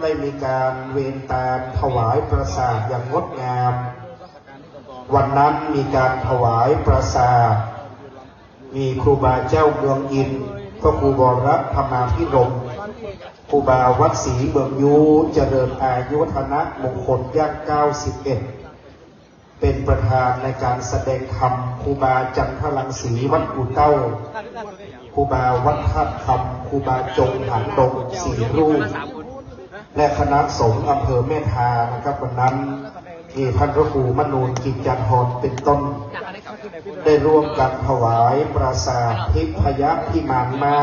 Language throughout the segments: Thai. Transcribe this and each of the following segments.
ได้มีการเวียนตาถวายปราสาทอย่างงดงามวันนั้นมีการถวายปราสาทมีครูบาเจ้าเมืองอินพระครูบรธรรมาภิรมย์ครูบาวัดศรีเมืองยูเจริญอายุวัฒนะมงคลย่าง91เป็นประธานในการแสดงธรรมครูบาจันทรังสีวัดกู่เต้าครูบาวัดท่าคำครูบาจงหันดง4 รูปและคณะสงฆ์อำเภอแม่ทานะครับวันนั้นมีพันพระครูมนูนกิจจันทรเป็นต้นได้ร่วมกันถวายปราสาททิพยพิมานมา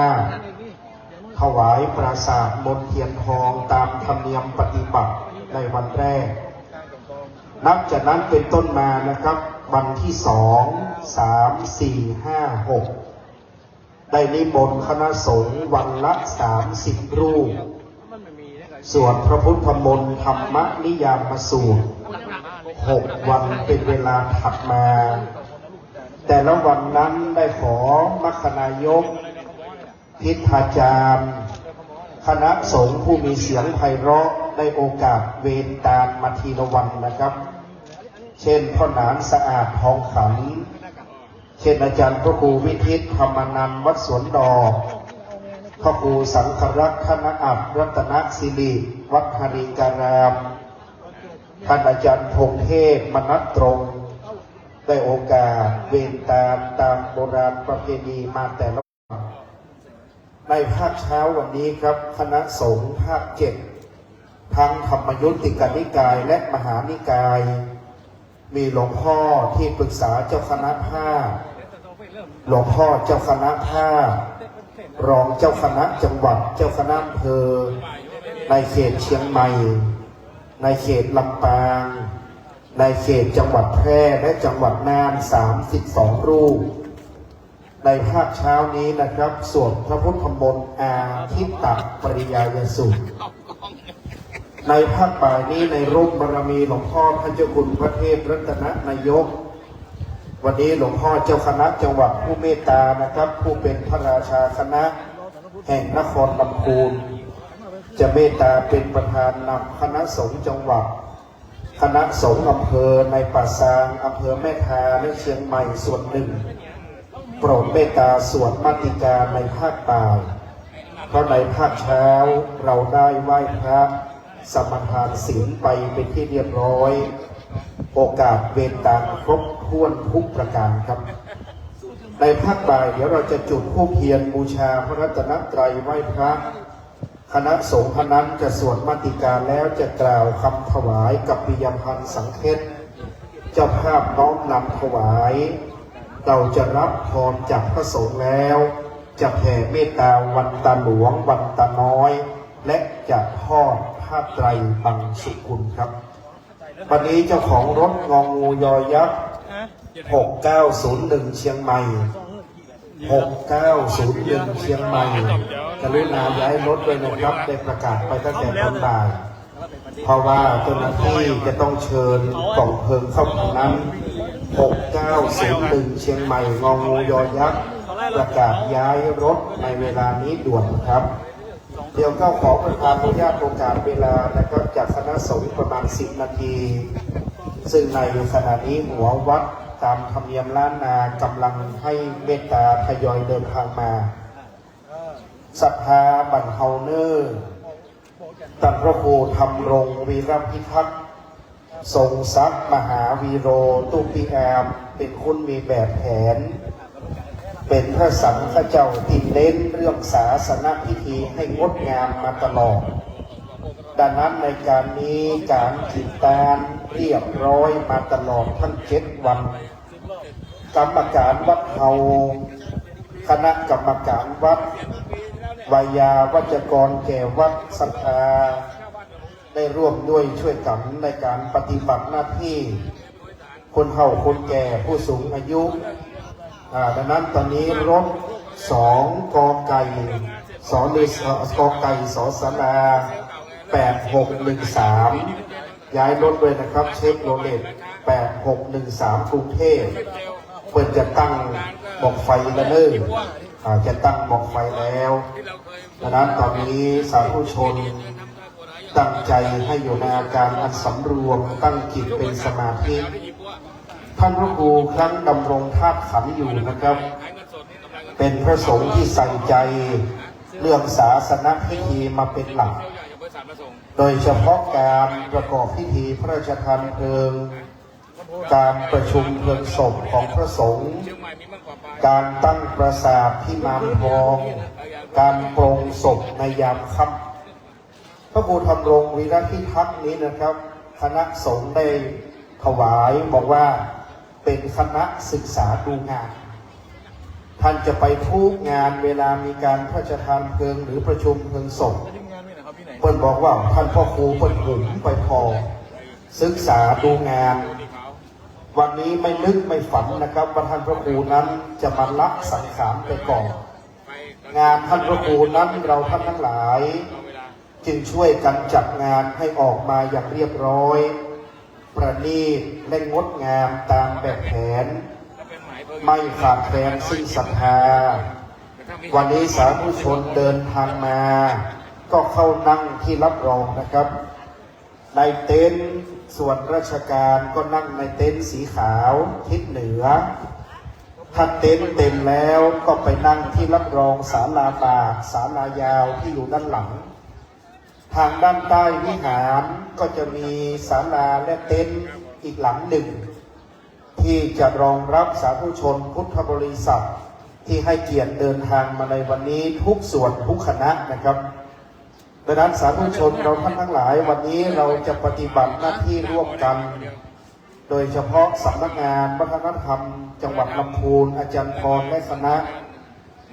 ถวายปราสาทมนเทียนทองตามธรรมเนียมปฏิบัติในวันแรกนับจากนั้นเป็นต้นมานะครับวันที่2, 3, 4, 5, 6ได้นิมนต์คณะสงฆ์วันละ30 รูปสวดพระพุทธมนต์ธรรมนิยามสูตร6 วันเป็นเวลาถัดมาแต่ละวันนั้นได้ขอมัคคณายกพิธาจารย์คณะสงฆ์ผู้มีเสียงไพเราะได้โอกาสเวนตาลมาทีละวันนะครับเช่นพ่อหนานสะอาดทองขันเช่นอาจารย์พระครูวิทิตธรรมนันท์วัดสวนดอกพระครูสังฆรักษ์คณะอัฏฐรัตนศิริวัดหริการามท่านอาจารย์พงเทพมนัสตรงได้โอกาสเวนตามโบราณประเพณีมาแต่ละวันในภาคเช้าวันนี้ครับคณะสงฆ์ภาค7ทั้งธรรมยุติกนิกายและมหานิกายมีหลวงพ่อที่ปรึกษาเจ้าคณะภาคหลวงพ่อเจ้าคณะภาครองเจ้าคณะจังหวัดเจ้าคณะอำเภอในเขตเชียงใหม่ในเขตลำปางในเขตจังหวัดแพร่และจังหวัดน่าน32 รูปในภาคเช้านี้นะครับสวดพระพุทธมนต์อาทิตตปริยายสูตรในภาคบ่ายนี้ในร่มบารมีหลวงพ่อพระเจ้าคุณพระเทพรัตนนายกวันนี้หลวงพ่อเจ้าคณะจังหวัดผู้เมตตานะครับผู้เป็นพระราชาคณะแห่งนครลำพูนจะเมตตาเป็นประธานนำคณะสงฆ์จังหวัดคณะสงฆ์อำเภอในป่าซางอำเภอแม่ทาและเชียงใหม่ส่วนหนึ่งโปรดเมตตาสวดมาติกาในภาคบ่ายเพราะในภาคเช้าเราได้ไหว้พระสมทานศีลไปเป็นที่เรียบร้อยโอกาสเวรตาครบถ้วนทุกประการครับในภาคบ่ายเดี๋ยวเราจะจุดธูปเทียนบูชาพระรัตนตรัยไหว้พระคณะสงฆ์นั้นจะสวดมาติกาแล้วจะกล่าวคำถวายกับปิยพันธ์สังฆเเจ้าภาพน้อมนำถวายเราจะรับพรจากพระสงฆ์แล้วจะแผ่เมตตาวันตาหลวงวันตาน้อยและจะทอดผ้าไตรบังสุกุลครับวันนี้เจ้าของรถงองูยอยักษ์6901เชียงใหม่6901เชียงใหม่กรุณาย้ายรถด้วยนะครับได้ประกาศไปตั้งแต่ตอนบ่ายเพราะว่าเจ้าหน้าที่จะต้องเชิญกล่องเพลิงเข้าทางนั้น6901เชียงใหม่งองูยอยักษ์ประกาศย้ายรถในเวลานี้ด่วนครับเดี๋ยวก็ขอประทานอนุญาตโอกาสเวลานะครับจากคณะสงฆ์ประมาณ10 นาทีซึ่งในขณะนี้หัววัดตามธรรมเนียมล้านนากำลังให้เมตตาทยอยเดินทางมาศรัทธาบันเฮาเนอร์ตันพระโคธรรมรงวีรพิทักษ์ทรงทรัพย์มหาวีโรตุปิแอมเป็นคนมีแบบแผนเป็นพระสังฆเจ้าที่เน้นเรื่องศาสนพิธีให้งดงามมาตลอดดังนั้นในการนี้การกิจการเรียบร้อยมาตลอดทั้ง7 วันกรรมการวัดเฮาคณะกรรมการวัดวายาวัจกรแก่วัดศรัทธาได้ร่วมด้วยช่วยกันในการปฏิบัติหน้าที่คนเฒ่าคนแก่ผู้สูงอายุดังนั้นตอนนี้รถ2 กไก่สสนา8613ย้ายรถเลยนะครับเชฟโรเลต8613กรุงเทพเปิดจะตั้งบอกไฟแล้วเนจะตั้งบอกไฟแล้วดังนั้นตอนนี้สาธุชน ตั้งใจให้อยู่ในอาการอันสำรวมตั้งจิตเป็นสมาธิท่านพระครูครั้งดำรงธาตุขันธ์อยู่นะครับเป็นพระสงฆ์ที่ใส่ใจเรื่องศาสนพิธีมาเป็นหลักโดยเฉพาะการประกอบพิธีพระราชทานเพลิงการประชุมเพลิงศพของพระสงฆ์การตั้งปราสาทพิมานทองการปรงศพในยามค่ำพระครูธรรมรงค์วีรพิทักษ์นี้นะครับคณะสงฆ์ได้ถวายบอกว่าเป็นคณะศึกษาดูงานท่านจะไปทุกงานเวลามีการพระราชทานเพลิงหรือประชุมเพลิงศพเพิ่นบอกว่าท่านพ่อครูเพิ่นหุมไปพอศึกษาดูงานวันนี้ไม่นึกไม่ฝันนะครับว่าท่านพระครูนั้นจะมาละสังขารไปก่อนงานท่านพระครูนั้นเราท่านทั้งหลายจึงช่วยกันจัดงานให้ออกมาอย่างเรียบร้อยประณีตและงดงามตามแบบแผนไม่ขาดแคลนซึ่งศรัทธาวันนี้สาธุชนเดินทางมาก็เข้านั่งที่รับรองนะครับในเต็นท์ส่วนราชการก็นั่งในเต็นท์สีขาวทิศเหนือถ้าเต็นท์เต็มแล้วก็ไปนั่งที่รับรองศาลาบาทศาลายาวที่อยู่ด้านหลังทางด้านใต้วิหารก็จะมีศาลาและเต็นท์อีกหลังหนึ่งที่จะรองรับสาธุชนพุทธบริษัทที่ให้เกียรติเดินทางมาในวันนี้ทุกส่วนทุกคณะนะครับดังนั้นสาธุชนเราท่านทั้งหลายวันนี้เราจะปฏิบัติหน้าที่ร่วมกันโดยเฉพาะสำนักงานวัฒนธรรมจังหวัดลำพูนอาจารย์พรและคณะ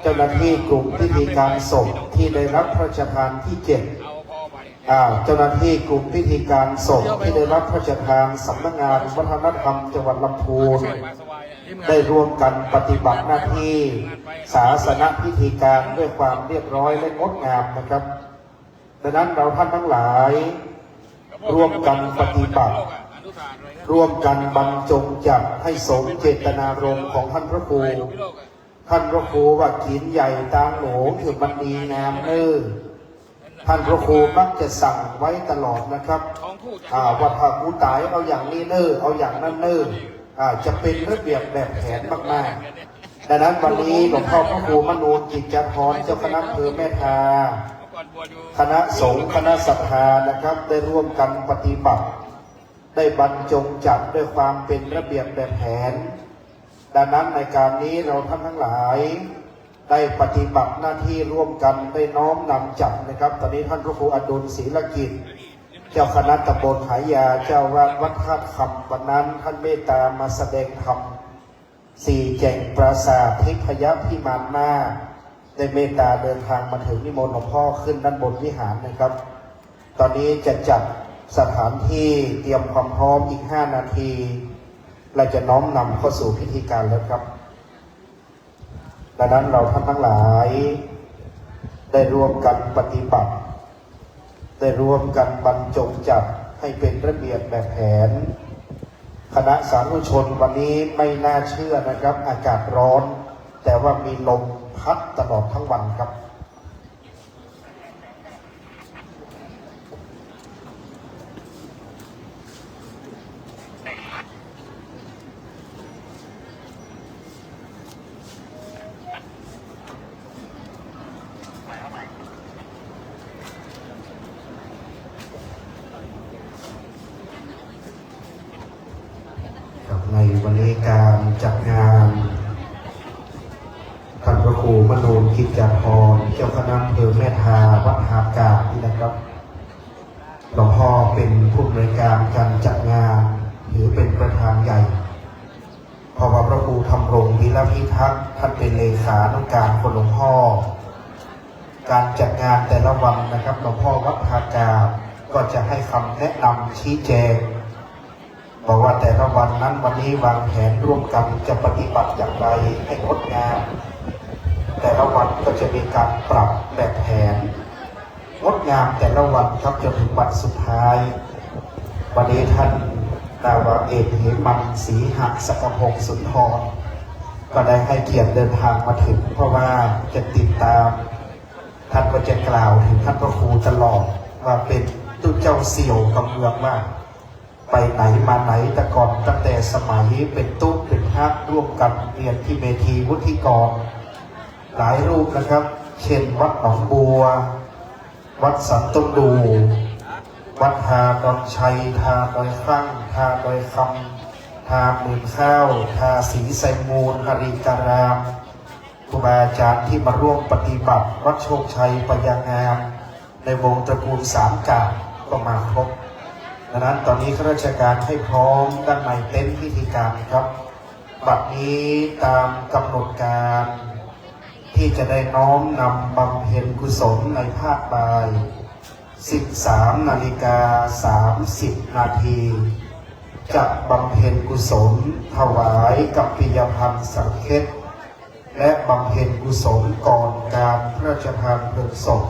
เจ้าหน้าที่กลุ่มพิธีการศพที่ได้รับพระราชทานที่7เจ้าหน้าที่กลุ่มพิธีการศพที่ได้รับพระราชทานสำนักงานวัฒนธรรมจังหวัดลำพูนได้ร่วมกันปฏิบัติหน้าที่ศาสนพิธีการด้วยความเรียบร้อยและงดงามนะครับดังนั้นเราท่านทั้งหลายร่วมกันปฏิบัติร่วมกันบรรจงจับให้สมเจตนารมณ์ของท่านพระครูท่านพระครูว่าขีนใหญ่ตางโหนถือมันดีงามท่านพระครูมักจะสั่งไว้ตลอดนะครับว่าถ้ากูตายเอาอย่างนี้เอาอย่างนั้นจะเป็นระเบียบแบบแผนมากๆดังนั้นวันนี้หลวงพ่อพระครูมโนกิจจธรเจ้าคณะอำเภอแม่ทาคณะสงฆ์คณะศรัทธานะครับได้ร่วมกันปฏิบัติได้บรรจงจัดด้วยความเป็นระเบียบแบบแผนดังนั้นในการนี้เราท่านทั้งหลายได้ปฏิบัติหน้าที่ร่วมกันได้น้อมนำจัดนะครับตอนนี้ท่านพระครูอดุลศรีละกิจเจ้าคณะตำบลหายาเจ้าวัดธาตุคำวันนั้นท่านเมตตามาแสดงธรรม4แจ่งปราสาททิพยพิมานนาได้เมตตาเดินทางมาถึงนิมนต์หลวงพ่อขึ้นด้านบนวิหารนะครับตอนนี้จะจัดสถานที่เตรียมความพร้อมอีก5 นาทีเราจะน้อมนำเข้าสู่พิธีการแล้วครับดังนั้นเราท่านทั้งหลายได้ร่วมกันปฏิบัติได้ร่วมกันบรรจงจัดให้เป็นระเบียบแบบแผนคณะสาธุชนวันนี้ไม่น่าเชื่อนะครับอากาศร้อนแต่ว่ามีลมพัดตลอดทั้งวันครับในวันนี้การจัดงานท่านพระครูมโนกิจจธรเจ้าคณะอำเภอแม่ทาวัดหาดกาศนี่นะครับหลวงพ่อเป็นผู้บริการการจัดงานถือเป็นประธานใหญ่เพราะว่าพระครูธรรมรงค์วีรพิทักษ์ท่านเป็นเลขานุการคนหลวงพ่อการจัดงานแต่ละวันนะครับหลวงพ่อวัดหาดกาศก็จะให้คำแนะนำชี้แจงบอกว่าแต่ละวันนั้นวันนี้วางแผนร่วมกันจะปฏิบัติอย่างไรให้งดงามแต่ละวันก็จะมีการปรับแบบแผนงดงามแต่ละวันครับจนถึงวันสุดท้ายวันนี้ท่านนาวาเอกเหมันศรีหสกพงศ์สุนทรก็ได้ให้เกียรติเดินทางมาถึงเพราะว่าจะติดตามท่านก็จะกล่าวถึงท่านพระครูตลอดว่าเป็น ตุเจ้าเสี่ยวกับเมืองมากไปไหนมาไหนแต่ก่อนตั้งแต่สมัยเป็นตุ๊กเป็นฮักร่วมกันเรียนที่เมธีวุฒิกรหลายรูปนะครับเช่นวัดหนองบัววัดสันตุดูวัดทาดอนชัยทาดอยข้างทาดอยคำทาหมื่นข้าวทาศรีไซมูลหริการามครูบาอาจารย์ที่มาร่วมปฏิบัติวัดโชคชัยปยางามในวงตระกูลสามกาก็มาครบดังนั้นตอนนี้ข้าราชการให้พร้อมด้านในเต็นท์พิธีการครับบัดนี้ตามกำหนดการที่จะได้น้อมนำบำเพ็ญกุศลในภาคบ่าย 13:30 นาทีจะบำเพ็ญกุศลถวายกัปปิยพันธ์สังฆทและบำเพ็ญกุศลก่อนการพระราชทานเพลิงศพ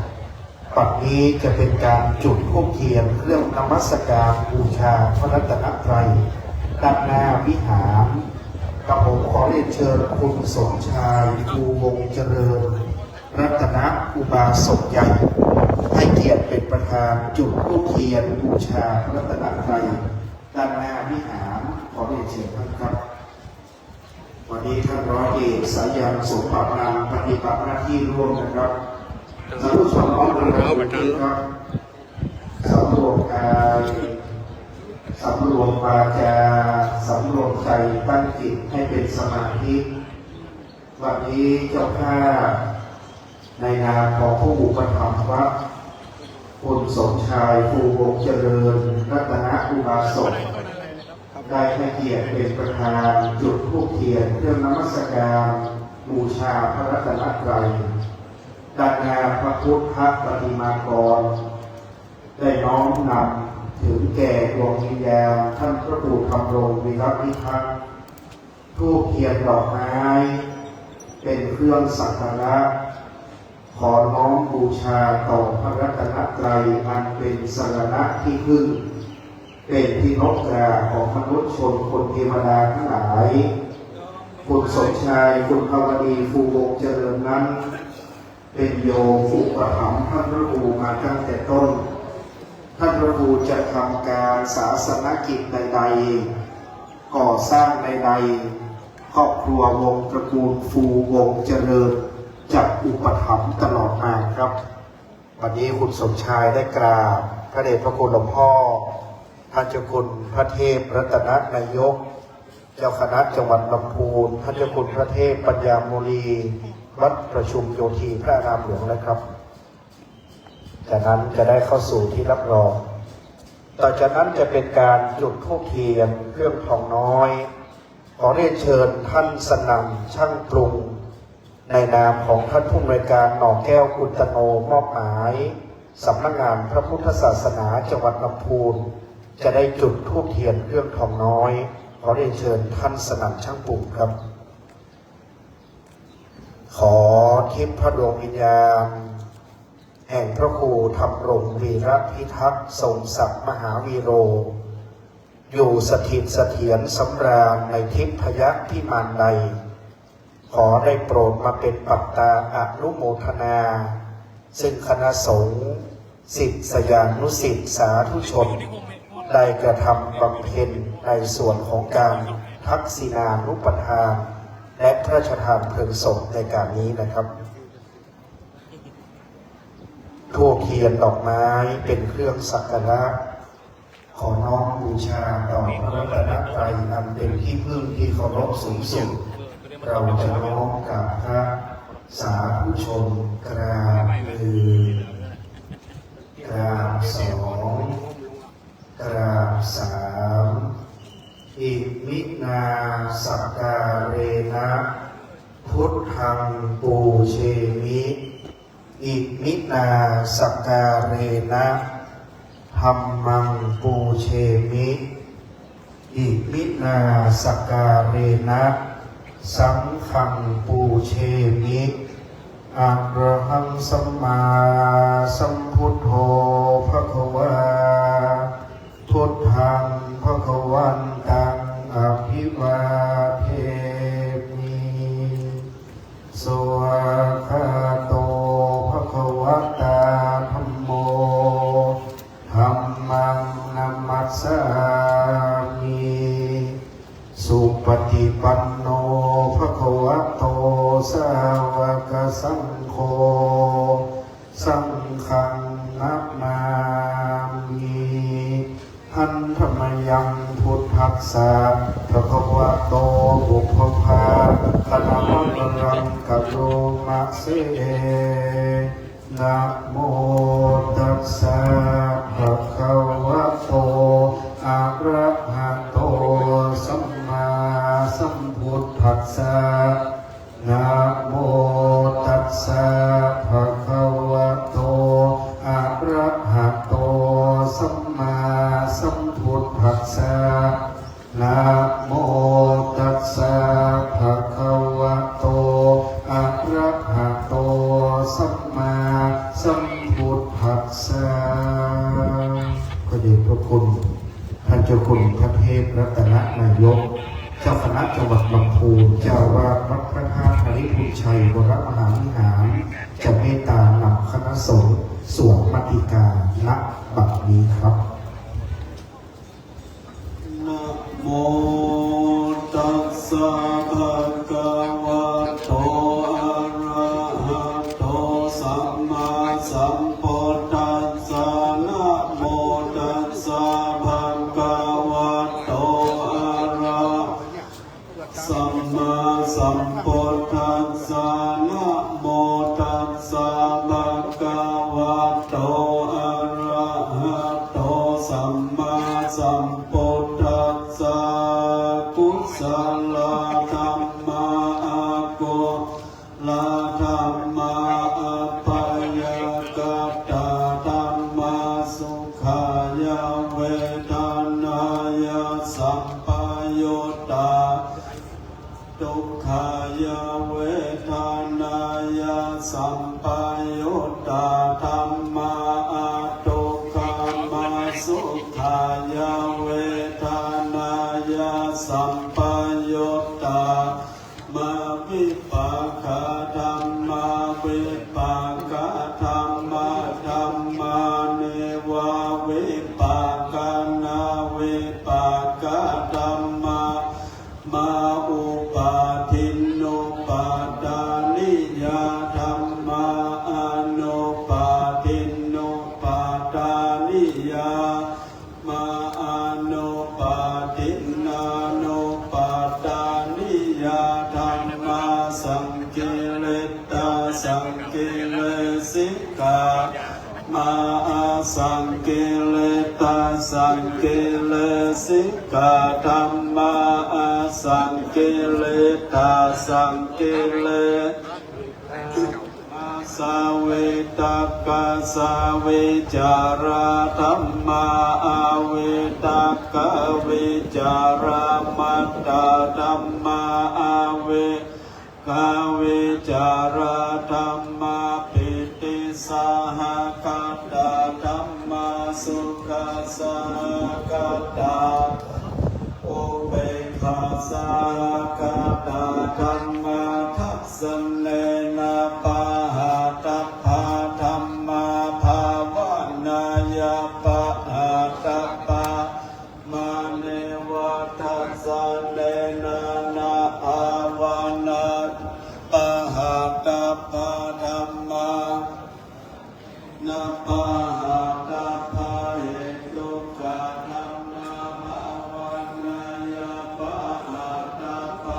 ปัจจุบันนี้จะเป็นการจุดธูปเทียนเครื่องนมัสการบูชาพระรัตนตรัยด้านหน้าวิหารกับผมขอเรียนเชิญคุณสมชายภูวงเจริญรัตนอุบาสกใหญ่ให้เกียรติเป็นประธานจุดธูปเทียนบูชาพระรัตนตรัยด้านหน้าวิหารขอเรียนเชิญท่านครับวันนี้ท่านร้อยเอกสายันสมบัตินามปฏิบัติหน้าที่ร่วมนะครับท่านผู้ชมน้องเราครับสำรวมกายสำรวมวาจาสำรวมใจตั้งจิตให้เป็นสมาธิวันนี้เจ้าข้าในนามของผู้อุปถัมภ์วัดคุณสมชายภูวงเจริญรัตนอุบาสกได้ให้เกียรติเป็นประธานจุดธูปเทียนเครื่องนมัสการบูชาพระรัตนตรัยด้านหน้าพระพุทธปฏิมากรได้น้อมนำถึงแก่ดวงวิญญาณท่านพระครูธรรมรงค์วีรพิทักษ์ธูปเทียนดอกไม้เป็นเครื่องสักการะขอน้อมบูชาต่อพระรัตนตรัยอันเป็นสรณะที่พึ่งเป็นที่นกกาของมนุษย์ชนคนเทวดาทั้งหลายคุณสมชายคุณภาวดีภูวงเจริญนั้นเป็นโยมอุปถัมภ์ท่านพระครูมาตั้งแต่ต้นท่านพระครูจะทำการศาสนกิจใดๆก่อสร้างใดๆครอบครัววงตระกูลภูวงเจริญจัดอุปถัมภ์ตลอดมาครับวันนี้คุณสมชายได้กราบพระเดชพระคุณหลวงพ่อท่านเจ้าคุณพระเทพรัตนนายกเจ้าคณะจังหวัดลำพูนท่านเจ้าคุณพระเทพปัญญาโมลีวัดประชุมโยธีพระอารามหลวงนะครับจากนั้นจะได้เข้าสู่ที่รับรองต่อจากนั้นจะเป็นการจุดธูปเทียนเครื่องทองน้อยขอเรียนเชิญท่านสนั่นช่างปรุงในนามของท่านผู้อำนวยการหนองแก้วอุตโนมอบหมายสำนักงานพระพุทธศาสนาจังหวัดลำพูนจะได้จุดธูปเทียนเครื่องทองน้อยขอเรียนเชิญท่านสนั่นช่างปรุงครับขอทิพย์พระดวงวิญญาณแห่งพระครูธรรมรงค์วีรพิทักษ์ทรงศักดิ์มหาวีโรอยู่สถิตเสถียรสำราญในทิพยพิมานใดขอได้โปรดมาเป็นปัตตาอนุโมทนาซึ่งคณะสงฆ์ศิษยานุศิษย์สาธุชนได้กระทำบำเพ็ญในส่วนของการทักษิณานุปทานและพระราชทานเพลิงศพในการนี้นะครับธูปเทียนดอกไม้เป็นเครื่องสักการะขอน้อมบูชาต่อพระรัตนตรัยอันเป็นที่พึ่งที่เคารพสูงสุดเราจะน้อมกับพระสาธุชนกราบหนึ่งกราบสองกราบสามอิมินาสักการเรนะพุทธังปูเชมิอิมินาสักการเรนะธัมมังปูเชมิอิมินาสักการเรนะสังฆังปูเชมิอะระหังสัมมาสัมพุทโธภควาพุทธังภควันตังอภิวาเทมิสวากขาโตภควตาธัมโมธัม มังนัมมัสสามิสุปฏิปันโนภควโตสาวกสังโฆสังฆังนะมามิหันธรรมยังพุทธัสสะภควโตบุพพาคณมังรังกโรมะเสนะโมตัสสะภะคะวะโตอะระหะโตสัมมาสัมพุทธัสสะนะโมตัสสะภะคะวะโตอะระหะโตสัมมาสัมพุทธัสสะนะโมตัสสะภะคะวะโตอะระหะโตสัมมาสัมพุทธัสสะขอเดชพระคุณท่านเจ้าคุณพระเทพรัตนนายกเจ้าคณะจังหวัดลำพูนเจ้าวาดวัดพระธาตุภูมิชัยวรมหาวิหารจะเมตตานำคณะสงฆ์สวดมัทธิกาณบัดนี้ครับนะโมตัสสะภะคะวะโตอะระหะโตสัมมาสัมพุทธัสสะนะโมตัสสะภะคะวะโตอะระสัมมาสัมพุทธัสสะนะโมตัสสะภะคะวะโตอะระหะโตสัมมาสัมพุทธัสสะกุศลธรรมะอากุลธรรมะอัปปยากตาธรรมะสุขายเวทนายสัมปยุตตาทุกขายเวทนายสัมปยุตตาธรรมะทุกขมาสุขายเวทนายสัมปยุตตามาวิปากธรรมะวิปากธรรมะธรรมะเนวะวิปากนาวิปากธรรมะมาอุปาทินโนปาดานิยาธรรมะอนุปาทินโนปาดานิยามาอนุปาทินานุปาดานิยาธรรมะสังกิเลตาสังกิเลสิกามาสังกิเลตาสังกิเลสิกาธรรมะสังกิเลตาสังกิเลสาเวตากาสาวิจาราธัมมาอาเวตากาวิจารามัตตาธัมมาอาเวกาวิจาราธัมมาปิติสาหกัตตาธัมมาสุขาสาหกัตตาอุเบกขาสาหกัตตาธัมมาทัสสะเนนะปะหะตัพพะธัมมาภาวานายาปะหะตัพพะมาเนวะทัสสะเนนะนะภาวานาปะหะตัพพะธัมมานะปะหะตัพพะเหตุกะธัมมาภาวานายาปะหะตัพพะ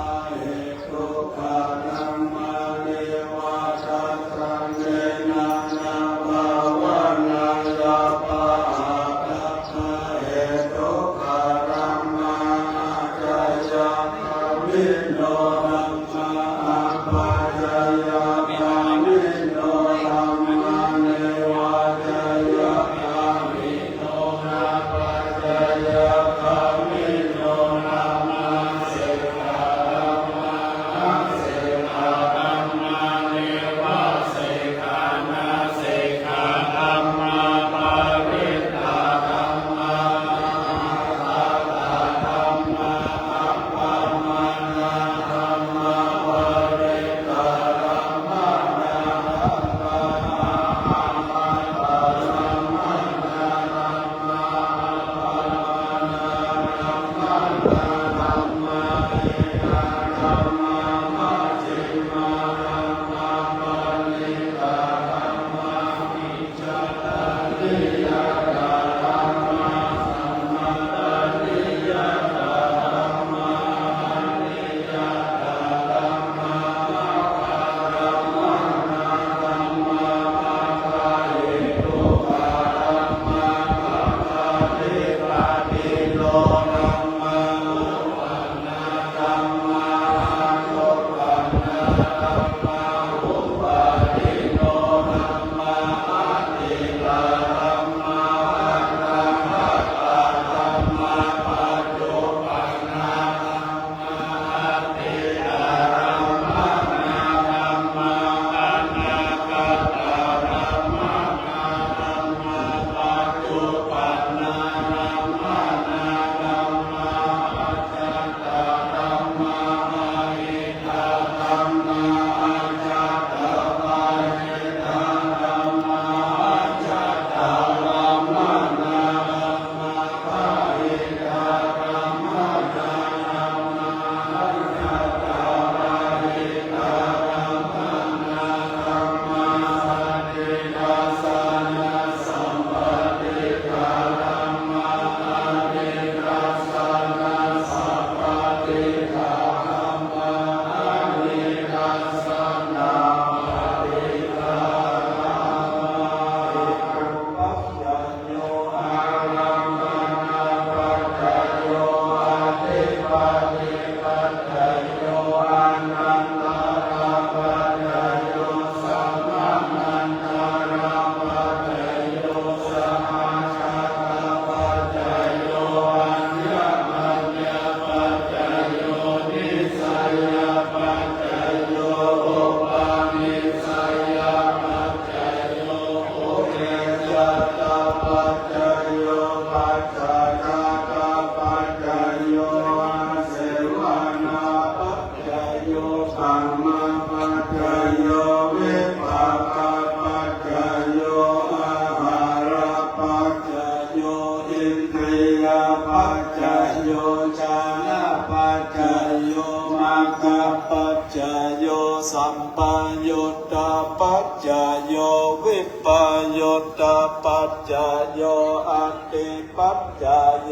ปัจจายโย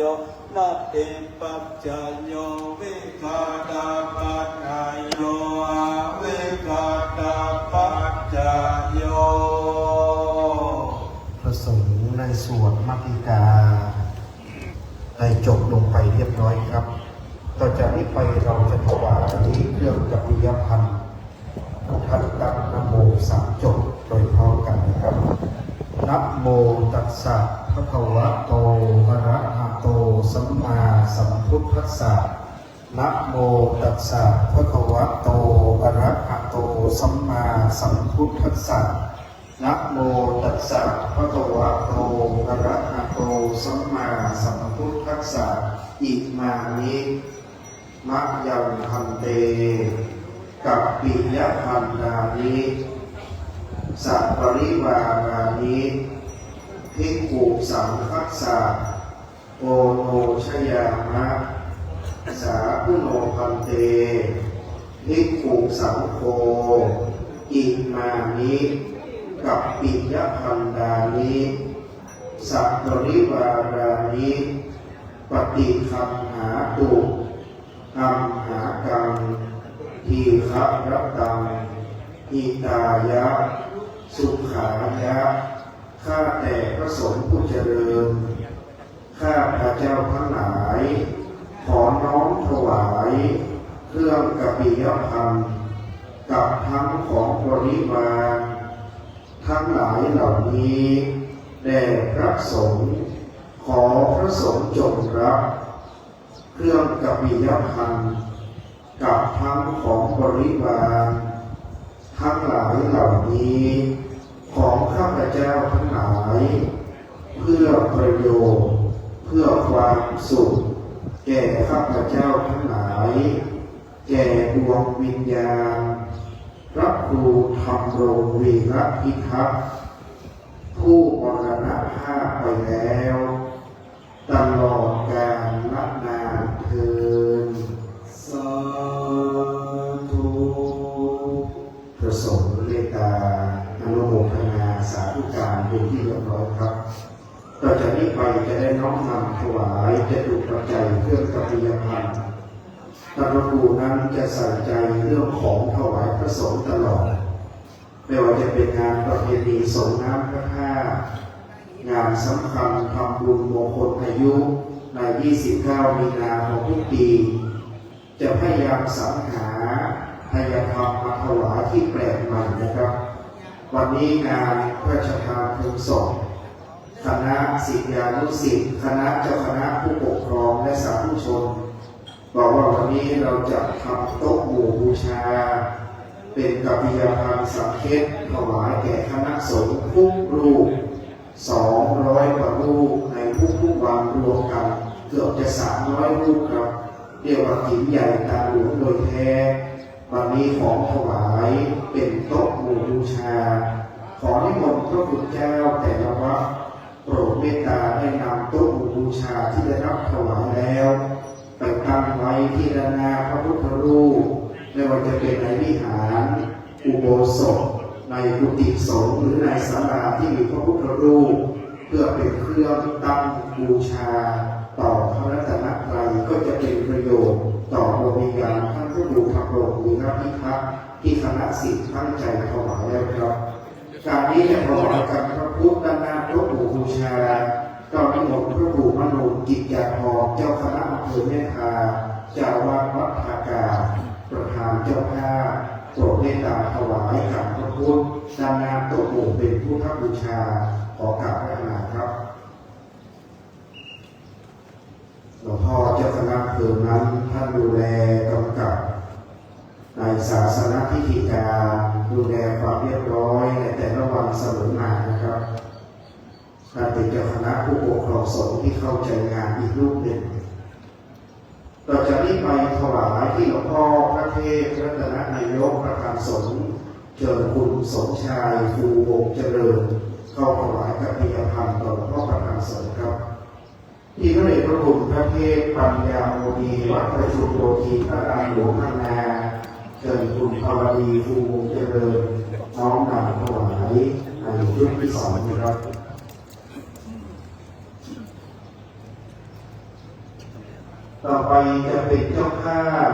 นาติปัจจายโยวิคาตาปัจจายโยอาวิคาตาปัจจายโยพระสงฆ์ในสวดมัทธิกาได้จบลงไปเรียบร้อยครับต่อจากนี้ไปเราจะถวายเครื่องกัปปิยพันธ์ท่านตั้งนะโมสามจบโดยพร้อมกันนะครับนะโมตัสสะภะคะวะโตอะระหะโตสัมมาสัมพุทธัสสะนะโมตัสสะภะคะวะโตอะระหะโตสัมมาสัมพุทธัสสะนะโมตัสสะภะคะวะโตอะระหะโตสัมมาสัมพุทธัสสะอิมานิมะยังพันเตกัปปิยพันธานิสัพปริวารานิภิกขุสังฆัสสะโอโนชยามะสาธุโนพันเตภิกขุสังโฆอิมานิกัปปิยพันธานิสัพปริวารานิปฏิคัมหาตุอัมหากังทีฆะรัตตังหิตายะสุขายะข้าแต่พระสงฆ์ผู้เจริญข้าพระเจ้าทั้งหลายขอน้อมถวายเครื่องกัปปิยพันธ์กับทั้งของบริวารทั้งหลายเหล่านี้แด่พระสงฆ์ขอพระสงฆ์จงรับเครื่องกัปปิยพันธ์กับทั้งของบริวารทั้งหลายเหล่านี้ของข้าพเจ้าทั้งหลายเพื่อประโยชน์เพื่อความสุขแก่ข้าพเจ้าทั้งหลายแก่ดวงวิญญาณพระครูธรรมรงค์วีระพิทักษ์ผู้มรณภาพไปแล้วตลอดกาลนานเทอญสาธุพระสงฆ์เมตตาอนุโมทนาสาธุการเป็นที่เรียบร้อยครับต่อจากนี้ไปจะได้น้อมนำถวายจตุปัจจัยเครื่องกัปปิยพันธ์ท่านพระครูนั้นจะใส่ใจเรื่องของถวายพระสงฆ์ตลอดไม่ว่าจะเป็นงานประเพณีสงน้ำพระธาตุงานสำคัญทำบุญมงคลอายุใน29 มีนาของทุกปีจะพยายามสรรหาทายธรรมมาถวายที่แปลกใหม่นะครับวันนี้งานพระราชทานเพลิงศพคณะศิษยานุศิษย์คณะเจ้าคณะผู้ปกครองและสาธุชนบอกว่าวันนี้เราจะทำโต๊ะหมู่บูชาเป็นกัปปิยพันธ์สังเฆตถวายแก่คณะสงฆ์ทุกรูป200 กว่ารูปในทุกวันรวมกันเกือบจะ300 รูปครับเรียกว่าถิ่นใหญ่ตาหลวงโดยแท้วันนี้ของถวายเป็นโต๊ะหมู่บูชาขอนิมนต์พระคุณเจ้าแต่ละวัดโปรดเมตตาได้นำโต๊ะหมู่บูชาที่ได้รับถวายแล้วไปตั้งไว้ที่ด้านหน้าพระพุทธรูปไม่ว่าจะเป็นในวิหารอุโบสถในกุฏิสงฆ์หรือในศาลาที่มีพระพุทธรูปเพื่อเป็นเครื่องตั้งบูชาต่อพระรัตนตรัยก็จะเป็นประโยชน์ต่อดวงวิญญาณท่านผู้ดูธรรมโลกวีระพิทักษ์ที่คณะศิษย์ตั้งใจถวายแล้วครับการนี้จะถวายกับพระพุทธด้านหน้าโต๊ะหมู่บูชาก็นิมนต์พระครูมโนกิจยาภรณ์เจ้าคณะอำเภอแม่ทาเจ้าอาวาสวัดทากาประธานเจ้าภาพโปรดเมตตาถวายกับพระพุทธด้านหน้าโต๊ะหมู่เป็นพุทธบูชาขอกราบพระนาครับหลวงพ่อเจ้าคณะอำเภอนั้นท่านดูแลกำกับในศาสนพิธีการดูแลความเรียบร้อยในแต่ละวันเสมอมานะครับท่านเป็นเจ้าคณะผู้ปกครองสงฆ์ที่เข้าใจงานอีกรูปหนึ่งต่อจากนี้ไปถวายที่หลวงพ่อพระเทพรัตนนายกประธานสงฆ์เชิญคุณสมชายภูวงศ์เจริญเข้าถวายกัปปิยพันธ์ต่อหลวงพ่อประธานสงฆ์ครับที่พระเดชพระคุณพระเทพปัญญาโมดีวัดประชุมโยธีพระรามหลวงพังงาเชิญคุณภาวดีภูวงศ์เจริญน้อมนำถวายในยุคที่2นะครับ ต่อไปจะเป็นเจ้าภาพ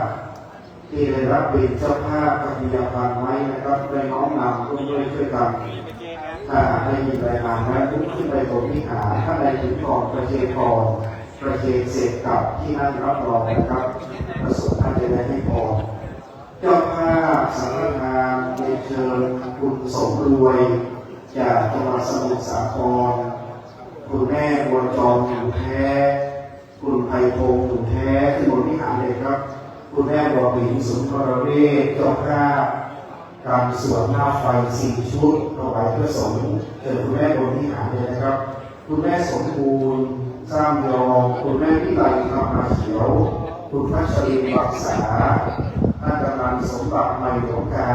ที่ได้รับเป็นเจ้าภาพปฏิญาณไว้นะครับได้น้อมนำร่วมด้วยช่วยกันถ้าได้มีรายงานแล้วลุกขึ้นไปบนวิหารถ้าใดถึงก่อนประเคนก่อนประเคนเสร็จกลับที่นั่งรับรองนะครับประสบท่านจะได้ให้พรเจ้าภาพสังฆทานเรียนเชิญคุณสมรวยจากจังหวัดสมุทรสาครคุณแม่บัวจอมอยู่แท้คุณไพพงศ์อยู่แท้ที่บนวิหารเลยครับคุณแม่บัวบินสุนทรเวชเจ้าภาพการสวดหน้าไฟ4 ชุดถวายพระสงฆ์เจอคุณแม่บนวิหารเลยนะครับคุณแม่สมบูรณ์สร้างยองคุณแม่วิไลธรรมเขียวคุณพัชรินทร์บักษาท่านกำนันสมบัติใหม่หลวงกา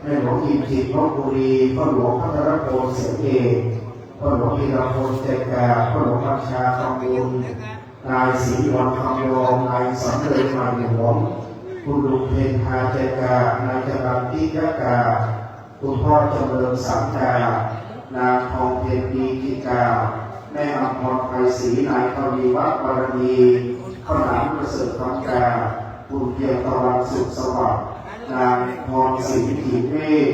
แม่หลวงอินทิพย์ลพบุรีพ่อหลวงพัทรพลเสียงเอกพ่อหลวงพีรพลเจกาพ่อหลวงบัญชาคำบุญนายศรีวันคำรองนายสำเร็จมาหลวงคุณลุงเพนพาเจกานายจรัญทิยกาคุณพ่อเจริญสังกานางทองเพนดีกิกาแม่อภรไพศรีนายทวีวัฒน์บารมีข้าวหลามประเสริฐคำกาคุณเพียงตะวันสุขสวัสดิ์นางพรศรีขีเมฆ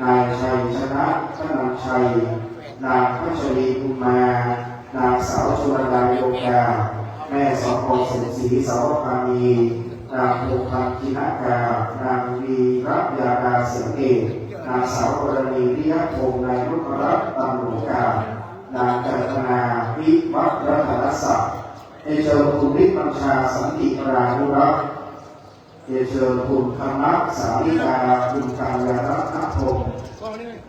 นายชัยชนะชนันชัยนางพัชรีภูมานางสาวชุลดาโยกาแม่สพสมศรีสาวพามีนางโพคันกินากานางวีรัตยาดาเสียงเอกนางสาวกรณีวิยะพงศ์นายรุปรัตน์ตันหลวงกานางจันทนาวิวัฒน์รัตนศักดิ์เชิญคุณฤทธิ์บัญชาสันติรานุรักษ์เชิญคุณธรรมะสาวิกาคุณการยารัตนพงศ์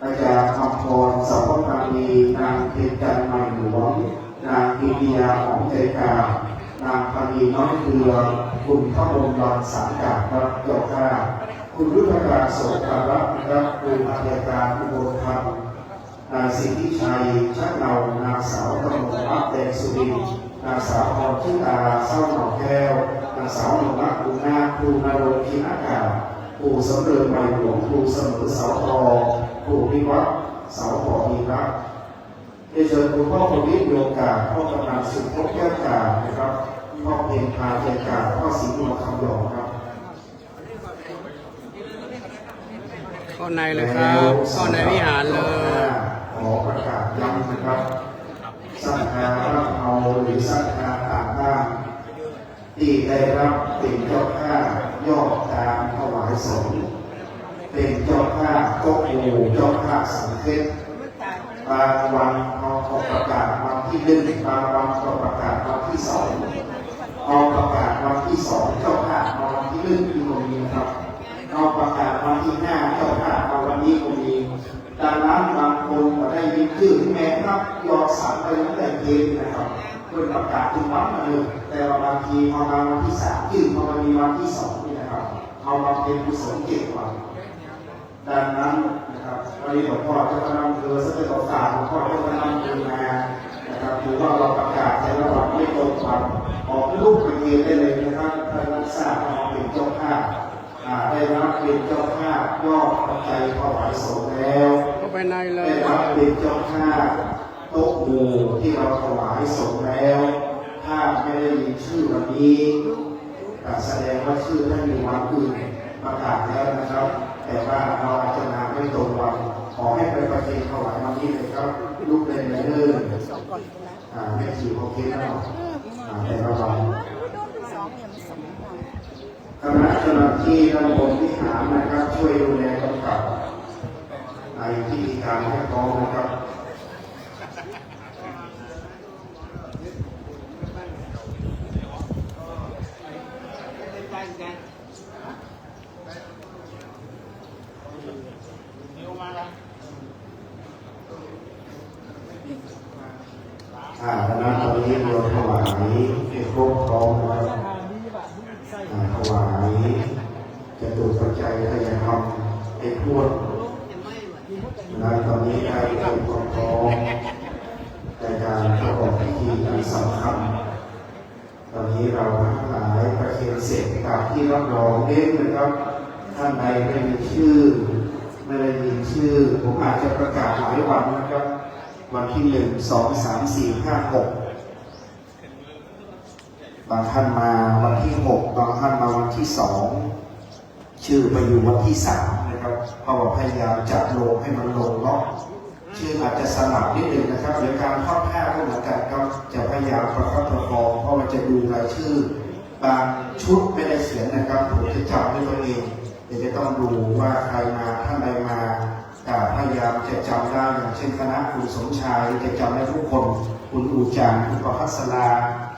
อาจารย์คำพรสาวพามีนางเพ็ญจันทร์ใหม่หลวงนางกิติยาของใจกานางพานีน้อยเครือคุณพระบรมราชสารกาครับเจ้าข้าคุณยุทธการโสภารัตน์นะครับคุณอาจารย์อุบลธรรมนายสิทธิชัยชักเนานางสาวกมลรัตน์แดงสุรินทร์นางสาวพรชิตาเศร้าหน่อแก้วนางสาวหนุ่มรักคุณนาครูนรงค์พินากาครูสำเริงใหม่หลวงครูเสมอเสาทองครูวิวัฒน์เสาทองมีรักเชิญคุณพ่อคนนี้มีโอกาสพ่อกำนันสุขพจน์แก้วกานะครับพ่อเพนพาเจกาพ่อศรีบุญคำหลองครับเข้าในเลยครับเข้าในวิหารเลยขอประกาศย้ำนะครับสังฆารับเอาหรือสังฆาต่างบ้านที่ได้รับเป็นเจ้าภาพยอดการถวายสงฆ์เป็นเจ้าภาพโต๊ะหมู่เจ้าภาพสังฆทบางวันเขาประกาศวันที่1บางวันเขาประกาศวันที่2เอาประกาศวันที่2เจ้าภาพมาวันที่1ที่ตรงนี้ครับเอาประกาศวันที่5เจ้าภาพมาวันนี้ตรงนี้ดังนั้นบางคนก็ได้ยินชื่อแม้ครับยอดสั่งไปตั้งแต่เย็นนะครับเพื่อประกาศถึงวันมาเลยแต่บางทีพอมาวันที่3ชื่อพอมามีวันที่2นี่นะครับเอามาเป็นกุศล7 วันดังนั้นนะครับวันนี้หลวงพ่อจะมานำเรือสักเป็นต่างหลวงพ่อจะมานำเรือมานะครับถือว่าเราประกาศในระหว่างไม่ตรงวันออกลูกไปเรียนได้เลยนะครับท่านรักษาเราเป็นเจ้าภาพได้รับเป็นเจ้าภาพยอดปัจจัยถวายสงฆ์แล้วเข้าไปในเลยได้รับเป็นเจ้าภาพโต๊ะหมู่ที่เราถวายสงฆ์แล้วถ้าไม่ได้ยินชื่อวันนี้แสดงว่าชื่อท่านอยู่วันอื่นประกาศแล้วนะครับแต่ว่าเราอาจจะมาไม่ตรงวันขอให้ไปประเคนถวายวันนี้เลยครับลูกเล่นเดินไม่ถือโอเคนะแต่ระวังคณะเจ้าหน้าที่ตำบลวิหารนะครับช่วยดูแลกำกับในพิธีการให้พร้อมนะครับคณะตอนนี้เราถวายให้ครบพร้อมนะครับถวายจะตุปัจจัยทายธรรมให้ทั่วตอนนี้ได้เป็นความพร้อมในการประกอบพิธีอันสำคัญตอนนี้เราทั้งหลายประเคนเสร็จกับที่รับรองเน้นนะครับท่านใดไม่มีชื่อไม่ได้ยินชื่อผมอาจจะประกาศหลายวันนะครับวันที่1 2 3 4 5 6 บางท่านมาวันที่6บางท่านมาวันที่2ชื่อไปอยู่วันที่3นะครับเพราะว่าพยายามจะลงให้มันลงล็อกชื่ออาจจะสลับนิดนึงนะครับเดี๋ยวการทอดผ้าก็เหมือนกันครับจะพยายามประคับประคองเพราะมันจะดูรายชื่อบางชุดไม่ได้เขียนนะครับผมจะจำด้วยตัวเองเดี๋ยวจะต้องดูว่าใครมาท่านใดมาพยายามจะจำได้อย่างเช่นคณะคุณสมชายจะจำได้ทุกคนคุณอูจันคุณประภัสรา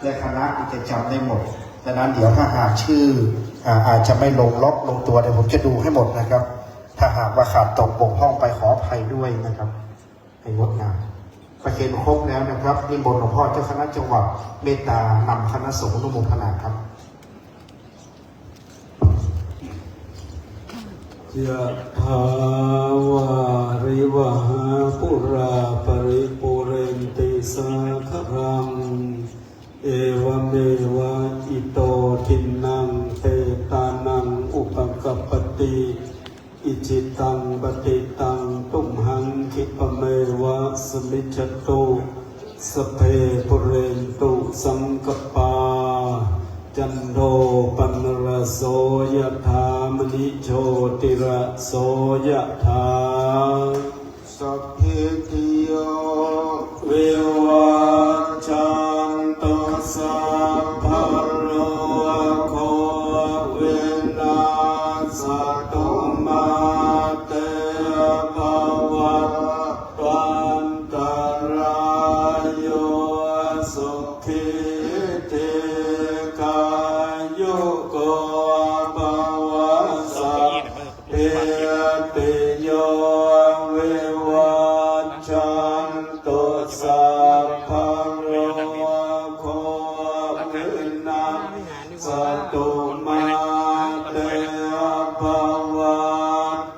และคณะจะจำได้หมดดังนั้นเดี๋ยวถ้าหากชื่ออาจจะไม่ลงล็อกลงตัวเดี๋ยวผมจะดูให้หมดนะครับ ถ้าหากว่าขาดตกบกพร่องไปขออภัยด้วยนะครับให้งดงามประเคนครบแล้วนะครับนิมนต์หลวงพ่อเจ้าคณะจังหวัดเมตตานำคณะสงฆ์อนุโมทนาครับยะถาวาริวหาปุราปริปุเรนติสาครังเอวเมวะอิโตทินังเตตานังอุปกัปปติอิจิตังปฏิตังตุมหังคิปเมวะสมิจจตุสเพปุเรนตุสังกปาจันโทปันรโสยถามณิโชติระโสยถาสัพพิติโยวิวัชชันตุสัพพะโรโควินาศตุมาเตภวัตวันตรายโยสุขิติกายุโกภวสัพเพติโยวิวัชชันตุสัพพะโรโควินาศตุมาเตภวั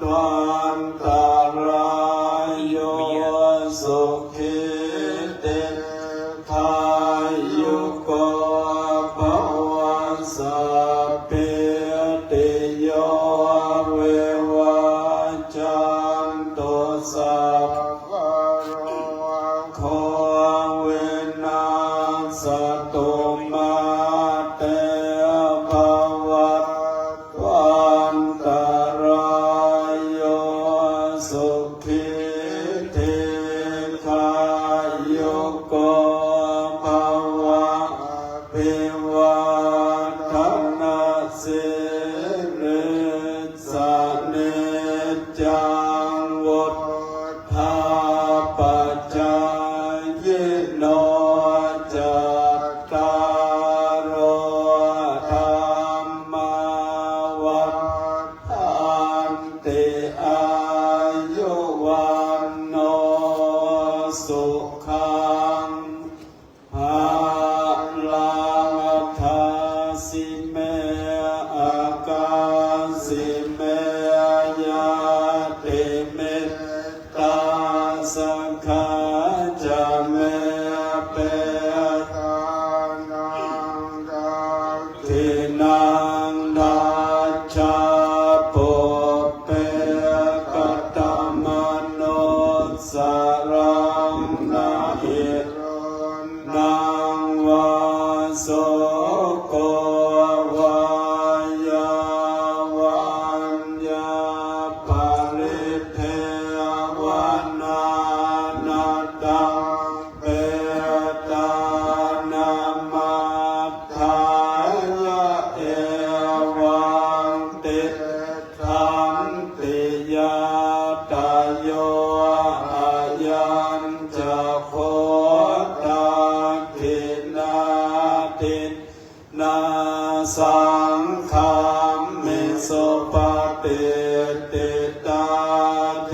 ตวันตรายโยสุขิติกายุโกภวสัพเพติโยวิวัชชันตุสัพพะโรโควินาศตุมาเตภวัตวันตรายโยสุขิติกายุโกภวะภิวัฒนาสิริสเนจังวุฒาปัจจายโนจัตตารโอธรรมาวัฏันติอายุวันโนสุขังภาลังทาสิเมอากาสิเมยาติเมตตาสังฆาจาเมเปตานังกังทินังดัจจาปุเปกตมโนสรังนาหินังวาโสโกวายาวันยาปาริเทวนานาตังเปตานามาทายะเอวังติทันติยาตายโยอายัญจะโคตาคินาตินาสังฆามิสุปฏิติตาเท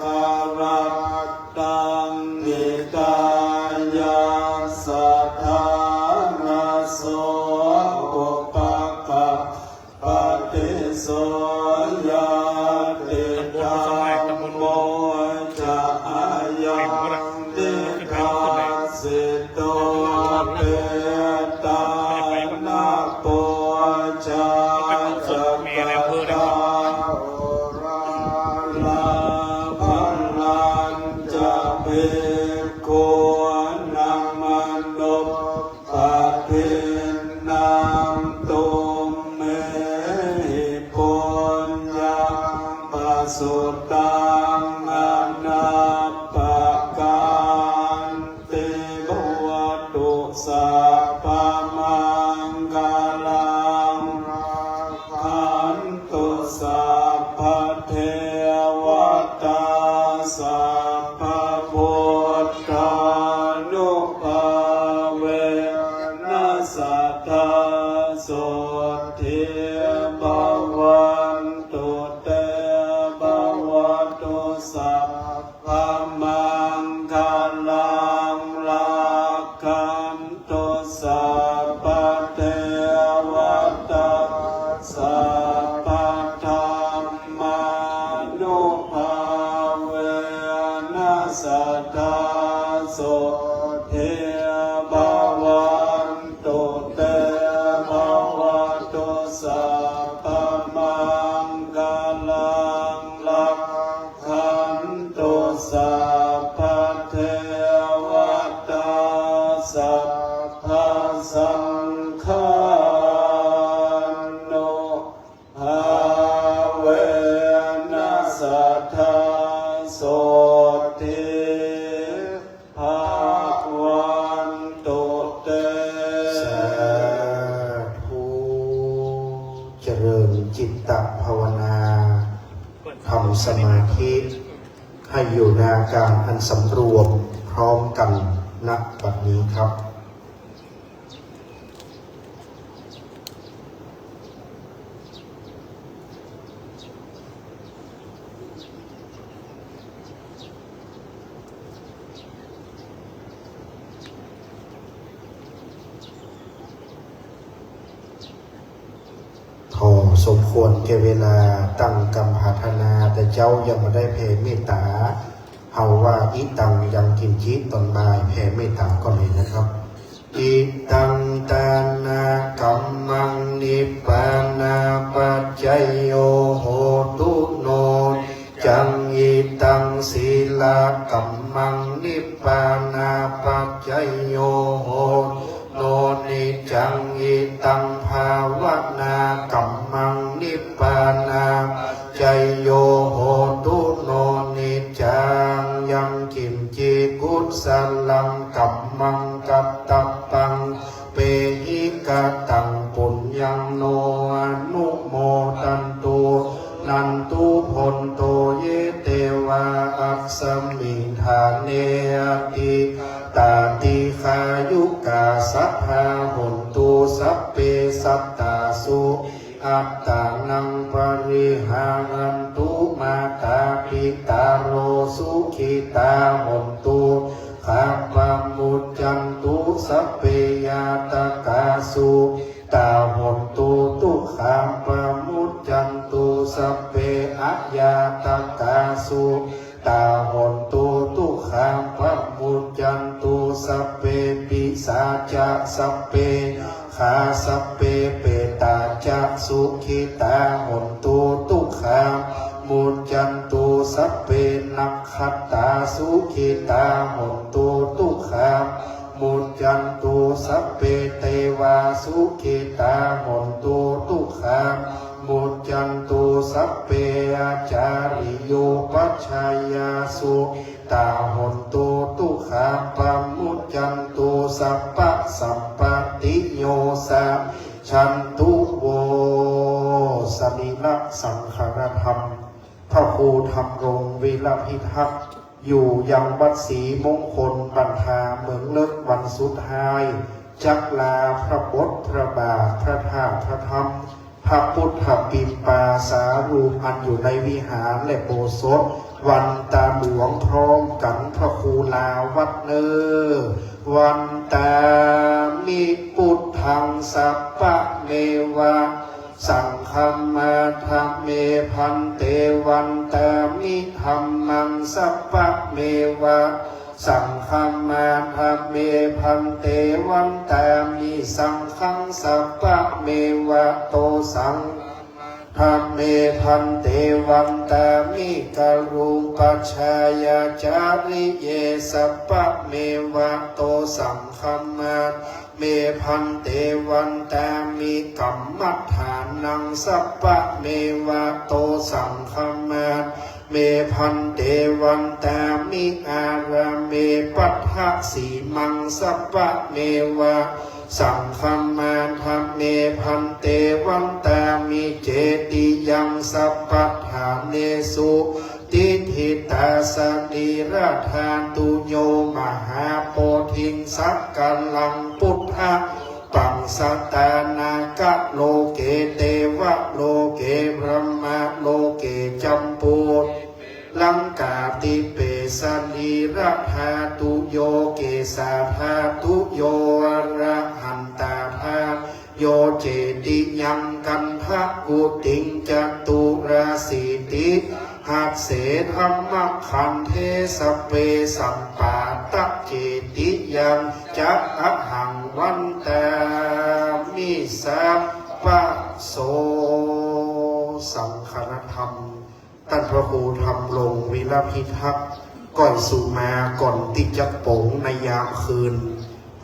คารัตตังนิตายาสัทธานาโสอุปกัปปติโสยาติธัมโมจะอายังติคาสิโตเปตานาโป พมังคลังขันตุสัพพเทวตาสัพพพุทธานุภาเวนัสสัทธาโสทิภวันตุเตภวันตุสัพพมังคลังรักขันตุสัพพเทวตาสัพพธรรมานุภาเวนัสสัทธาโสทิภวันตุเตภวันตุสัพพมังคลังรักขันตุสัพพเทวตาสัพพสังฆานุภาเวนัสสัทธาโสทิภวันตุเต สาธุเจริญจิตตภาวนาทำสมาธิให้อยู่ในอาการอันสำรวมพร้อมกันณบัดนี้ครับพอสมควรแก่เวลาตั้งกรรมพัฒนาแต่เจ้ายังไม่ได้แผ่เมตตาเฮาว่าอิตังยังกินจิตตอนบ่ายแผ่เมตตาก่อนเลยนะครับอิตังตานากัมมังนิพพานาปัจจยโยโหตุโนจังอิตังศีลากัมมังนิพพานาปัจจยโยโหโนนิจังอิตังภาวนากัมมังนิพพานาใจโยโหตุโนนิจังยังกิมจิกุศลังกัมมังกัตตปังเปหิกตังปุญญังโนอนุโมตันตุนันตุพนโตเยเตวาอักสมิงทาเนติตาติขายุกาสัพพาหนตุสัพเพสัตตาสุอัตตานังปริหารันตุมาตาปิตาโรสุขิตาหนตุข้าพมุจจันตุสัพเพยาตกาสุตาหนตุตุข้าพมุจจันตุสัพเพอัจญาตกาสุตาหนตุตุข้าพมุจจันตุสัพเพปิสาจะสัพเพขาสัพเพเปตาจะสุขิตาหนตุตุขามุจจันตุสัพเพนักขัตตาสุขิตาหนตุตุขามุจจันตุสัพเพเทวาสุขิตาหนตุตุขามุจจันตุสัพเพอาจาริโยปัชฌายาสุตาหนตุตุขาปมุจจันตุสัพพะสัพปติโยสัพชันตุโวสมิละสังขารธรรมพระครูธรรมรงค์วีรพิทักษ์อยู่ยังวัดศรีมงคลบรรทาเมืองเลิศวันสุดท้ายจักลาพระบทพระบาทพระธาตุพระธรรมพระพุทธปิมปาสารูปอันอยู่ในวิหารและโบสถ์วันตาหลวงพร้อมกันพระครูลาวัดเนอวันตามิพุทธังสัพพะเมวะสังฆมาธรรมเมพันเตวันตามิธรรมังสัพพะเมวะสังฆมาธรรมเมพันเตวันตามิสังฆังสัพพะเมวะโตสังธรรมเมพันเตวันตามิกรุปัชฌายาจาริเยสัพพะเมวะโตสังฆมาเมพันเตวันตามิกัมมัฏฐานังสัพพะเมวะโตสังฆมาเมพันเตวันตามิอาราเมปัฏฐสีมังสัพพะเมวะ สังฆมาธัมเมพันเตวันตามิเจติยังสัพพัทธาเนสุติทิตาสนิราธาตุโยมหาโพธิงสักกัลลังพุทธะปังสัตตานากะโลเกเตวะโลเกพรหมะโลเกจัมปูลังกาติเปสนิราธาตุโยเกสาธาตุโยอระหันตาธาโยเจติยังกันทะกุติงจตุราสีติหัสเสธรรมขันเทสเปสัมปาตะเจติยังจะอะหังวันตามิสัพพะโสสังฆธรรมท่านพระครูธรรมลงวิรพิทักษ์ก่อนสู่มาก่อนติจักโป๋งในยามคืน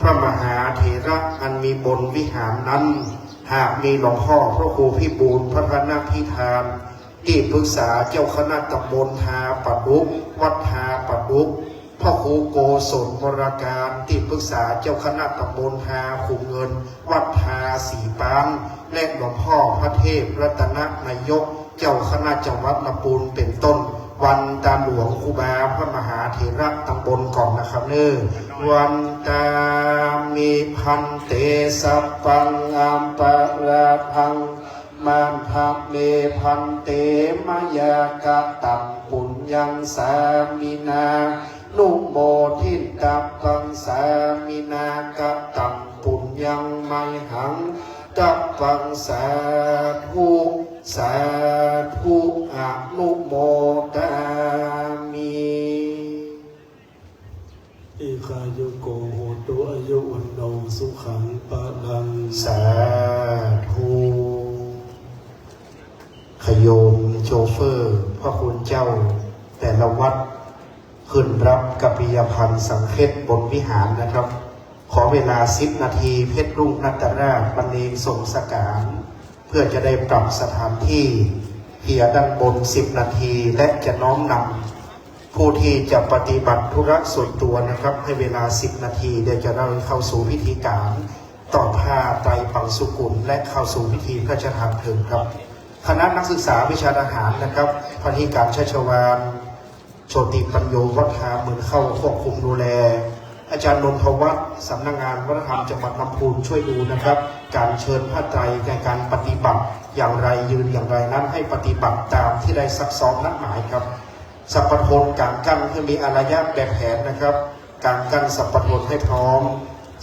พระมหาเถระอันมีบนวิหารนั้นหากมีหลวงพ่อพระครูพิบูลพระคณะพิธานที่ปรึกษาเจ้าคณะตำบลทาปดุกวัดทาปดุกพ่อครูโกศลวรการที่ปรึกษาเจ้าคณะตำบลทาขุเงินวัดทาสีปานและหลวงพ่อพระเทพรัตนนายกเจ้าคณะจังหวัดลำพูนเป็นต้นวันตาหลวงครูบาพระมหาเถระตำบลก่อนนะครับเนอวันตามีพันเตสัพพังอัมปะราพังมันทะเมพันเตมยากะตังปุญญังสามินานุโมทิตัพพังสามินากะตังปุญญังไมหังตัพพังสาธุสาธุอนุโมทามิอิคายุโกโหตุอายุวันโนสุขังปะลังสาธุขโยมโชเฟอร์พระคุณเจ้าแต่ละวัดขึ้นรับกัปปิยพันธ์สังเขตบนวิหารนะครับขอเวลา10 นาทีเพชรรุ่งนัตราชบรรเลงส่งสการเพื่อจะได้ปรับสถานที่เพียด้านบน10 นาทีและจะน้อมนำผู้ที่จะปฏิบัติธุระส่วนตัวนะครับให้เวลา10 นาทีเดี๋ยวจะเราเข้าสู่พิธีการต่อผ้าไตรปังสุกุลและเข้าสู่พิธีพระราชทานเพลิงครับคณะนักศึกษาวิชาทหารนะครับพันธิการชัชวาลโชติปัญโยวัฒนาเหมือนเข้าควบคุมดูแลอาจารย์นนทวัฒน์สำนักงานวัฒนธรรมจังหวัดลำพูนช่วยดูนะครับการเชิญผ้าไตรในการปฏิบัติอย่างไรยืนอย่างไรนั้นให้ปฏิบัติตามที่ได้ซักซ้อมนัดหมายครับสัพพทนการกั้นให้มีอารยะแบบแผนนะครับการกั้นสัพพทนให้พร้อม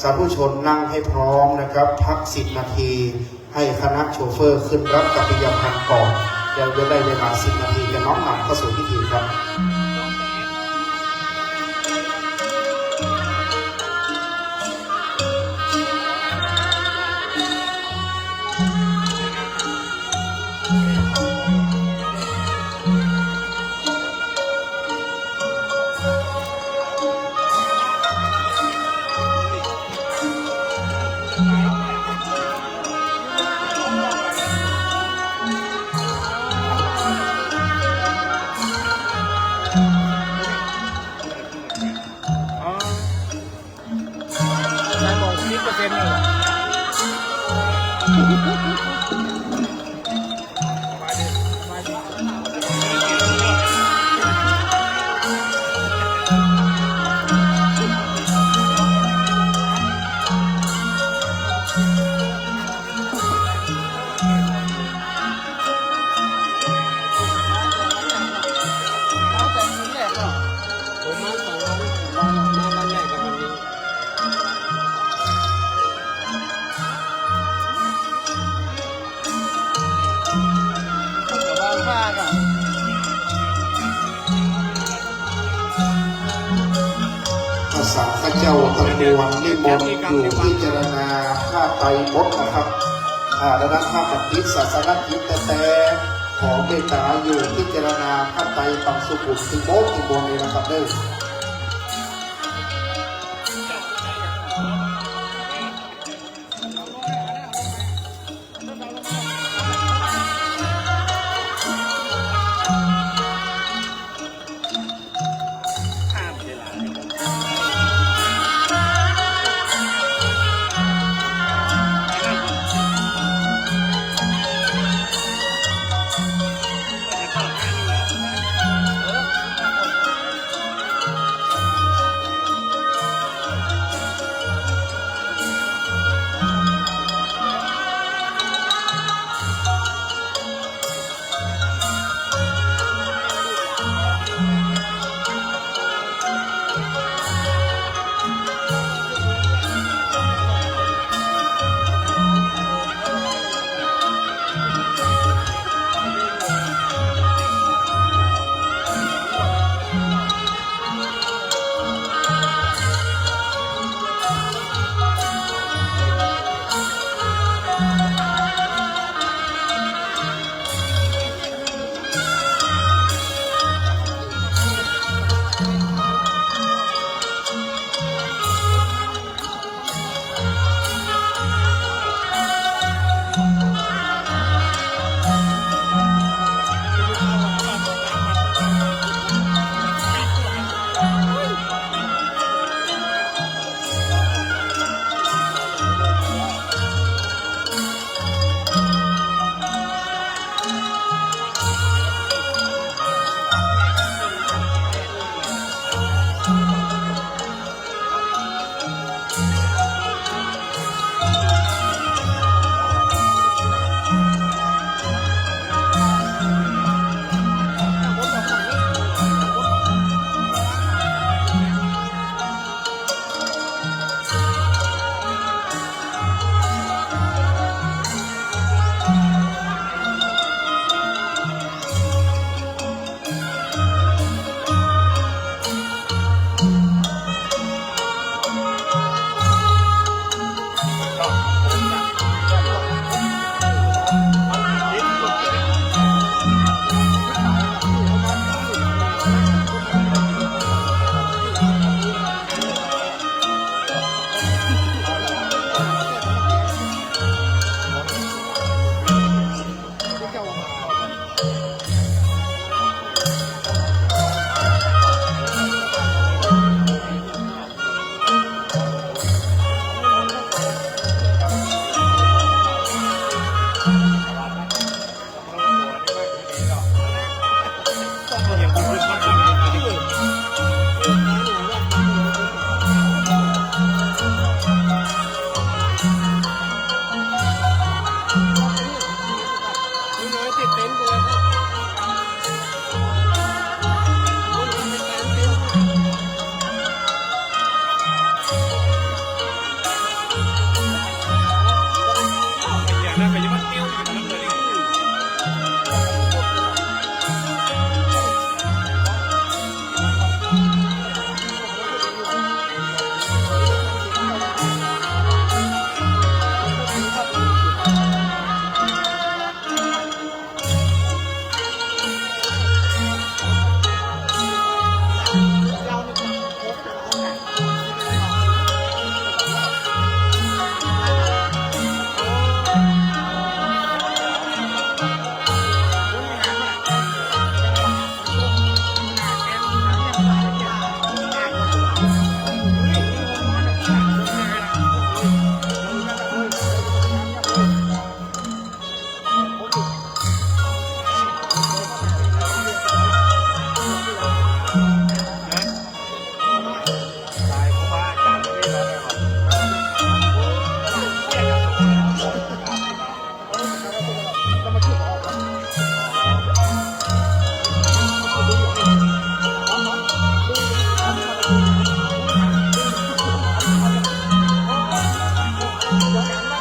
สาธุชนนั่งให้พร้อมนะครับพัก10 นาทีให้คณะโชเฟอร์ขึ้นรับกัปปิยพันธ์ก่อนยังจะได้เวลา10 นาทีจะน้อมนำเข้าสู่พิธีครับสังฆเจ้าตะบวนนิมนต์อยู่พิจารณาผ้าไตรมดนะครับดังนั้นถ้าปฏิศาสนกิจแต่ขอเมตตาอยู่พิจารณาผ้าไตรปังสุกุลที่โบสถ์ที่บนนี้นะครับเด้อ เ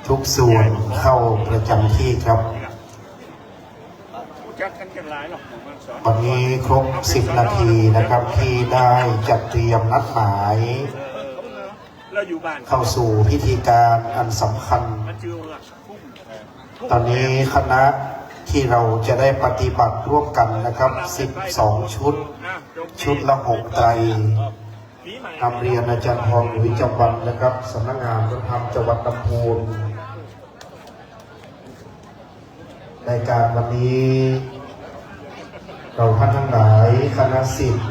ทุกส่วนเข้าประจำที่ครับวันนี้ครบ10 นาทีนะครับที่ได้จัดเตรียมนัดหมายเข้าสู่พิธีการอันสำคัญตอนนี้คณะที่เราจะได้ปฏิบัติร่วมกันนะครับ12 ชุดละ6 ไตรนำเรียนอาจารย์พรหรือจำวันนะครับสำนักงานวัฒนธรรมจังหวัดลำพูนในการวันนี้เราท่านทั้งหลายคณะศิษย์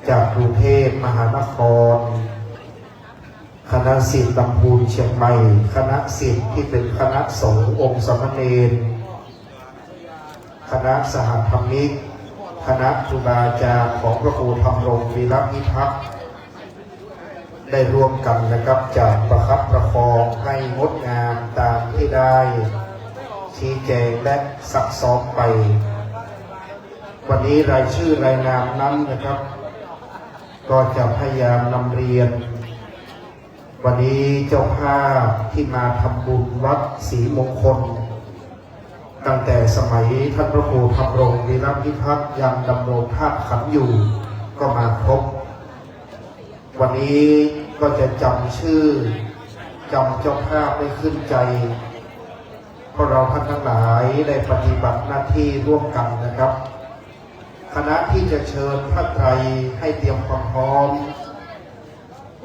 จากกรุงเทพมหานครคณะศิษย์ลำพูนเชียงใหม่คณะศิษย์ที่เป็นคณะสงฆ์องค์สมณเณรคณะสหธรรมิกคณะครูบาอาจารย์ของพระครูธรรมรงค์วีรพิทักษ์ได้ร่วมกันนะครับจากประคับประคองให้งดงามตามที่ได้ชี้แจงและซักซ้อมไปวันนี้รายชื่อรายนามนั้นนะครับก็จะพยายามนำเรียนวันนี้เจ้าภาพที่มาทำบุญวัดศรีมงคลตั้งแต่สมัยท่านพระครูธรรมรงค์วีรพิทักษ์ยังดำรงธาตุขันธ์อยู่ก็มาครบวันนี้ก็จะจำชื่อจำเจ้าภาพได้ขึ้นใจเพราะเราท่านทั้งหลายได้ปฏิบัติหน้าที่ร่วมกันนะครับคณะที่จะเชิญพระไตรให้เตรียมความพร้อม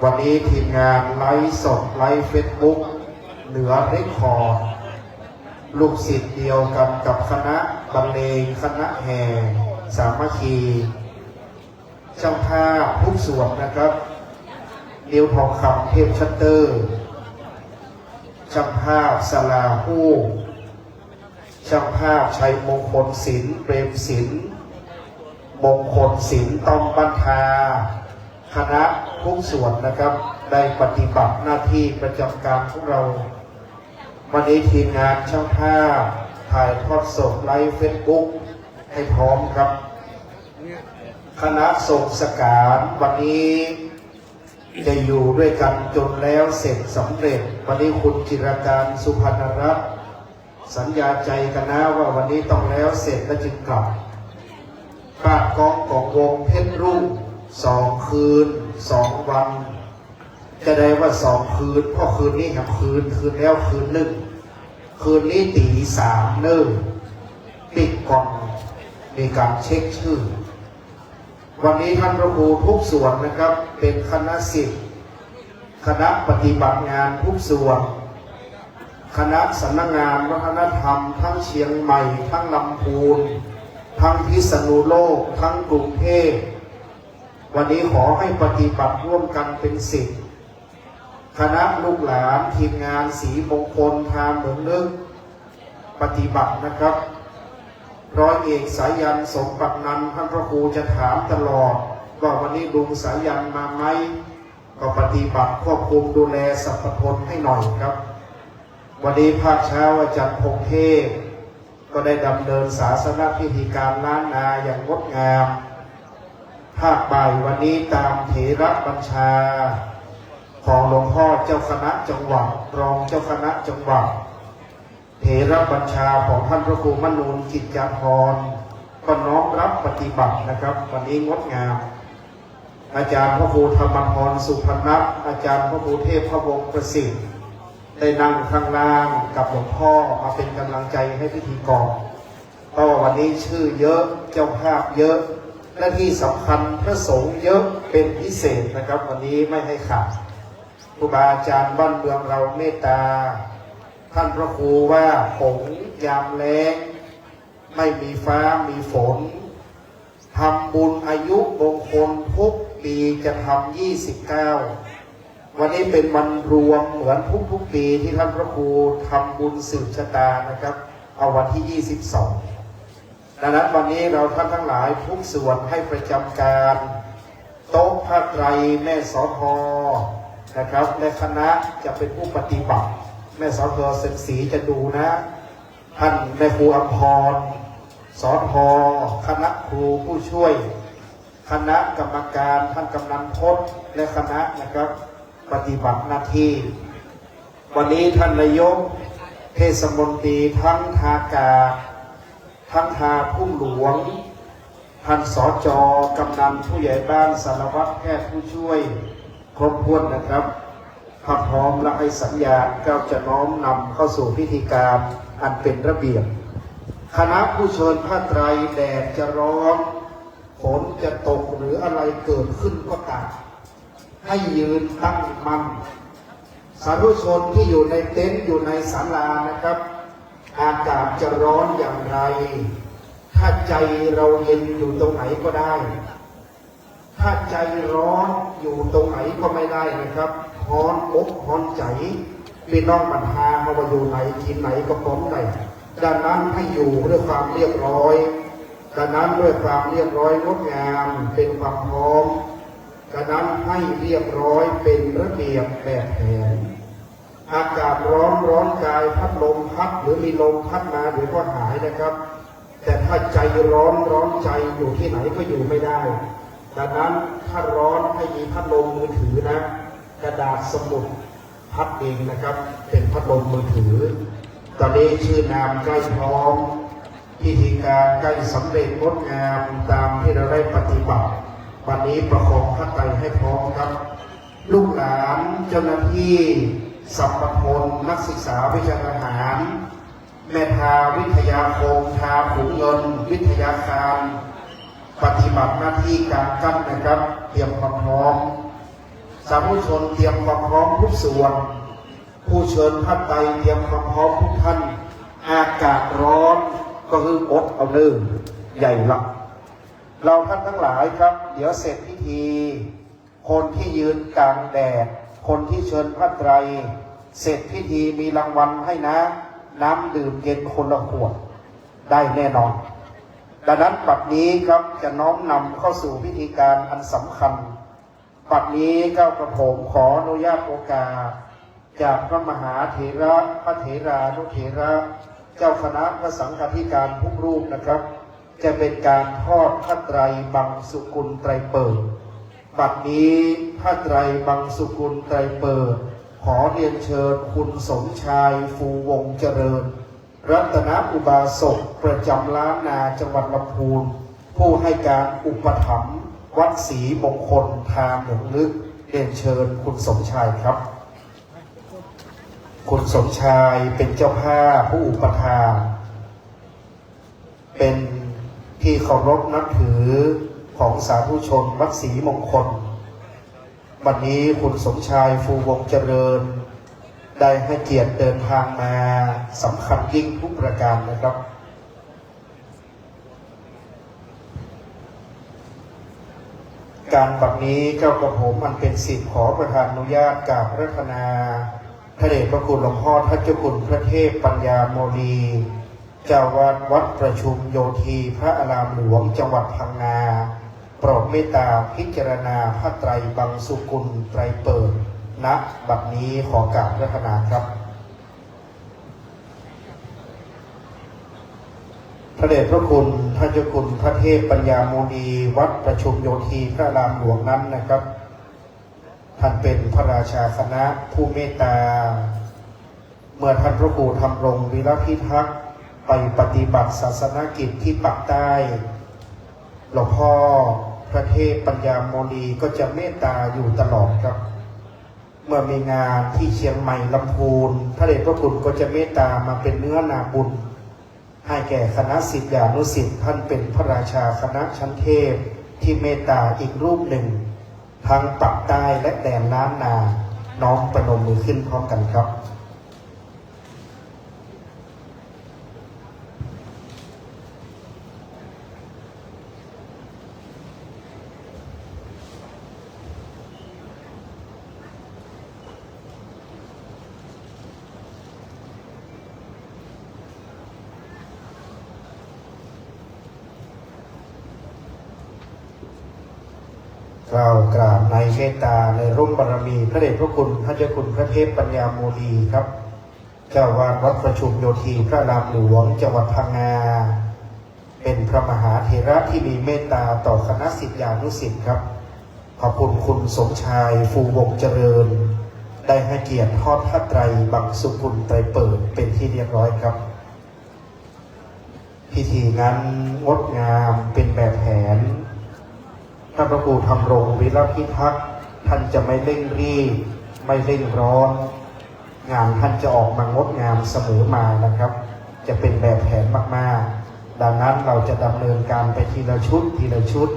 วันนี้ทีมงานไลฟ์สดไลฟ์เฟซบุ๊กเหนือเรคคอร์ดลูกศิษย์เดียวกันกับคณะบรรเลงคณะแห่สามัคคีเจ้าภาพทุกส่วนนะครับนิวทองคำเทพชัตเตอร์เจ้าภาพสลาฮู้เจ้าภาพชัยมงคลศิลป์เปรมศิลป์มงคลศิลป์ต้อมบันทาคณะทุกส่วนนะครับได้ปฏิบัติหน้าที่ประจำการของเราวันนี้ทีมงานช่างภาพถ่ายทอดสดไลฟ์เฟซบุ๊กให้พร้อมครับคณะส่งสการวันนี้จะอยู่ด้วยกันจนแล้วเสร็จสำเร็จวันนี้คุณจิรการสุพรรณรัตน์สัญญาใจกันนะว่าวันนี้ต้องแล้วเสร็จแล้วจึงกลับปาดกองของวงเพชรรุ่ง2 คืน 2 วันจะได้ว่า2 คืนเพราะคืนนี้กับคืนแล้วคืน 1คืนนี้ตี 3เนิ่มปิดก่อนมีการเช็คชื่อวันนี้ท่านพระครูทุกส่วนนะครับเป็นคณะศิษย์คณะปฏิบัติงานทุกส่วนคณะสำนักงานวัฒนธรรมทั้งเชียงใหม่ทั้งลำพูนทั้งพิษณุโลกทั้งกรุงเทพวันนี้ขอให้ปฏิบัติร่วมกันเป็นศิษย์คณะลูกหลานทีมงานศรีมงคลทางเหมืองลึกปฏิบัตินะครับร้อยเอกสายันสมบัตินันท์ท่านพระครูจะถามตลอดว่าวันนี้ลุงสายันมาไหมก็ปฏิบัติควบคุมดูแลสรรพทนให้หน่อยครับวันนี้ภาคเช้าอาจารย์พงเทพก็ได้ดำเนินศาสนพิธีการล้านนาอย่างงดงามภาคบ่ายวันนี้ตามเถรบัญชาของหลวงพ่อเจ้าคณะจังหวัดรองเจ้าคณะจังหวัดเถรบัญชาของท่านพระครูมนูนกิจจพรก็น้อมรับปฏิบัตินะครับวันนี้งดงามอาจารย์พระครูธรรมพรสุพรรณัฐอาจารย์พระครูเทพพระวงศ์ประสิทธิ์ได้นั่งข้างล่างกับหลวงพ่อมาเป็นกำลังใจให้พิธีกรก็วันนี้ชื่อเยอะเจ้าภาพเยอะและที่สำคัญพระสงฆ์เยอะเป็นพิเศษนะครับวันนี้ไม่ให้ขาดครูบาอาจารย์บ้านเมืองเราเมตตาท่านพระครูว่าฝนยามแล้งไม่มีฟ้ามีฝนทำบุญอายุมงคลทุกปีจะทำ29วันนี้เป็นวันรวมเหมือนทุกปีที่ท่านพระครูทำบุญสืบชะตานะครับเอาวันที่22ดังนั้นวันนี้เราท่านทั้งหลายทุกส่วนให้ประจำการโต๊ะผ้าไตรแม่สอทอนะครับและคณะจะเป็นผู้ปฏิบัติแม่สอทอเสกศรีจะดูนะท่านแม่ครูอภรสอทอคณะครูผู้ช่วยคณะกรรมการท่านกำนันพจน์และคณะนะครับปฏิบัติหน้าที่ วันนี้ท่านนายกเทศมนตรีทั้งทากาทั้งทาพุ่มหลวงท่านสจ.กำนันผู้ใหญ่บ้านสารวัตรแพทย์ผู้ช่วยครบถ้วนนะครับถ้าพร้อมและให้สัญญาณก็จะน้อมนำเข้าสู่พิธีการอันเป็นระเบียบคณะผู้เชิญผ้าไตรแดดจะร้อนฝนจะตกหรืออะไรเกิดขึ้นก็ตามให้ยืนตั้งมั่นสาธุชนที่อยู่ในเต็นท์อยู่ในศาลานะครับอากาศจะร้อนอย่างไรถ้าใจเราเย็นอยู่ตรงไหนก็ได้ถ้าใจร้อนอยู่ตรงไหนก็ไม่ได้นะครับร้อนอกร้อนใจพี่น้องบรรทามาว่าอยู่ไหนกินไหนก็พร้อมได้ดังนั้นให้อยู่ด้วยความเรียบร้อยดังนั้นด้วยความเรียบร้อยงดงามเป็นความพร้อมดังนั้นให้เรียบร้อยเป็นระเบียบแบบแผนอากาศร้อนกายพัดลมพัดหรือมีลมพัดมาหรือก็หายนะครับแต่ถ้าใจร้อนใจอยู่ที่ไหนก็อยู่ไม่ได้ดังนั้นถ้าร้อนให้มีพัดลมมือถือนะกระดาษสมุดพัดเองนะครับเป็นพัดลมมือถือตอนนี้ชื่อนามใกล้พร้อมพิธีการใกล้สำเร็จงดงามตามที่เราได้ปฏิบัติวันนี้ประคองพระไตรให้พร้อมครับลูกหลานเจ้าหน้าที่สัมปทานนักศึกษาวิชาทหารแม่ทาวิทยาคมทาขุนเงินวิทยาการปฏิบัติหน้าที่การกั้นนะครับเตรียมความพร้อมสาธุชนเตรียมความพร้อมทุกส่วนผู้เชิญพระไตรเตรียมความพร้อมทุกท่านอากาศร้อนก็คืออดเอาเนื่องใหญ่ละเราท่านทั้งหลายครับเดี๋ยวเสร็จพิธีคนที่ยืนกลางแดดคนที่เชิญพระไตรเสร็จพิธีมีรางวัลให้นะน้ำดื่มเย็นคนละขวดได้แน่นอนดังนั้นปัจจุบันนี้ครับจะน้อมนำเข้าสู่พิธีการอันสำคัญปัจจุบันนี้เจ้ากระผมขออนุญาตโอกาสจากพระมหาเถระพระเถรานุเถระเจ้าคณะพระสังฆาธิการทุกรูปนะครับจะเป็นการทอดพระไตรบังสุกุลไตรเปิดบัดนี้พระไตรบังสุกุลไตรเปิดขอเรียนเชิญคุณสมชายฟูวงเจริญรัตนอุบาสกประจำล้านนาจังหวัดลำพูนผู้ให้การอุปถัมภ์วัดศรีมงคลทาเหมืองลึกเรียนเชิญคุณสมชายครับคุณสมชายเป็นเจ้าภาพผู้อุปถากเป็นที่เคารพนับถือของสาธุชนวัดศรีมงคลวันนี้คุณสมชายฟูวงเจริญได้ให้เกียรติเดินทางมาสำคัญยิ่งทุกประการนะครับการบัดนี้เจ้ากระผมมันเป็นสิทธิ์ขอประทานอนุญาตกราบรัตนาพระเดชพระคุณหลวงพ่อทัตเจ้าคุณพระเทพปัญญาโมลีเจ้าวาดวัดประชุมโยธีพระอารามหลวงจังหวัดพังงาโปรดเมตตาพิจารณาพระไตรบังสุกุลไตรเปิดณบัดนี้ขอกราบรัตนาครับพระเดชพระคุณท่านเจ้าคุณพระเทพปัญญาโมลีวัดประชุมโยธีพระอารามหลวงนั้นนะครับท่านเป็นพระราชาคณะผู้เมตตาเมื่อท่านพระครูธรรมรงค์วิรพิทักษ์ไปปฏิบัติศาสนกิจที่ปักใต้หลวงพ่อพระเทพปัญญาโมลีก็จะเมตตาอยู่ตลอดครับเมื่อมีงานที่เชียงใหม่ลำพูนพระเดชพระคุณก็จะเมตตามาเป็นเนื้อนาบุญให้แก่คณะศิษยานุศิษย์ท่านเป็นพระราชาคณะชั้นเทพที่เมตตาอีกรูปหนึ่งทั้งปักใต้และแดนล้านนาน้อมประนมมือขึ้นพร้อมกันครับกราบในเมตตาในร่มบารมีพระเดชพระคุณพระเจ้าคุณพระเทพปัญญาโมลีครับเจ้าวาดวัดประชุมโยธีพระอารามหลวงจังหวัดพังงาเป็นพระมหาเถระที่มีเมตตาต่อคณะศิษยานุศิษย์ครับขอบคุณคุณสมชายฟูวงเจริญ ได้ให้เกียรติทอดผ้าไตรบังสุกุลไตรเปิดเป็นที่เรียบร้อยครับพิธีนั้นงดงามเป็นแบบแผนท่านพระครูธรรมรงค์วิรพิทักษ์ท่านจะไม่เร่งรีบไม่เร่งร้อนงานท่านจะออกมางดงามเสมอมานะครับ จะเป็นแบบแผนมากๆดังนั้นเราจะดำเนินการไปทีละชุดทีละชุด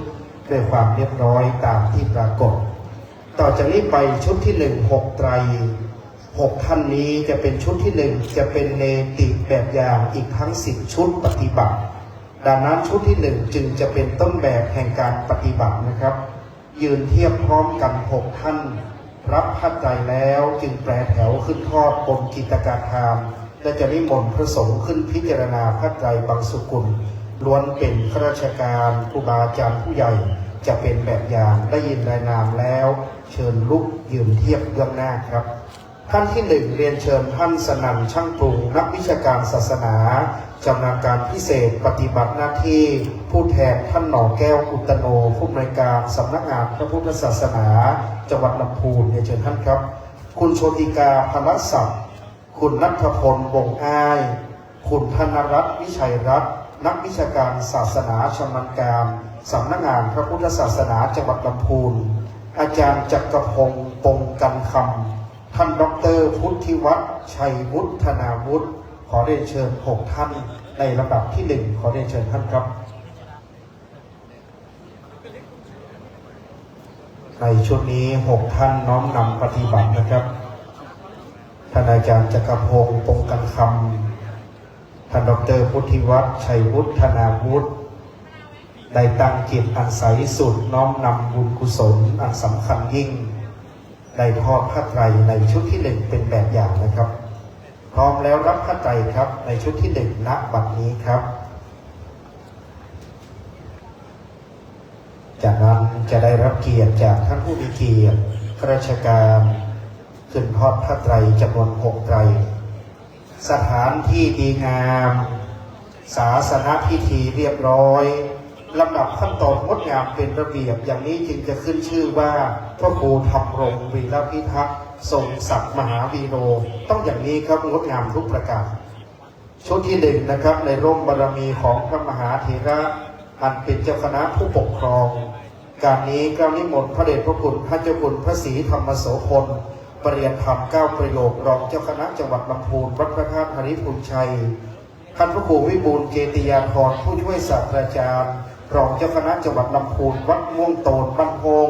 ด้วยความเรียบร้อยตามที่ปรากฏต่อจากนี้ไปชุดที่6 ไตร 6 ท่านนี้จะเป็นชุดที่1จะเป็นเนติแบบอย่างอีกทั้ง10 ชุดปฏิบัติดังนั้นชุดที่1จึงจะเป็นต้นแบบแห่งการปฏิบัตินะครับยืนเทียบพร้อมกัน6 ท่านรับผ้าไตรแล้วจึงแปรแถวขึ้นทอดบนกิตกาทานและจะนิมนต์พระสงฆ์ขึ้นพิจารณาผ้าไตรบังสุกุลล้วนเป็นข้าราชการครูบาอาจารย์ผู้ใหญ่จะเป็นแบบอย่างได้ยินรายนามแล้วเชิญลุกยืนเทียบเบื้องหน้าครับท่านที่1เรียนเชิญท่านสนั่นช่างปรุงนักวิชาการศาสนาชำนาญการพิเศษปฏิบัติหน้าที่ผู้แทนท่านหน่อแก้วอุตโนผู้อำนวยการสำนักงานพระพุทธศาสนาจังหวัดลำพูนเรียนเชิญท่านครับคุณโชติกาพลศักดิ์คุณณัฐพลวงอ้ายคุณธนรัตน์วิชัยรัตน์นักวิชาการศาสนาชำนาญการสำนักงานพระพุทธศาสนาจังหวัดลำพูนอาจารย์จักรพงศ์ปงกันคำท่านดร.พุทธิวัฒน์ชัยวุฒนาวุฒิขอเรียนเชิญ6 ท่านในลำดับที่1ขอเรียนเชิญท่านครับในชุดนี้6 ท่านน้อมนำปฏิบัตินะครับท่านอาจารย์จักรพงศ์ปงกันคำท่านดร.พุทธิวัฒน์ชัยวุฒนาวุฒิได้ตั้งจิตอันใสสุดน้อมนำบุญกุศลอันสำคัญยิ่งได้ทอดผ้าไตรในชุดที่1เป็นแบบอย่างนะครับพร้อมแล้วรับผ้าไตรครับในชุดที่1ณบัดนี้ครับจากนั้นจะได้รับเกียรติจากท่านผู้มีเกียรติข้าราชการขึ้นทอดผ้าไตรจำนวน6 ไตรสถานที่ดีงามศาสนพิธีเรียบร้อยลำดับขั้นตอนงดงามเป็นระเบียบอย่างนี้จึงจะขึ้นชื่อว่าพระครูธรรมรงค์วีรพิทักษ์ทรงศักดิ์มหาวีโรต้องอย่างนี้ครับงดงามทุกประการชุดที่1นะครับในร่มบารมีของพระมหาเถระอันเป็นเจ้าคณะผู้ปกครองการนี้กราบนิมนต์พระเดชพระคุณพระเจ้าคุณพระศรีธรรมโสพลปริยธรรม9 ประโยครองเจ้าคณะจังหวัดลำพูนวัดพระธาตุหริพูนชัยท่านพระครูวิบูลย์เกติยาธรผู้ช่วยศาสตราจารย์รองเจ้าคณะจังหวัดลำพูนวัดม่วงโตนบ้านโพง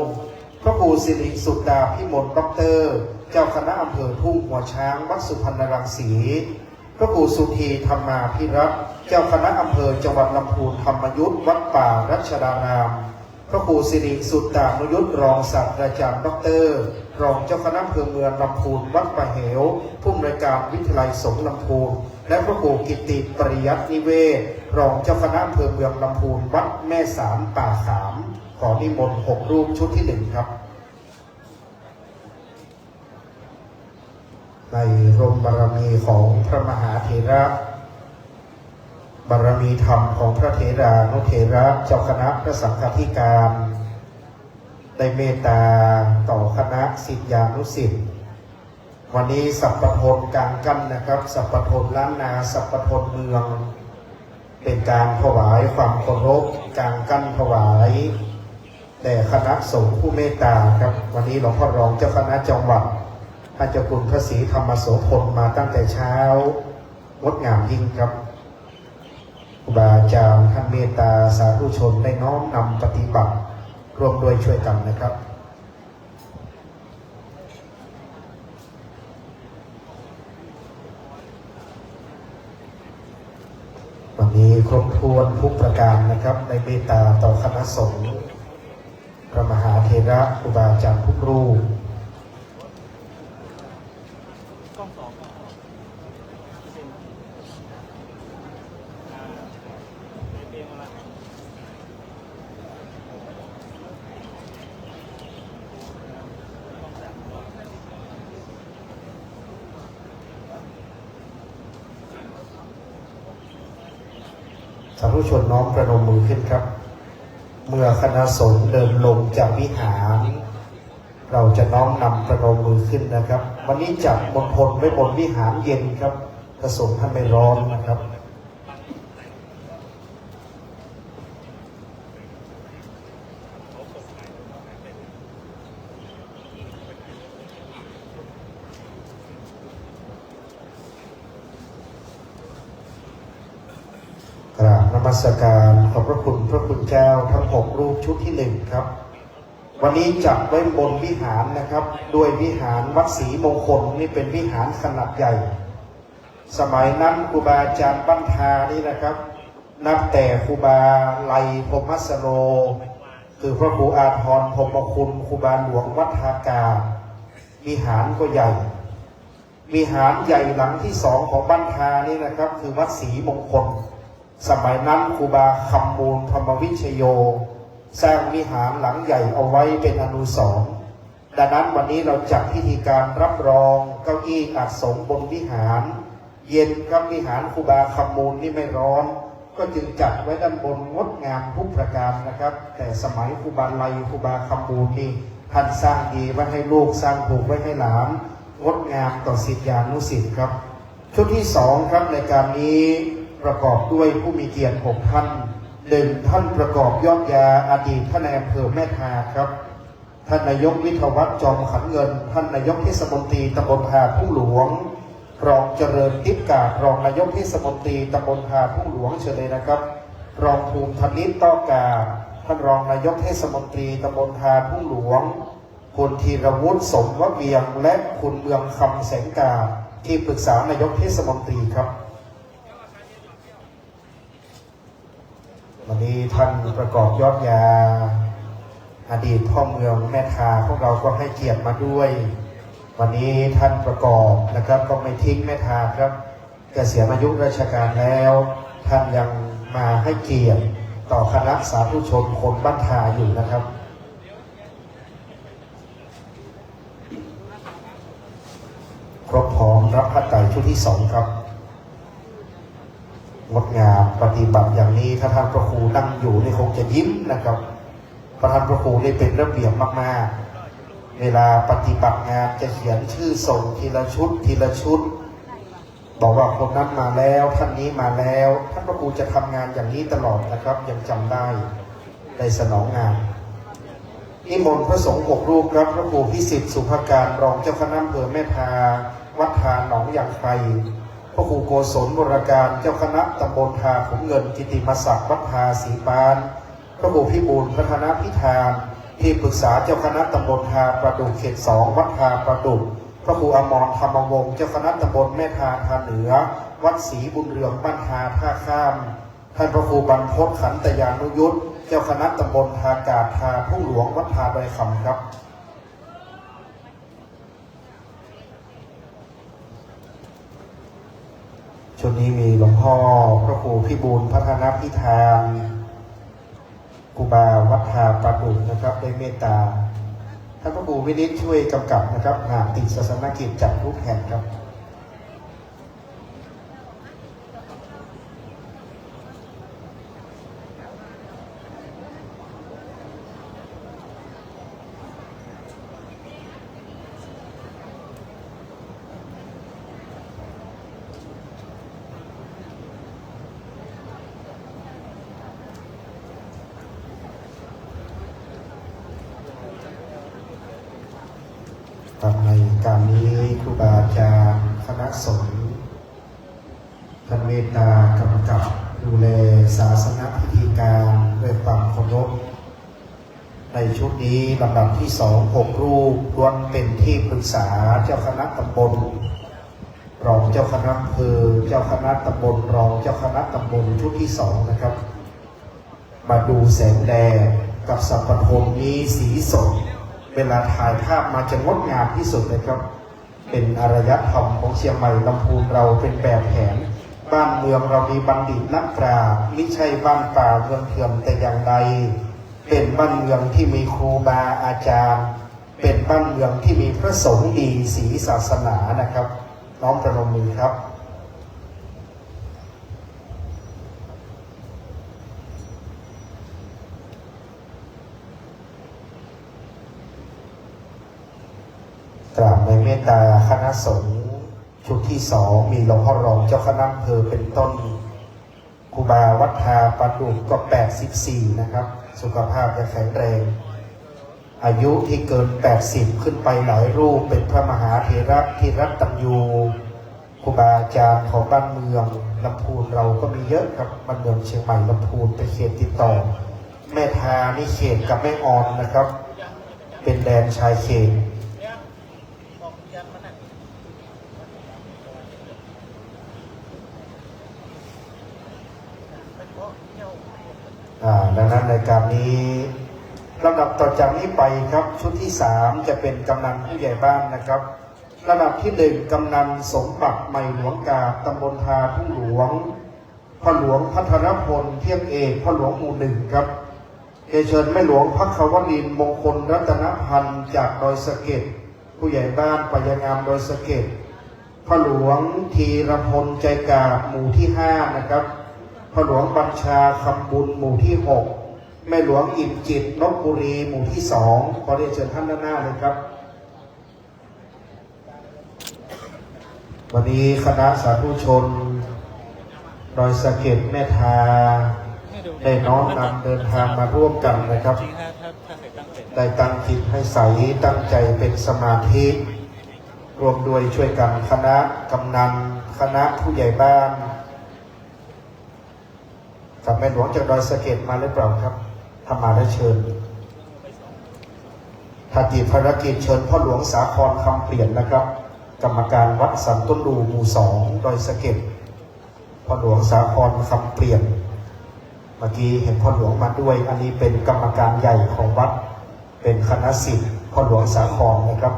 พระครูสิริสุดาพิมลด็อกเตอร์เจ้าคณะอำเภอทุ่งหัวช้างวัดสุพรรณรังสีพระครูสุธีธรรมาภิรัตน์เจ้าคณะอำเภอจังหวัดลำพูนธรรมยุทธวัดป่ารัชดารามพระครูสิริสุตานุยุทธรองศาสตราจารย์ด็อกเตอร์รองเจ้าคณะอำเภอเมืองลำพูนวัดป่าเหวผู้อำนวยการวิทยาลัยสงฆ์ลำพูนและพระครูกิตติปริยัตินิเวศรองเจ้าคณะอำเภอเมืองลำพูนวัดแม่สามป่าขามขอนิมนต์6 รูปชุดที่1ครับในร่มบารมีของพระมหาเถระบารมีธรรมของพระเถรานุเถระเจ้าคณะพระสังฆาธิการได้เมตตาต่อคณะศิษยานุศิษย์วันนี้สัพพทนกลางกั้นนะครับสัพพทนล้านนาสัพพทนเมืองเป็นการถวายความเคารพกลางกั้นถวายแต่คณะสงฆ์ผู้เมตตาครับวันนี้หลวงพ่อรองเจ้าคณะจังหวัดท่านเจ้าคุณพระศรีธรรมโสพลมาตั้งแต่เช้างดงามยิ่งครับครูบาอาจารย์ท่านเมตตาสาธุชนได้น้อมนำปฏิบัติร่วมด้วยช่วยกันนะครับวันนี้ครบถ้วนทุกประการนะครับในเมตตาต่อคณะสงฆ์พระมหาเถระครูบาอาจารย์ทุกรูปสาธุชนน้อมประนมมือขึ้นครับเมื่อคณะสงฆ์เดินลงจากวิหาร เราจะน้อมนำประนมมือขึ้นนะครับวันนี้จัดมณฑลไว้บนวิหารเย็นครับกระสงฆ์ท่านไม่ร้อนนะครับกราบนมัสการขอบพระคุณพระคุณเจ้าทั้ง6รูปชุดที่1ครับวันนี้จัดไว้บนวิหารนะครับด้วยวิหารวัดศรีมงคลนี่เป็นวิหารขนาดใหญ่สมัยนั้นครูบาอาจารย์บัณฑานี่นะครับนับแต่ครูบาไลพรหมสโรคือพระครูอาภรณ์พรหมคุณครูบาหลวงวัดทากาวิหารก็ใหญ่วิหารใหญ่หลังที่2ของบัณฑานี่นะครับคือวัดศรีมงคลสมัยนั้นครูบาคำมูลธรรมวิชโยสร้างวิหารหลังใหญ่เอาไว้เป็นอนุสรณ์ดังนั้นวันนี้เราจัดพิธีการรับรองเก้าอี้อาสงบนวิหารเย็นครับวิหารครูบาคำมูลนี่ไม่ร้อนก็จึงจัดไว้ด้านบนงดงามทุกประการนะครับแต่สมัยครูบาไลครูบาคำมูลนี่ท่านสร้างดีไว้ให้ลูกสร้างผูกไว้ให้หลานงดงามต่อศิษยานุศิษย์ครับชุดที่2ครับในการนี้ประกอบด้วยผู้มีเกียรติ6ท่าน1ท่านประกอบยอดยาอดีตท่านนายอำเภอแม่ทาครับท่านนายกวิทยวัฒน์จอมขันเงินท่านนายกเทศมนตรีตำบลหาดทุ่งหลวงรองเจริญทิพย์กาดรองนายกเทศมนตรีตำบลหาดทุ่งหลวงเชิญเลยนะครับรองภูมิธนิตต้อกาท่านรองนายกเทศมนตรีตำบลหาดทุ่งหลวงคุณธีรวุฒิสมวเวียงและคุณเมืองคำแสงกาที่ปรึกษานายกเทศมนตรีครับวันนี้ท่านประกอบยอดยาอดีตพ่อเมืองแม่ทาพวกเราก็ให้เกียรติมาด้วยวันนี้ท่านประกอบนะครับก็ไม่ทิ้งแม่ทาครับเกษียณอายุราชการแล้วท่านยังมาให้เกียรติต่อคณะสาธุชนคนบ้านทาอยู่นะครับครบพร้อมรับพระไตรชุดที่2ครับงดงามปฏิบัติอย่างนี้ถ้าท่านพระครูนั่งอยู่นี่คงจะยิ้มนะครับประธานพระครูนี่เป็นระเบียบมากๆเวลาปฏิบัติงานจะเขียนชื่อส่งทีละชุดทีละชุดบอกว่าคนนั้นมาแล้วท่านนี้มาแล้วท่านพระครูจะทำงานอย่างนี้ตลอดนะครับยังจำได้ในสนองงานนิมนต์พระสงฆ์6รูปครับพระครูพิสิทธิ์สุภการรองเจ้าคณะอำเภอแม่ทาวัดทาหนองยางไคพระครูโกศลวรการเจ้าคณะตำบลทาขุนเงินกิติมศักดิ์วัดทาศรีปานพระครูพิบูลพัฒนพิธานที่ปรึกษาเจ้าคณะตำบลทาประดุกเขต2วัดทาประดุกพระครูอมรธรรมวงศ์เจ้าคณะตำบลแม่ทาทาเหนือวัดศรีบุญเรืองบ้านทาท่าข้ามท่านพระครูบรรพตขันตยานุยุทธเจ้าคณะตำบลทากาศทาทุ่งหลวงวัดทาใบคำครับช่วงนี้มีหลวงพ่อพระครูพิบูลพัฒนพิธานครูบาวัดทาประดุกนะครับได้เมตตาท่านพระครูวินิจช่วยกำกับนะครับงานติดศาสนกิจจัดทุกแห่งครับในการนี้ครูบาอาจารย์คณะสงฆ์ท่านเมตตากำกับดูแลศาสนพิธีการด้วยความเคารพในชุดนี้ลำดับที่6รูปล้วนเป็นที่ปรึกษาเจ้าคณะตำบลรองเจ้าคณะอำเภอเจ้าคณะตำบลรองเจ้าคณะตำบลชุดที่2นะครับมาดูแสงแดดกับสัพพทมนี้สีสดเวลาถ่ายภาพมาจะงดงามที่สุดเลยครับเป็นอารยธรรมของเชียงใหม่ลำพูนเราเป็นแบบแผนบ้านเมืองเรามีบัณฑิตนักปราชญ์ไม่ใช่บ้านป่าเมืองเถื่อนแต่อย่างใดเป็นบ้านเมืองที่มีครูบาอาจารย์เป็นบ้านเมืองที่มีพระสงฆ์ดีศรีศาสนานะครับน้อมประนมมือครับ กราบในเมตตาคณะสงฆ์ชุดที่2มีหลวงพ่อรองเจ้าคณะอำเภอเป็นต้นครูบาวัฒนาปาดุกก็84นะครับสุขภาพจะแข็งแรงอายุที่เกิน80ขึ้นไปหลายรูปเป็นพระมหาเถระที่รัตตัญญูครูบาอาจารย์ของบ้านเมืองลำพูนเราก็มีเยอะครับบ้านเมืองเชียงใหม่ลำพูนเป็นเขตติดต่อแม่ทานี่เขตกับแม่ออนนะครับเป็นแดนชายเขตดังนั้นในการนี้ลำดับต่อจากนี้ไปครับชุดที่3จะเป็นกำนันผู้ใหญ่บ้านนะครับลำดับที่1กำนันสมบัติใหม่หลวงกาตำบลทาทุ่งหลวงพ่อหลวงพัทรพลเที่ยงเอกพ่อหลวงหมู่1ครับเชิญแม่หลวงพักขวรินทร์มงคลรัตนพันธ์จากดอยสะเก็ดผู้ใหญ่บ้านปัญญางามดอยสะเก็ดพ่อหลวงธีรพลใจกาหมู่ที่5นะครับพ่อหลวงบัญชาคำบุญหมู่ที่6แม่หลวงอิ่มจิตลพบุรีหมู่ที่2ขอเรียนเชิญท่านด้านหน้าเลยครับวันนี้คณะสาธุชนดอยสะเก็ดแม่ทาได้น้อมนำเดินทางมาร่วมกันนะครับได้ตั้งจิตให้ใสตั้งใจเป็นสมาธิรวมด้วยช่วยกันคณะกำนันคณะผู้ใหญ่บ้านกับแม่หลวงจากดอยสะเก็ดมาหรือเปล่าครับถ้ามาได้เชิญถ้าติดภารกิจเชิญพ่อหลวงสาครคำเปลี่ยนนะครับกรรมการวัดสันต้นดูหมู่2ดอยสะเก็ดพ่อหลวงสาครคำเปลี่ยนเมื่อกี้เห็นพ่อหลวงมาด้วยอันนี้เป็นกรรมการใหญ่ของวัดเป็นคณะศิษย์พ่อหลวงสาครนะครับ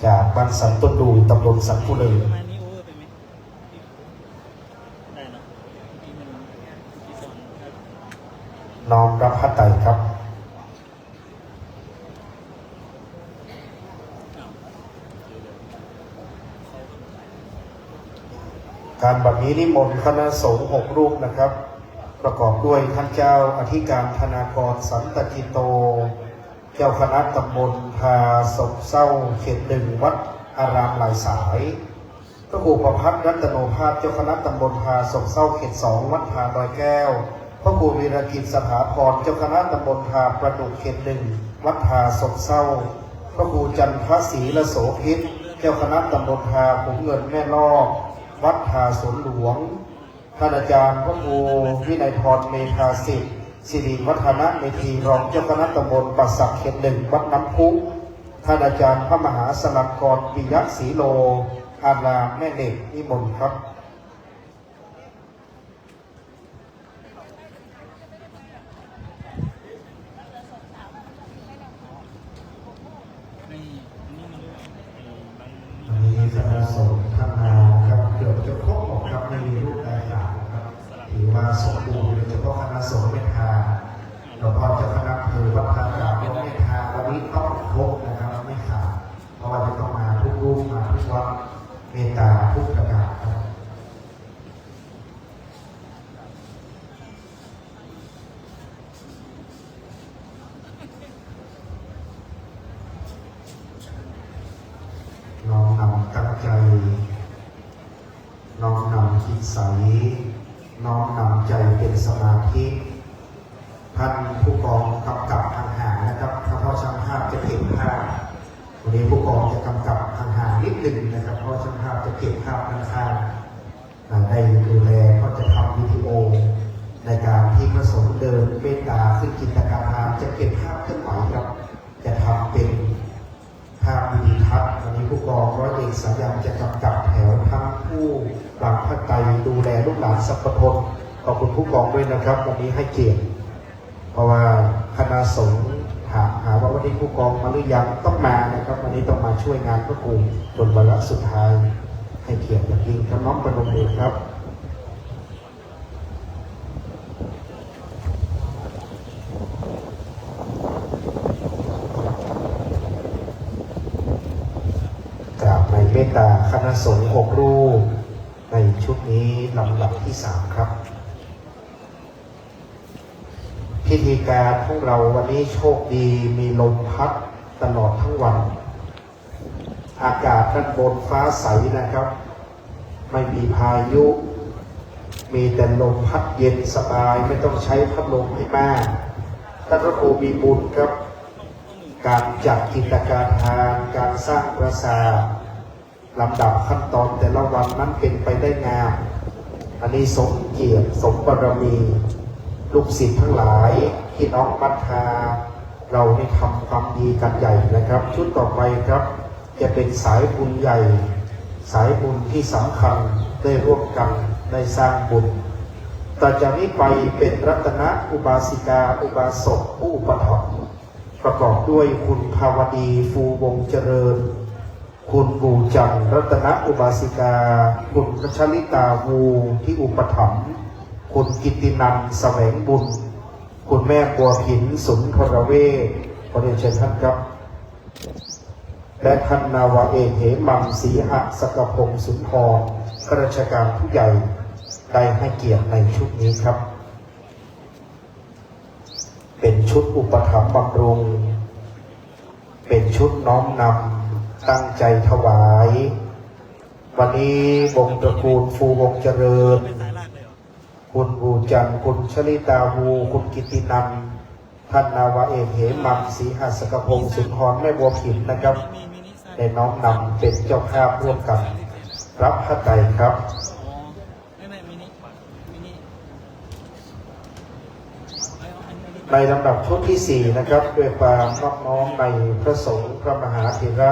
จากบ้านสันต้นดูตำบลสันกุเลยน้อมรับพระไตรครับการบัดนี้นิมนต์คณะสงฆ์6รูปนะครับประกอบด้วยท่านเจ้าอธิการธนากรสันตจิโตเจ้าคณะตำบลพาศพเศร้าเขต1วัดอารามหลายสายพระครูประภัตรัตโนภาสเจ้าคณะตำบลพาศพเศร้าเขต2วัดพาดอยแก้วพระครูวีรกิจสถาพรเจ้าคณะตำบลพาประดุกเขต1วัดพาศพเศร้าพระครูจันทศรีละโสพิษเจ้าคณะตำบลพาขุมเงินแม่ลอกวัดพาสวนหลวงท่านอาจารย์พระครูวินัยพรเมธาสิทธิ์สิริวัฒนะเมธีรองเจ้าคณะตำบลปัสสักเขต1วัดน้ำพุท่านอาจารย์พระมหาสลักกรปิยศรีโลอารามแม่เด็กนิมนต์ครับคณะสงฆ์ท่านนาครับเกือบจะครบหมดครับไม่มีรูปแบบอย่างครับถือว่าสมบูรณ์โดยเฉพาะคณะสงฆ์เมตตาเราพอจะคณะคือวัดพระกราบเมตตาวันนี้ต้องครบนะครับไม่ขาดเพราะว่าจะต้องมาทุกรูปมาทุกวัดเมตตาทุกประการครับน้อมนำตั้งใจน้อมนำจิตใสน้อมนำใจเป็นสมาธิท่านผู้กองกำกับห่างๆนะครับเพราะช่างภาพจะเก็บภาพวันนี้ผู้กองจะกำกับห่างๆนิดหนึ่งนะครับเพราะช่างภาพจะเก็บภาพข้างๆได้ดูแลก็จะทำวิดีโอในการที่พระสงฆ์เดินเมตตาขึ้นจินตนาการจะเก็บภาพเคลื่อนไหวครับจะทำเป็นภาพวิดีทัศน์วันนี้ผู้กองร้อยเอกสายันจะกำกับแถวทั้งผู้หลังพระไตรดูแลลูกหลานสัพพทนขอบคุณผู้กองด้วยนะครับวันนี้ให้เกียรติเพราะว่าคณะสงฆ์ถามหาว่าวันนี้ผู้กองมาหรือยังต้องมานะครับวันนี้ต้องมาช่วยงานพระครูจนวาระสุดท้ายให้เกียรติอย่างยิ่งครับน้องประนมมือครับในเมตตาคณะสงฆ์6รูปในชุดนี้ลำดับที่3ครับพิธีการของเราวันนี้โชคดีมีลมพัดตลอดทั้งวัน อากาศด้านบนฟ้าใสนะครับไม่มีพายุมีแต่ลมพัดเย็นสบายไม่ต้องใช้พัดลมให้มากท่านพระครูมีบุญครับการจัดกิจการทานการสร้างปราสาทลำดับขั้นตอนแต่ละวันนั้นเป็นไปได้งามอันนี้สมเกียรติสมบารมีลูกศิษย์ทั้งหลายที่น้องมัทธาเราได้ทำความดีกันใหญ่นะครับชุดต่อไปครับจะเป็นสายบุญใหญ่สายบุญที่สำคัญได้ร่วมกันได้สร้างบุญต่อจากนี้ไปเป็นรัตนอุบาสิกาอุบาสกผู้อุปถัมภ์ประกอบด้วยคุณภาวดีฟูวงเจริญคุณบูจันทร์รัตนอุบาสิกาคุณพัชริตาวูที่อุปถัมภ์คุณกิตตินันท์แสวงบุญคุณแม่บัวผินสุนทรเวชขอเรียนเชิญท่านครับและท่านนาวาเอกเหมัมศรีหสกพงศ์สุนทรข้าราชการผู้ใหญ่ได้ให้เกียรติในชุดนี้ครับเป็นชุดอุปถัมภ์บำรุงเป็นชุดน้อมนำตั้งใจถวายวันนี้วงตระกูลฟูวงเจริญคุณบูจันทร์คุณชลิตาวูคุณกิตินันท์ท่านนาวาเอกเหมัมศรีหสกพงศ์สุนทรแม่บัวผินนะครับได้น้อมนำเป็นเจ้าภาพร่วมกันรับพระไตรครับในลำดับชุดที่4นะครับด้วยความนอบน้อมในพระสงฆ์พระมหาเถระ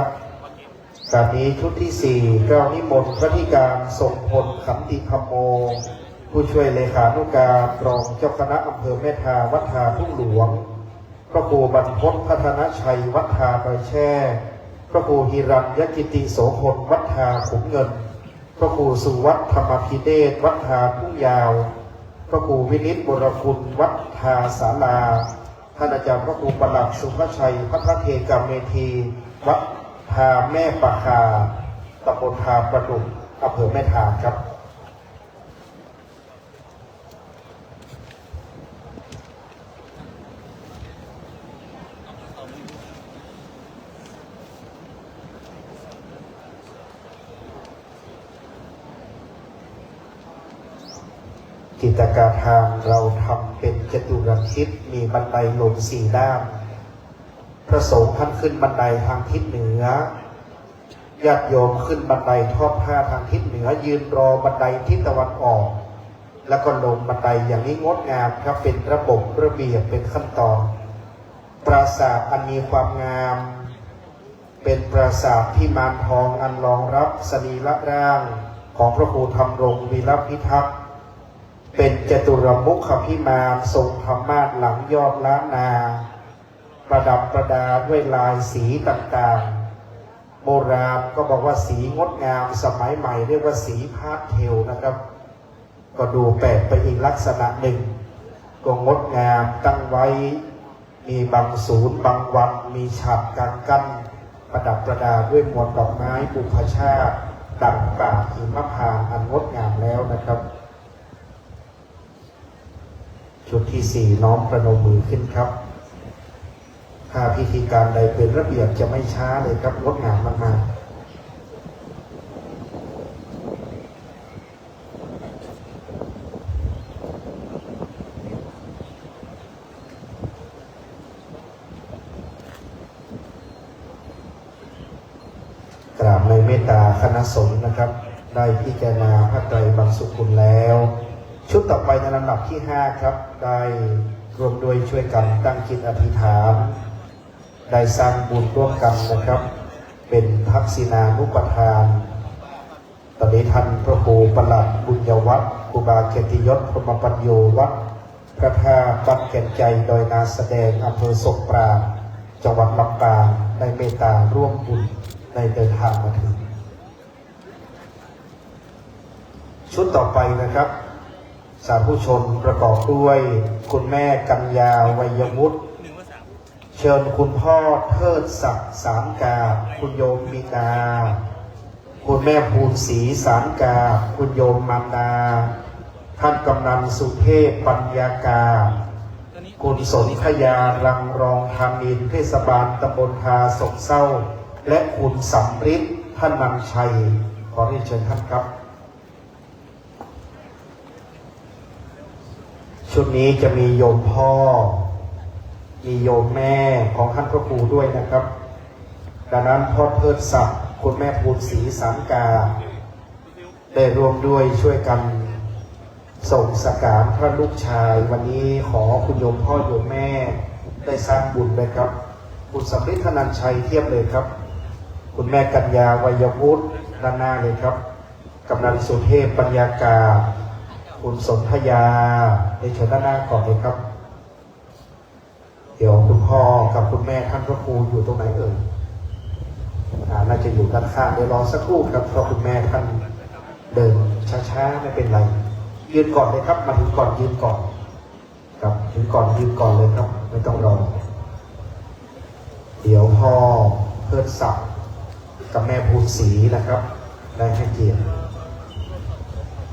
การนี้ชุดที่4ก็นิมนต์พระธิการทรงพลขันติธรรมโมผู้ช่วยเลขานุการรองเจ้าคณะอำเภอแม่ทาวัดทาทุ่งหลวงพระครูบรรพตพัฒนชัยวัดทาดอยแช่พระครูหิรัญยกิติโสพลวัดทาขุนเงินพระครูสุวัฒน์ธรรมพิเดชวัดทาทุ่งยาวพระครูวินิจบุรคุณวัดทาศาลาท่านอาจารย์พระครูประหลัดสุภชัยพัฒเทกามเมธีวัดทาแม่ปะคาตำบลทาประดุกอำเภอแม่ทาครับกิจการทางเราทำเป็นจตุรทิศมีบันไดลง4 ด้านพระสงฆ์ท่านขึ้นบันไดทางทิศเหนือญาติโยมขึ้นบันไดทอดผ้าทางทิศเหนือยืนรอบันไดทิศตะวันออกแล้วก็ลงบันไดอย่างนี้งดงามครับเป็นระบบระเบียบเป็นขั้นตอนปราสาทอันมีความงามเป็นปราสาทที่มารทองอันรองรับสรีระร่างของพระครูธรรมรงค์วีรพิทักษ์เป็นจตุรมุขพิมานทรงธรรมาสน์หลังยอดล้านนาประดับประดาด้วยลายสีต่างๆโบราณก็บอกว่าสีงดงามสมัยใหม่เรียกว่าสีพาสเทลนะครับก็ดูแปลกไปอีกลักษณะหนึ่งก็งดงามตั้งไว้มีบางศูนย์บางวันมีฉากกางกั้นประดับประดาด้วยมวลดอกไม้บุพชาติดั่งป่าหิมพานต์อันงดงามแล้วนะครับชุดที่4น้อมประนมมือขึ้นครับถ้าพิธีการใดเป็นระเบียบจะไม่ช้าเลยครับงดงามมากๆกราบในเมตตาคณะสงฆ์นะครับได้พิจารณาพระไตรบรรสุกุลแล้วชุดต่อไปในลำดับที่5ครับได้รวมด้วยช่วยกันตั้งจิตอธิษฐานได้สร้างบุญร่วมกันนะครับเป็นทักษิณานุปทานตอนนี้ท่านพระครูประหลัดบุญยวัฒน์ครูบาเกียรติยศพรหมปัญโยวัดพระธาตุบัดแก่นใจโดยนาแสดงอำเภอศกปราบจังหวัดลำปางได้เมตตาร่วมบุญได้เดินทางมาถึงชุดต่อไปนะครับสาธุชนประกอบด้วยคุณแม่กัญญาวัยวุฒิเชิญคุณพ่อเทิดศักดิ์สามกาคุณโยมมีนาคุณแม่ภูนศรีสามกาคุณโยมมารดาท่านกำนันสุเทพปัญญากาคุณสนธยารังรองธามินเทศบาลตำบลทาศกเศร้าและคุณสำริด ท่านนำชัยขอเรียนเชิญท่านครับชุดนี้จะมีโยมพ่อมีโยมแม่ของท่านพระครูด้วยนะครับดังนั้นพ่อเทิดศักดิ์คุณแม่ภูนศรีสามกาได้รวมด้วยช่วยกันส่งสการพระลูกชายวันนี้ขอคุณโยมพ่อโยมแม่ได้สร้างบุญเลยครับคุณสำริดธนันชัยเทียบเลยครับคุณแม่กัญญาวัยวุฒิด้านหน้าเลยครับกำนันสุเทพปัญญากาคุณสนธยาในเชิญด้านหน้าก่อนเลยครับเดี๋ยวคุณพ่อกับคุณแม่ท่านพระครูอยู่ตรงไหนเอ่ยน่าจะอยู่ด้านข้างเดี๋ยวรอสักครู่ครับเพราะคุณแม่ท่านเดินช้าๆไม่เป็นไรยืนก่อนเลยครับมาถึงก่อนยืนก่อนครับถึงก่อนยืนก่อนเลยครับไม่ต้องรอเดี๋ยวพ่อเทิดศักดิ์กับแม่ภูนศรีนะครับได้ให้เกียรติ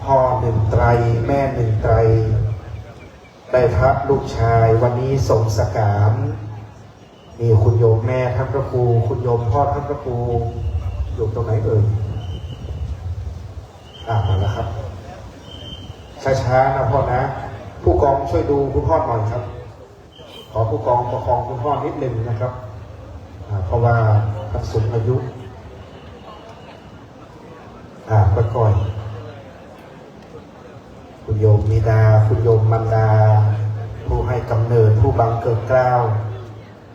พ่อหนึ่งไตรแม่หนึ่งไตรได้พระลูกชายวันนี้ส่งสการมีคุณโยมแม่ท่านพระครูคุณโยมพ่อท่านพระครูอยู่ตรงไหนเอ่ยมาแล้วครับช้าๆนะพ่อนะผู้กองช่วยดูคุณพ่อหน่อยครับขอผู้กองประคองคุณพ่อนิดนึงนะครับเพราะว่าท่านสูงอายุค่อยๆคุณโยมมิดาคุณโยมมันดาผู้ให้กำเนิดผู้บังเกิดเกล้า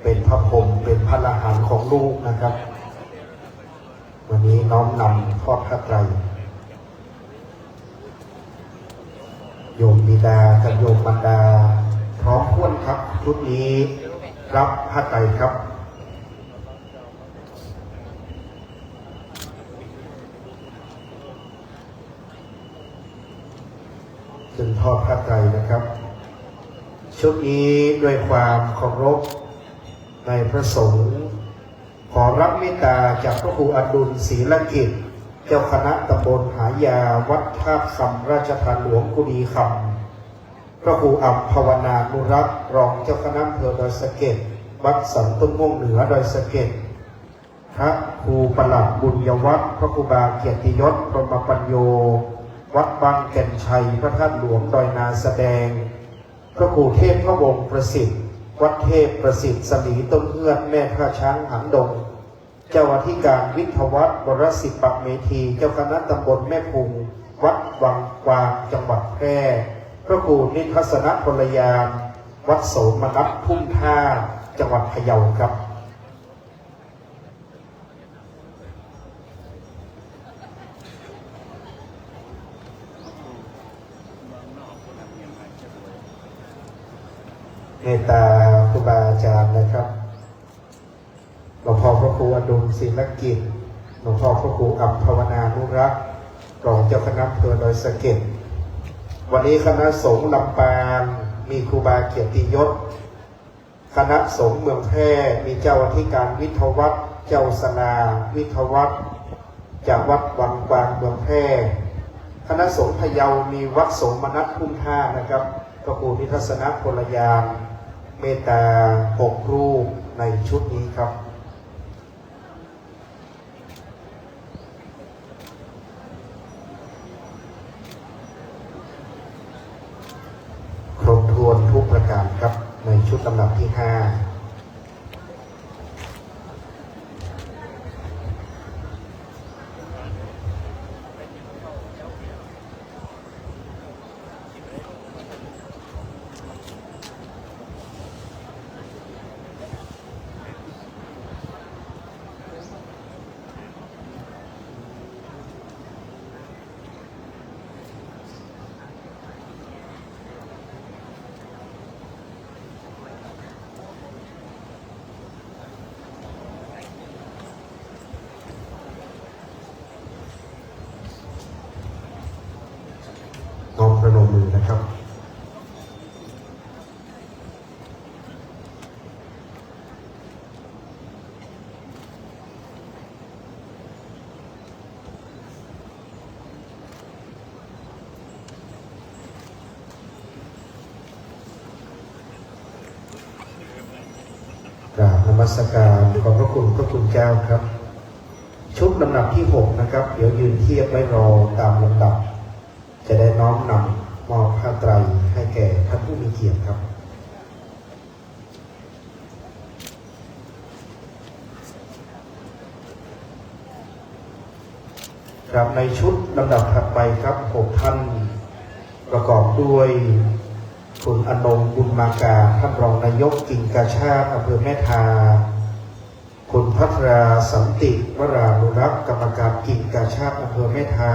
เป็นพระพรหมเป็นพระอรหันต์ของลูกนะครับวันนี้น้อมนำทอดพระไตรโยมบิดากับโยมมันดาพร้อมพ้วนครับชุดนี้รับพระไตรครับถึงทอดพระไตรนะครับชุดนี้ด้วยความเคารพในพระสงฆ์ขอรับเมตตาจากพระครูอดุลศรีละกิจเจ้าคณะตำบลหายาวัดท่าคำราชทานหลวงกุดีคำพระครูอัมภาวนานุรักษ์รองเจ้าคณะอำเภอดอยสะเก็ดวัดสันต้นม่วงเหนือดอยสะเก็ดพระครูประหลัดบุญยวัฒน์พระครูบาเกียรติยศพรหมปัญโยวัดบางแก่นชัยพระธาตุหลวงดอยนาแสดงพระครูเทพพระวงศ์ประสิทธิ์วัดเทพประสิทธิ์สลีต้นเอื้อนแม่ท่าช้างหางดงเจ้าอธิการวิทยวัฒน์วรศิษฐ์ปักเมธีเจ้าคณะตำบลแม่พุงวัดวังกวางจังหวัดแพร่พระครูนิทัศนพลยานวัดโสมนัสพุ่มท่าจังหวัดพะเยาครับเมตตาครูบาอาจารย์นะครับหลวงพ่อพระครูอดุลศรีละกิจหลวงพ่อพระครูอัมภาวนานุรักษ์รองเจ้าคณะอำเภอดอยสะเก็ดวันนี้คณะสงฆ์ลำปางมีครูบาเกียรติยศคณะสงฆ์เมืองแพร่มีเจ้าอธิการวิทยวัฒน์เจ้าสนาวิทยวัฒน์จากวัดวังกวางเมืองแพร่คณะสงฆ์พะเยามีวัดโสมนัสพุ่มท่านะครับพระครูนิทัศนพลยานเมตตา6รูปในชุดนี้ครับครบถ้วนทุกประการครับในชุดลำดับที่5น้อมประนมมือนะครับกราบนมัสการขอบพระคุณพระคุณเจ้าครับ ชุดลำดับที่6นะครับเดี๋ยวยืนเทียบไว้รอตามลำดับจะได้น้อมนำมอบผ้าไตรให้แก่ท่านผู้มีเกียรติครับครับในชุดลำดับถัดไปครับ6ท่านประกอบด้วยคุณอนงค์บุญมากาท่านรองนายกกิ่งกาชาติอำเภอแม่ทาคุณพัทราสันติวรานุรักษ์กรรมการกิ่งกาชาติอำเภอแม่ทา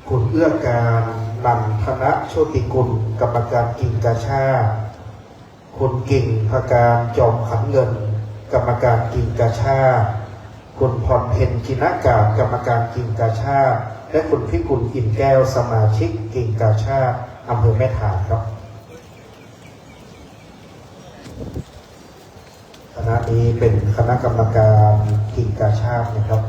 คุณเอื้อการนันทนะโชติกุลกรรมการกิ่งกาชาติคุณกิ่งภการจอมขันเงินกรรมการกิ่งกาชาติคุณพรเพ็ญจินากาศกรรมการกิ่งกาชาติและคุณพิกุลอินแก้วสมาชิกกิ่งกาชาติอำเภอแม่ทาครับคณะนี้เป็นคณะกรรมการกิ่งกาชาตินะครับ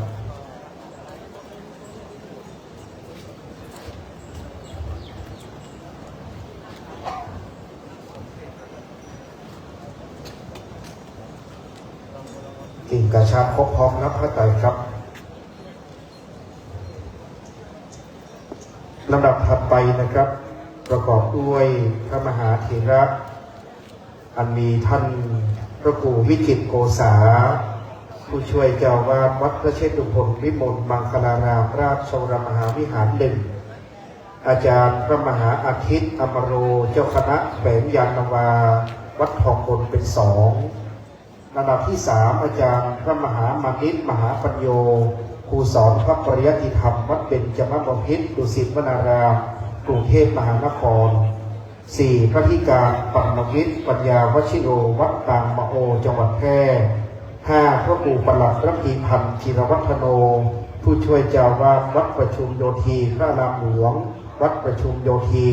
กิ่งกาชาติครบพร้อมนับพระไตรครับลำดับถัดไปนะครับประกอบด้วยพระมหาเถระอันมีท่านพระครูวิจิตรโกษาผู้ช่วยเจ้าวาดวัดพระเชตุพนวิมลมังคลารามราชวรมหาวิหารหนึ่งอาจารย์พระมหาอาทิตย์อมโรเจ้าคณะแขวงยานนาวาวัดทองบนเป็น2ลำดับที่3อาจารย์พระมหามานิตมหาปัญโยครูสอนพระปริยัติธรรมวัดเบญจมบพิตรดุสิตวนารามกรุงเทพมหานคร4พระธิการปัณวิทย์ปัญญาวชิโรวัดบางมะโอจังหวัดแพร่5พระครูประหลัดระพีพันธ์จิรวัฒโนผู้ช่วยเจ้าวาดวัดประชุมโยธีพระรามหลวงวัดประชุมโยธี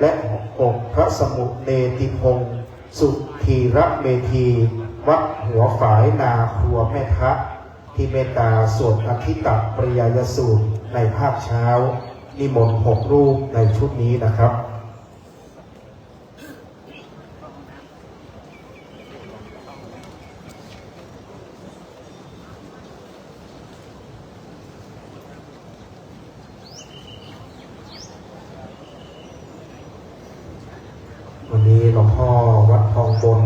และ6พระสมุเนติพงศ์สุธีระเมธีวัดหัวฝายนาครัวแม่ทะที่เมตตาสวดอธิตปริยายสูตรในภาคเช้านิมนต์6รูปในชุดนี้นะครับวันนี้หลวงพ่อวัดทองบน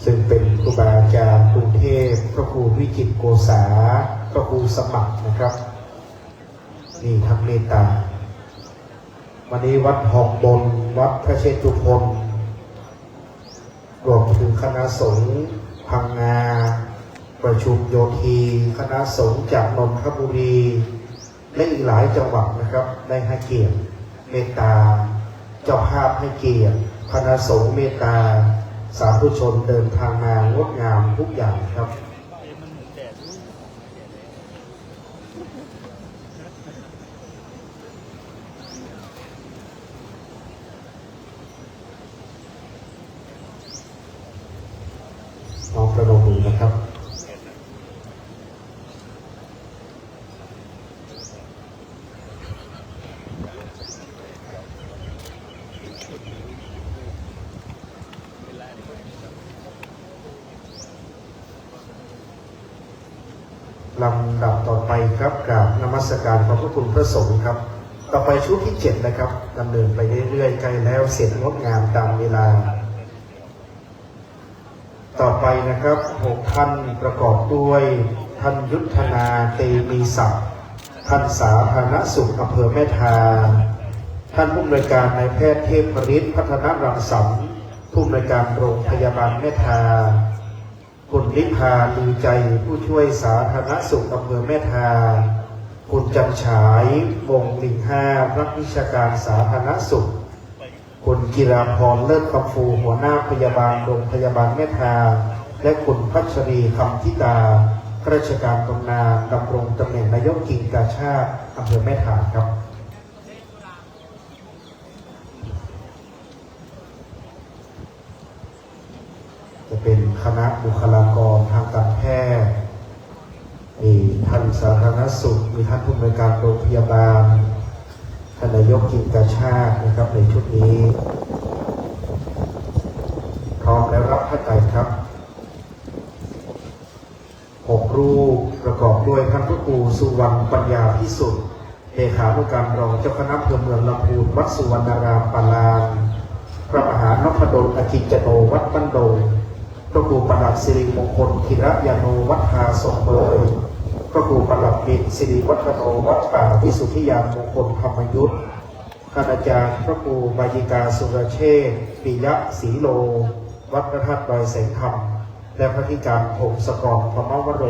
ซึ่งเป็นครูบาอาจารย์กรุงเทพพระครูวิจิตรโกษาพระครูสมัครนะครับนี่ทำเมตตาวันนี้วัดทองบนวัดพระเชตุพนรวมถึงคณะสงฆ์พังงาประชุมโยธีคณะสงฆ์จากนนทบุรีและอีกหลายจังหวัดนะครับได้ให้เกียรติเมตตาเจ้าภาพให้เกียรติคณะสงฆ์เมตตาสาธุชนเดินทางมางดงามทุกอย่างครับน้องประนมมือนะครับลำดับต่อไปครับกราบนมัสการขอบพระคุณพระสงฆ์ครับต่อไปชุดที่7นะครับดำเนินไปเรื่อยๆใกล้แล้วเสร็จงดงามตามเวลาต่อไปนะครับ6ท่านประกอบด้วยท่านยุทธนาเตมีศักดิ์ท่านสาธารณสุขอำเภอแม่ทาท่านผู้อำนวยการนายแพทย์เทพฤทธิ์พัฒนรังสรรค์ผู้อำนวยการโรงพยาบาลแม่ทาคุณลิพาลือใจผู้ช่วยสาธารณสุขอำเภอแม่ทาคุณจันฉายวงลิง5นักวิชาการสาธารณสุขคุณกิราพรเลิศคำฟูหัวหน้าพยาบาลโรงพยาบาลแม่ทาและคุณพัชรีคำทิตาข้าราชการบำนาญดำรงตำแหน่งนายกกิ่งกาชาติอำเภอแม่ทาครับจะเป็นคณะบุคลากรทางการแพทย์มีท่านสาธารณสุขมีท่านผู้อำนวยการโรงพยาบาลท่านนายกกิ่งกาชาตินะครับในชุดนี้พร้อมแล้วรับพระไตรครับ6 รูปประกอบด้วยท่านพระครูสุวรรณปัญญาพิสุทธิ์เลขานุการรองเจ้าคณะอำเภอเมืองลำพูนวัดสุวรรณารามปารานพระมหานพดลอคิจโนวัดบ้านดงพระครูประหลัดสิริมงคลธีระยาโนวัดทาสมเบยพระครูประหลัดบิณสิริวัฒโนวัดป่าวิสุทธิยามมงคลธรรมยุทธคณาจารย์พระครูบายิกาสุรเชษฐ์ปิยะศรีโลวัดพระธาตุดอยแสงธรรมและพระธิการพงศกรพมวโร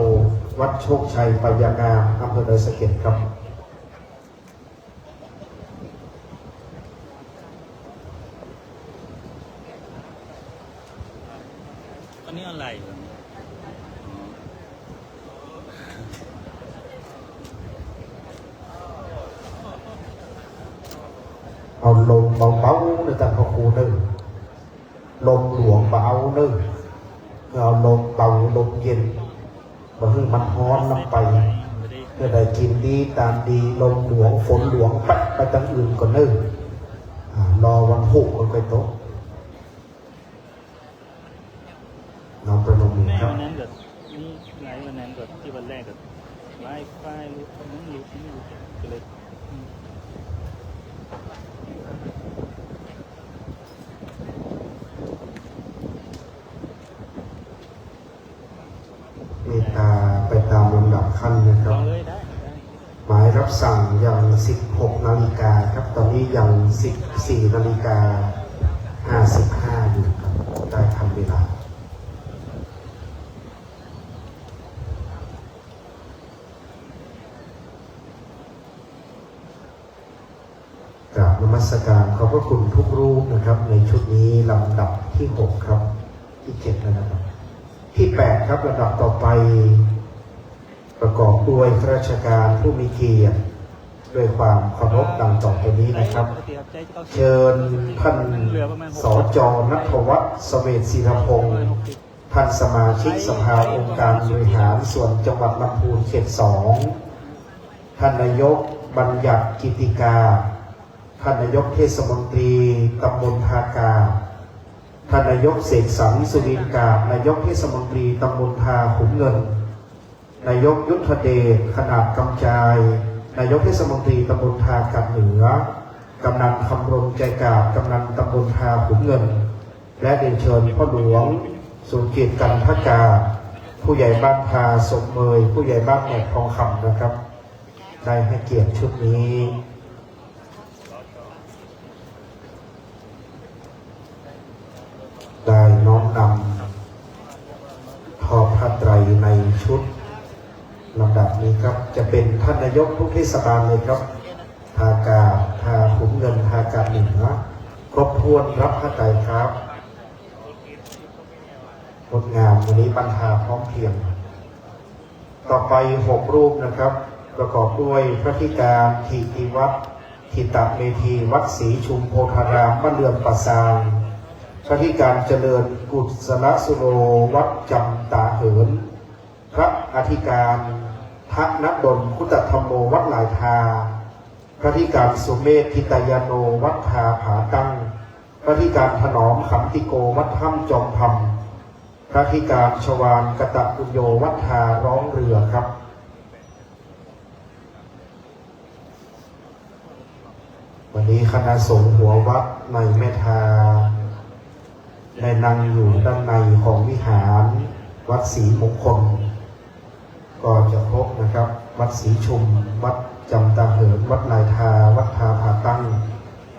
วัดโชคชัยปัญญางามอำเภอดอยสะเก็ดครับอันนี้อะไรเอาลมเบาๆในแต่พระครูหนึ่งลมหลวงเบาหนึ่งเอาลมเบาลมเย็นมาให้มันฮ้อนลงไปเพื่อได้กินดีตามดีลมหลวงฝนหลวงปัดไปตั้งอื่นก่อนหนึ่งรอวันหุกมันไปโต๊ะน้องประนมมือ แม่ ครับ วันนั้นแบบนี่ไงวันนั้นแบบที่วันแรกแบบไลฟ์ไฟล์รู้นั้นรู้ที่นี่รู้ก็เลย เมตตาไปตามลำดับขั้นนะครับ เลยได้ หมายรับสั่งยัง 16 นาฬิกาครับตอนนี้ยัง 14 นาฬิกา 55 อยู่ครับได้ทำเวลากราบนมัสการขอบพระคุณทุกรูปนะครับในชุดนี้ลำดับที่ 6 ครับที่ 7 แล้วนะครับที่ 8 ครับลำดับต่อไปประกอบด้วยข้าราชการผู้มีเกียรติด้วยความเคารพดังต่อไปนี้นะครับเชิญท่านสจ.ณัฐวัฒน์เสวตศิรพงศ์ท่านสมาชิกสภาองค์การบริหารส่วนจังหวัดลำพูนเขต 2ท่านนายกบัญญัติกิติกาท่านนายกเทศมนตรีตำบลทากาท่านนายกเสกสรรสุรินทร์กาบนายกเทศมนตรีตำบลทาขุนเงินนายกยุทธเดชขนาดกำจายนายกเทศมนตรีตำบลทากัดเหนือกำนันคำรงใจกาบกำนันตำบลทาขุนเงินและเรียนเชิญพ่อหลวงสุเกียรติกันทกาผู้ใหญ่บ้านทาสมเมยผู้ใหญ่บ้านแหนกทองคำนะครับได้ให้เกียรติชุดนี้ได้น้อมนำทอพระไตรในชุดลำดับนี้ครับจะเป็นท่านนายกทุกเทศบาลเลยครับทากาทาขุนเงินทากาเหนือครบถ้วนรับพระไตรครับงดงามวันนี้บรรทาพร้อมเพรียงต่อไป6 รูปนะครับประกอบด้วยพระธิการทิติวัฒน์ทิตเมธีวัดศรีชุมโพธารามบ้านเรือนปะซางพระธิการเจริญกุศลสุโรวัดจำตาเหินพระอธิการทะนดลพุทธธรรมโมวัดหลายทาพระธิการสุเมธทิตยาโนวัดทาผาตั้งพระธิการถนอมขำติโกวัดถ้ำจอมธรรมพระธิการชวานกตปุญโยวัดทาร้องเรือครับวันนี้คณะสงฆ์หัววัดในแม่ทาได้นั่งอยู่ด้านในของวิหารวัดศรีมงคลก็จะพบนะครับวัดศรีชุมวัดจำตาเหินวัดลายทาวัดทาผาตั้ง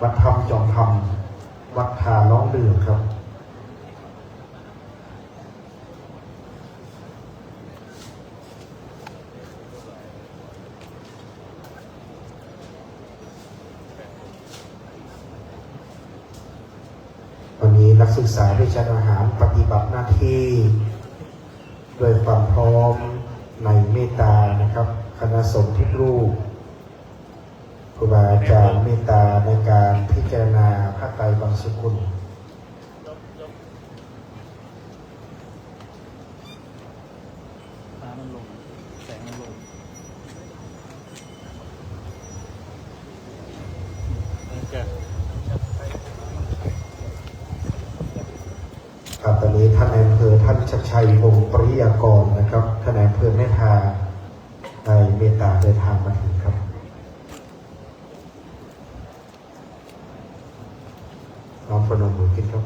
วัดธรรมจอมธรรมวัดทาร้องเรือครับวันนี้นักศึกษาได้จัดอาหารปฏิบัติหน้าที่ด้วยความพร้อมในเมตตานะครับคณะสงฆ์ทุกรูปครูบาอาจารย์เมตตาในการพิจารณาพระไตรบางสกุลฟ้ามันลงแสงมันลงครับตอนนี้ท่านนายอำเภอท่านชัดชัยวงศ์ปริยากรนะครับท่าน นอำเภอแม่ทาได้เมตตาเดินทางมาถึงครับน้องประนมมือขึ้นครับ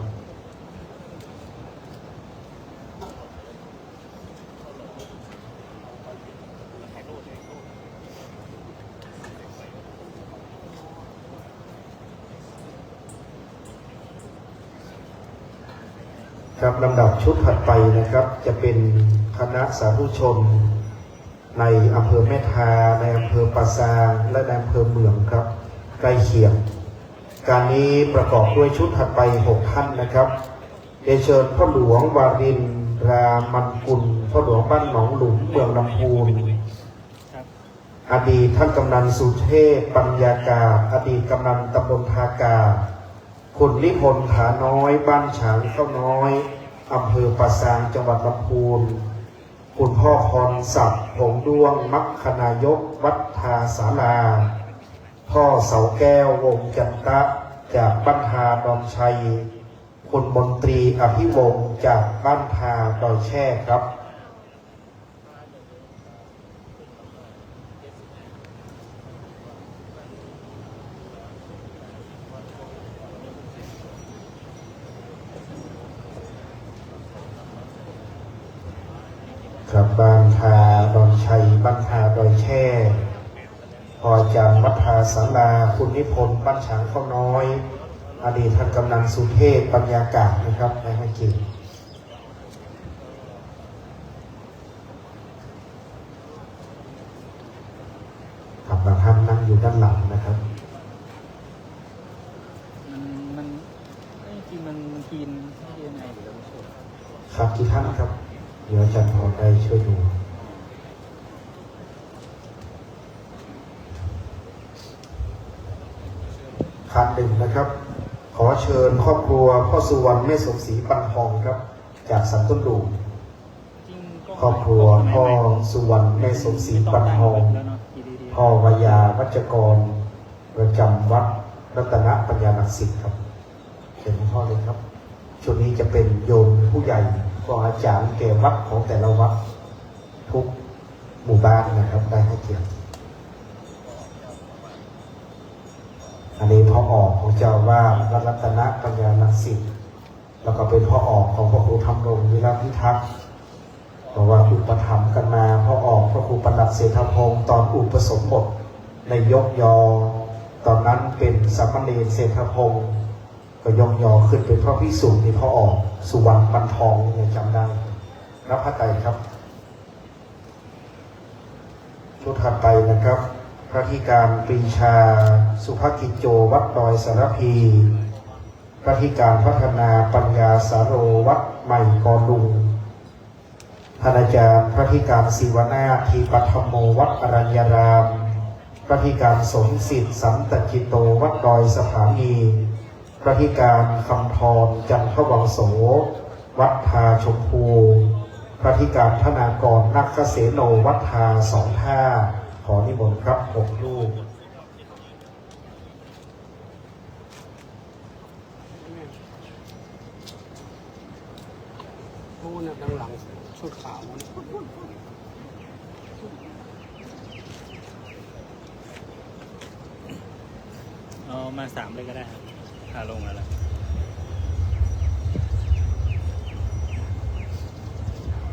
ครับลำดับชุดถัดไปนะครับจะเป็นคณะสาธุชนในอำเภอแม่ทาในอำเภอปะซางและในอำเภอเมืองครับใกล้เคียงการนี้ประกอบด้วยชุดถัดไป6ท่านนะครับเดชเชิญพ่อหลวงวารินรามันกุลพ่อหลวงบ้านหนองหลุมเมืองลำพูนอดีตท่านกำนันสุเทพปัญญากาอดีตกำนันตำบลทากาคุณนิพนธ์ฐาน้อยบ้านฉางเข้าน้อยอำเภอปะซางจังหวัดลำพูนคุณพ่อพรศักดิ์ผงด้วงมัคคณายกวัดทาศาลาพ่อเสาแก้ววงจันตะจากบ้านทาดอนชัยคุณมนตรีอภิวงศ์จากบ้านทาดอยแช่ครับครับบ้านทาดอนชัยบ้านทาดอยแช่พอจำวัดทาศาลาคุณนิพนธ์บ้านฉางข้าวน้อยอดีตท่านกำนันสุเทพปัญญากาศนะครับในให้เกียรติครับบางท่านนั่งอยู่ด้านหลังนะครับมันจริงมันกินยังไงหรือเราไม่ช่วยครับกี่ท่านครับเดี๋ยวอาจารย์พอได้ช่วยดูขาดหนึ่งนะครับขอเชิญครอบครัวพ่อสุวรรณแม่สมศรีปันทองครับจากสันต้นดูครอบครัวพ่อสุวรรณแม่สมศรีปันทองพ่อวายาวัจกรประจำวัดรัตนปัญญาลักษิตครับเชิญพ่อเลยครับชุดนี้จะเป็นโยมผู้ใหญ่ก็อาจารย์แก่วัดของแต่ละวัดทุกหมู่บ้านนะครับได้ให้เกียรติอันนี้พ่อออกของเจ้าว่าวัดรัตนปัญญาลักษิตแล้วก็เป็นพ่อออกของพระครูธรรมรงค์วิรัตพิทักษ์เพราะว่าอุปถัมภ์กันมาพ่อออกพระครูปนัดเศรษฐพงศ์ตอนอุปสมบทในยกยอตอนนั้นเป็นสามเณรเศรษฐพงศ์ก็ยกยอขึ้นเป็นพระภิกษุที่พ่อออกสุวรรณปันทองยังจำได้รับพระไตรครับชุดถัดไปนะครับพระธิการปรีชาสุภกิจโจวัดดอยสารพีพระธิการพัฒนาปัญญาสาโรวัดใหม่กอดุงท่านอาจารย์พระธิการศิวนาถทีปัทโมวัดอรัญญารามพระธิการสมศิษย์สัมตจิโตวัดดอยสถานีพระธิการคำทรจันทวังโสวัดทาชมพูพระธิการธนากรนักเกษโนวัดทาสองท่าขอนิมนต์ครับ6รูปโอ้นะด้านหลังชุดขาวเอามา3เลยก็ได้ครับลงแล้ว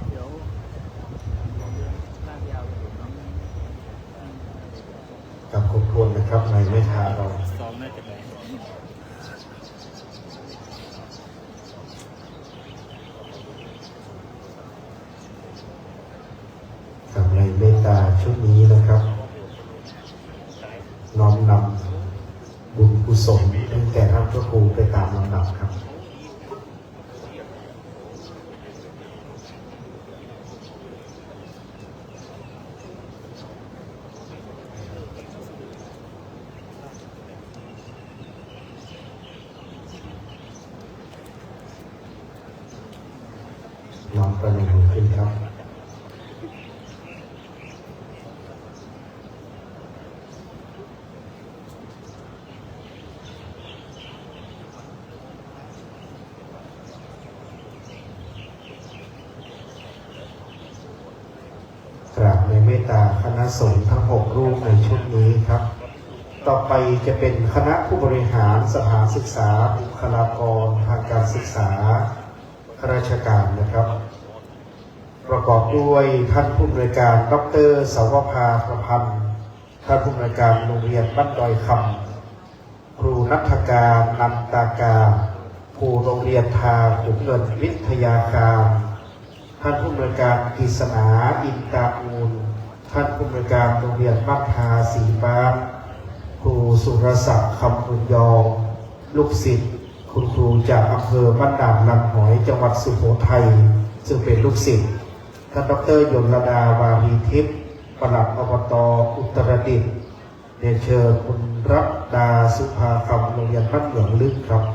เดี๋ยวลากยาวกับครบถ้วนนะครับในเมธาเราซ้อมน่าจะไปกับในเมตตาชุดนี้นะครับน้อมนำบุญกุศลตั้งแต่ท่านพระครูไปตามลำดับครับน้อมประนมมือขึ้นครับ กราบในเมตตาคณะสงฆ์ทั้ง6รูปในชุดนี้ครับต่อไปจะเป็นคณะผู้บริหารสถานศึกษาบุคลากรทางการศึกษาข้าราชการนะครับประกอบด้วยท่านผู้อำนวยการดร.สวภาประพันธ์ท่านผู้อำนวยการโรงเรียนบ้านดอยคำครูนัฐการนันตากาครูโรงเรียนทาขุนเงินวิทยาการท่านผู้อำนวยการกฤษณาอินตาอูลท่านผู้อำนวยการโรงเรียนบ้านทาศรีบ้านครูสุรศักดิ์คำบุญยองลูกศิษย์คุณครูจากอำเภอบ้านด่านลำหอยจังหวัดสุโขทัยซึ่งเป็นลูกศิษย์ท่านดร.ยนรดาวารีทิพย์ปลัดอบต.อุตรดิตถ์เรียนเชิญคุณรัตดาสุภาคำโรงเรียนบ้านเหลืองลึกครับ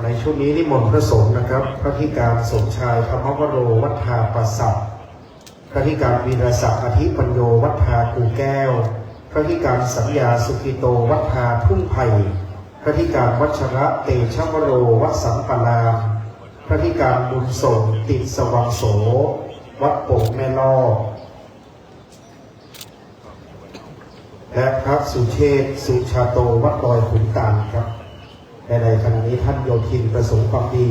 ในช่วงนี้นิมนต์พระสงฆ์นะครับพระธิการสมชายธรรมวโรวัฒนาประสัทพระธิการวีรศักดิ์อธิปัญโยวัฒนากูแก้วพระธิการสัญญาสุขิโตวัฒนาทุ่งไผ่พระธิการวัชระเตชะวโรวัดสัมปลามพระธิการบุญส่งติดสว่างโสวัดโป่งแม่ล่อและพระสุเชษฐ์สุชาโตวัดดอยขุนตาลครับในขณะนี้ท่านโยธินประสงค์ความดี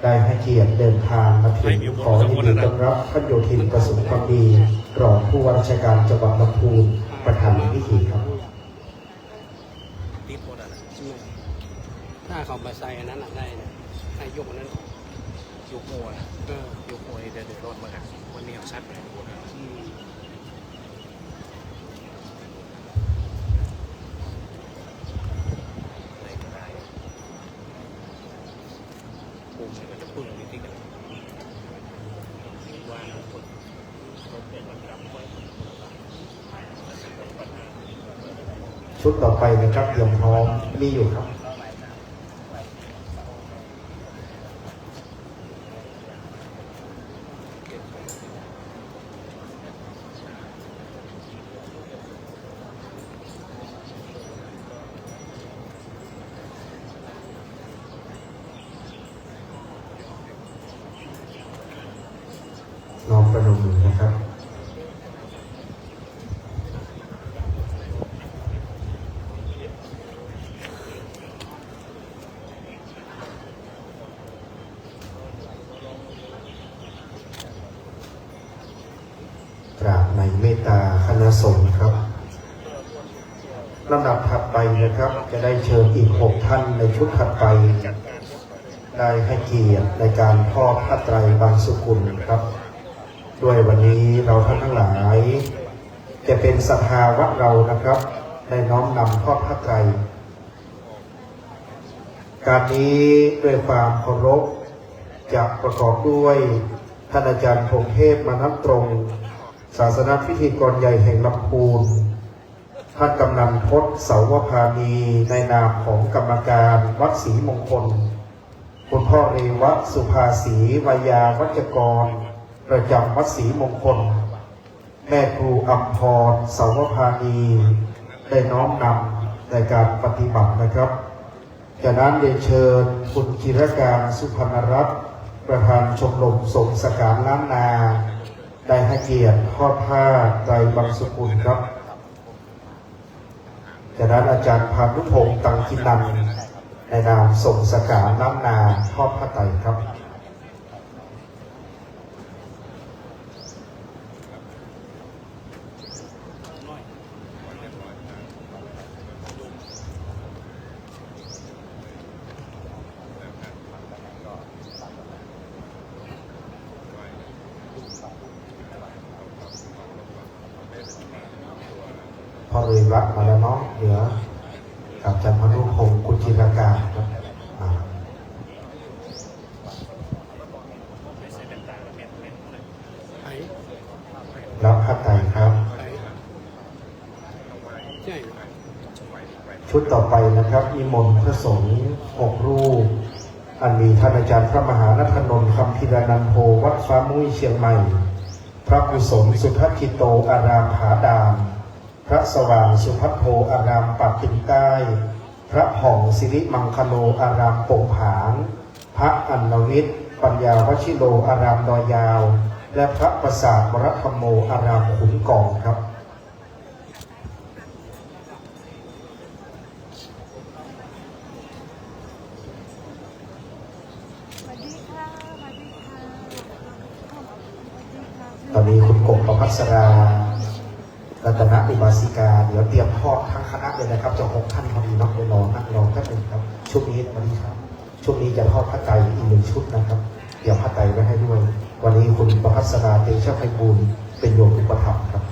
ได้ให้เกียรติเดินทางมาถึงขอยินดีต้อนรับท่านโยธินประสงค์ความดีรองผู้ว่าราชการจังหวัดลำพูนประธานในพิธีครับถ้าเขามาใส่อันนั้นได้นะให้ยกอันนั้นยกโม่ยกโม่เดี๋ยวรถมาครับวันนี้เอาชัดเลยชุดต่อไปนะครับเตรียมพร้อมมีอยู่ครับน้อมประนมมือนะครับกราบในเมตตาคณะสงฆ์ครับลำดับถัดไปนะครับจะได้เชิญอีก6ท่านในชุดถัดไปได้ให้เกียรติในการทอดผ้าไตรบางสุกุลครับด้วยวันนี้เราท่านทั้งหลายจะเป็นศรัทธาวัดเรานะครับได้น้อมนำทอดผ้าไตรการนี้ด้วยความเคารพจะประกอบด้วยท่านอาจารย์พงเทพมานับตรงศาสนพิธีกรใหญ่แห่งลำพูนท่านกำนันพจน์เสาวพานีในนามของกรรมการวัดศรีมงคลคุณพ่อเรวัตสุภาษีวายาวัจกรประจำวัดศรีมงคลแม่ครูอัมพรเสาวพานีได้น้อมนำในการปฏิบัตินะครับจากนั้นได้เชิญคุณจิรการสุพรรณรัตน์ประธานชมรมสงฆ์สการล้านนาได้ให้เกียรติทอดผ้าไตรบางสุกุลครับจากนั้นอาจารย์พานุพงศ์ตังคินันในนามสงฆ์สการล้านนาทอดผ้าไตรครับพอเลยวัดมาแล้วเนาะเหลือกับอาจารย์พานุพงศ์กุจิรการครับรับผ้าไตรครับชุดต่อไปนะครับนิมนต์พระสงฆ์6รูปอันมีท่านอาจารย์พระมหาณัฐนนท์คำพิรานันโทวัดฟ้ามุ้ยเชียงใหม่ พระกุศลสุทัศคิโตอารามผาดามพระสว่างสุทัศโธอารามปักตินใต้พระห่องสิริมังคโลอารามโป่งผางพระอัณวิทย์ปัญญาวชิโลอารามดอยยาวและพระประสาทวรธรรมโมอารามขุนกองครับตอนนี้คุณกบประภัสรารัตนอุบาสิกาเดี๋ยวเตรียมทอดทั้งคณะเลยนะครับจะ6 ท่านพอดีเนาะเดี๋ยวรอนั่งรอแป๊บนึงครับช่วงนี้วันนี้ครับช่วงนี้จะทอดพระไตรอีก1 ชุดนะครับเดี๋ยวพระไตรไว้ให้ด้วยวันนี้คุณประภัสราเตชะไพบูลย์เป็นโยมอุปถัมภ์ครับ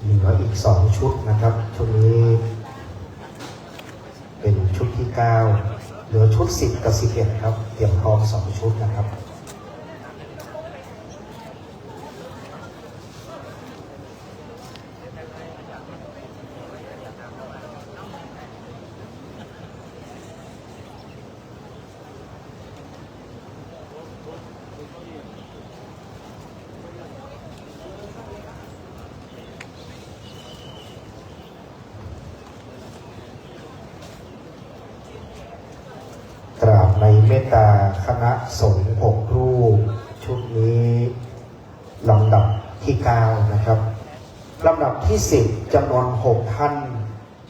เหลืออีก2 ชุดนะครับชุดนี้เป็นชุดที่9เหลือชุด10กับ11ครับเตรียมพร้อม2 ชุดนะครับกราบในเมตตาคณะสงฆ์6 รูปชุดนี้ลำดับที่9นะครับลำดับที่10จำนวน6 ท่าน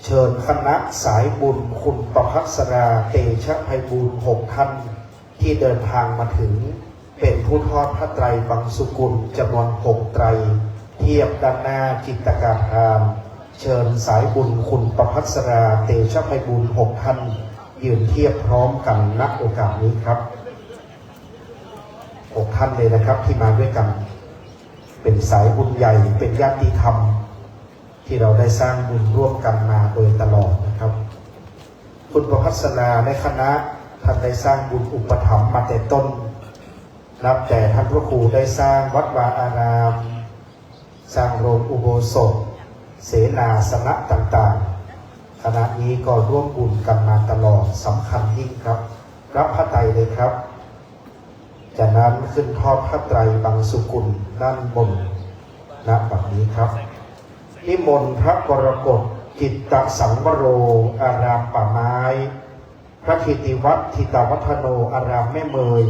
เชิญคณะสายบุญคุณประภัสราเตชะไพบูลย์6 ท่านที่เดินทางมาถึงเป็นผู้ทอดพระไตรบังสุกุลจำนวน6 ไตรเทียบด้านหน้าจิตกาพรามเชิญสายบุญคุณประภัสราเตชะไพบูลย์6 ท่านยืนเทียบพร้อมกันณโอกาสนี้ครับ6 ท่านเลยนะครับที่มาด้วยกันเป็นสายบุญใหญ่เป็นญาติธรรมที่เราได้สร้างบุญร่วมกันมาโดยตลอดนะครับคุณประภัสราในคณะท่านได้สร้างบุญอุปถัมภ์มาแต่ต้นนับแต่ท่านพระครูได้สร้างวัดวาอารามสร้างโรงอุโบสถเสนาสนะต่างๆคณะนี้ก็ร่วมบุญกันมาตลอดสำคัญยิ่งครับรับพระไตรเลยครับจากนั้นขึ้นทอดพระไตรบังสุกุลด้านบนณบัดนี้ครับนิมนต์พระกรกฎจิตตสังวโรอารามป่าไม้พระกิติวัฒน์ทิตวัฒโนอารามแม่เมย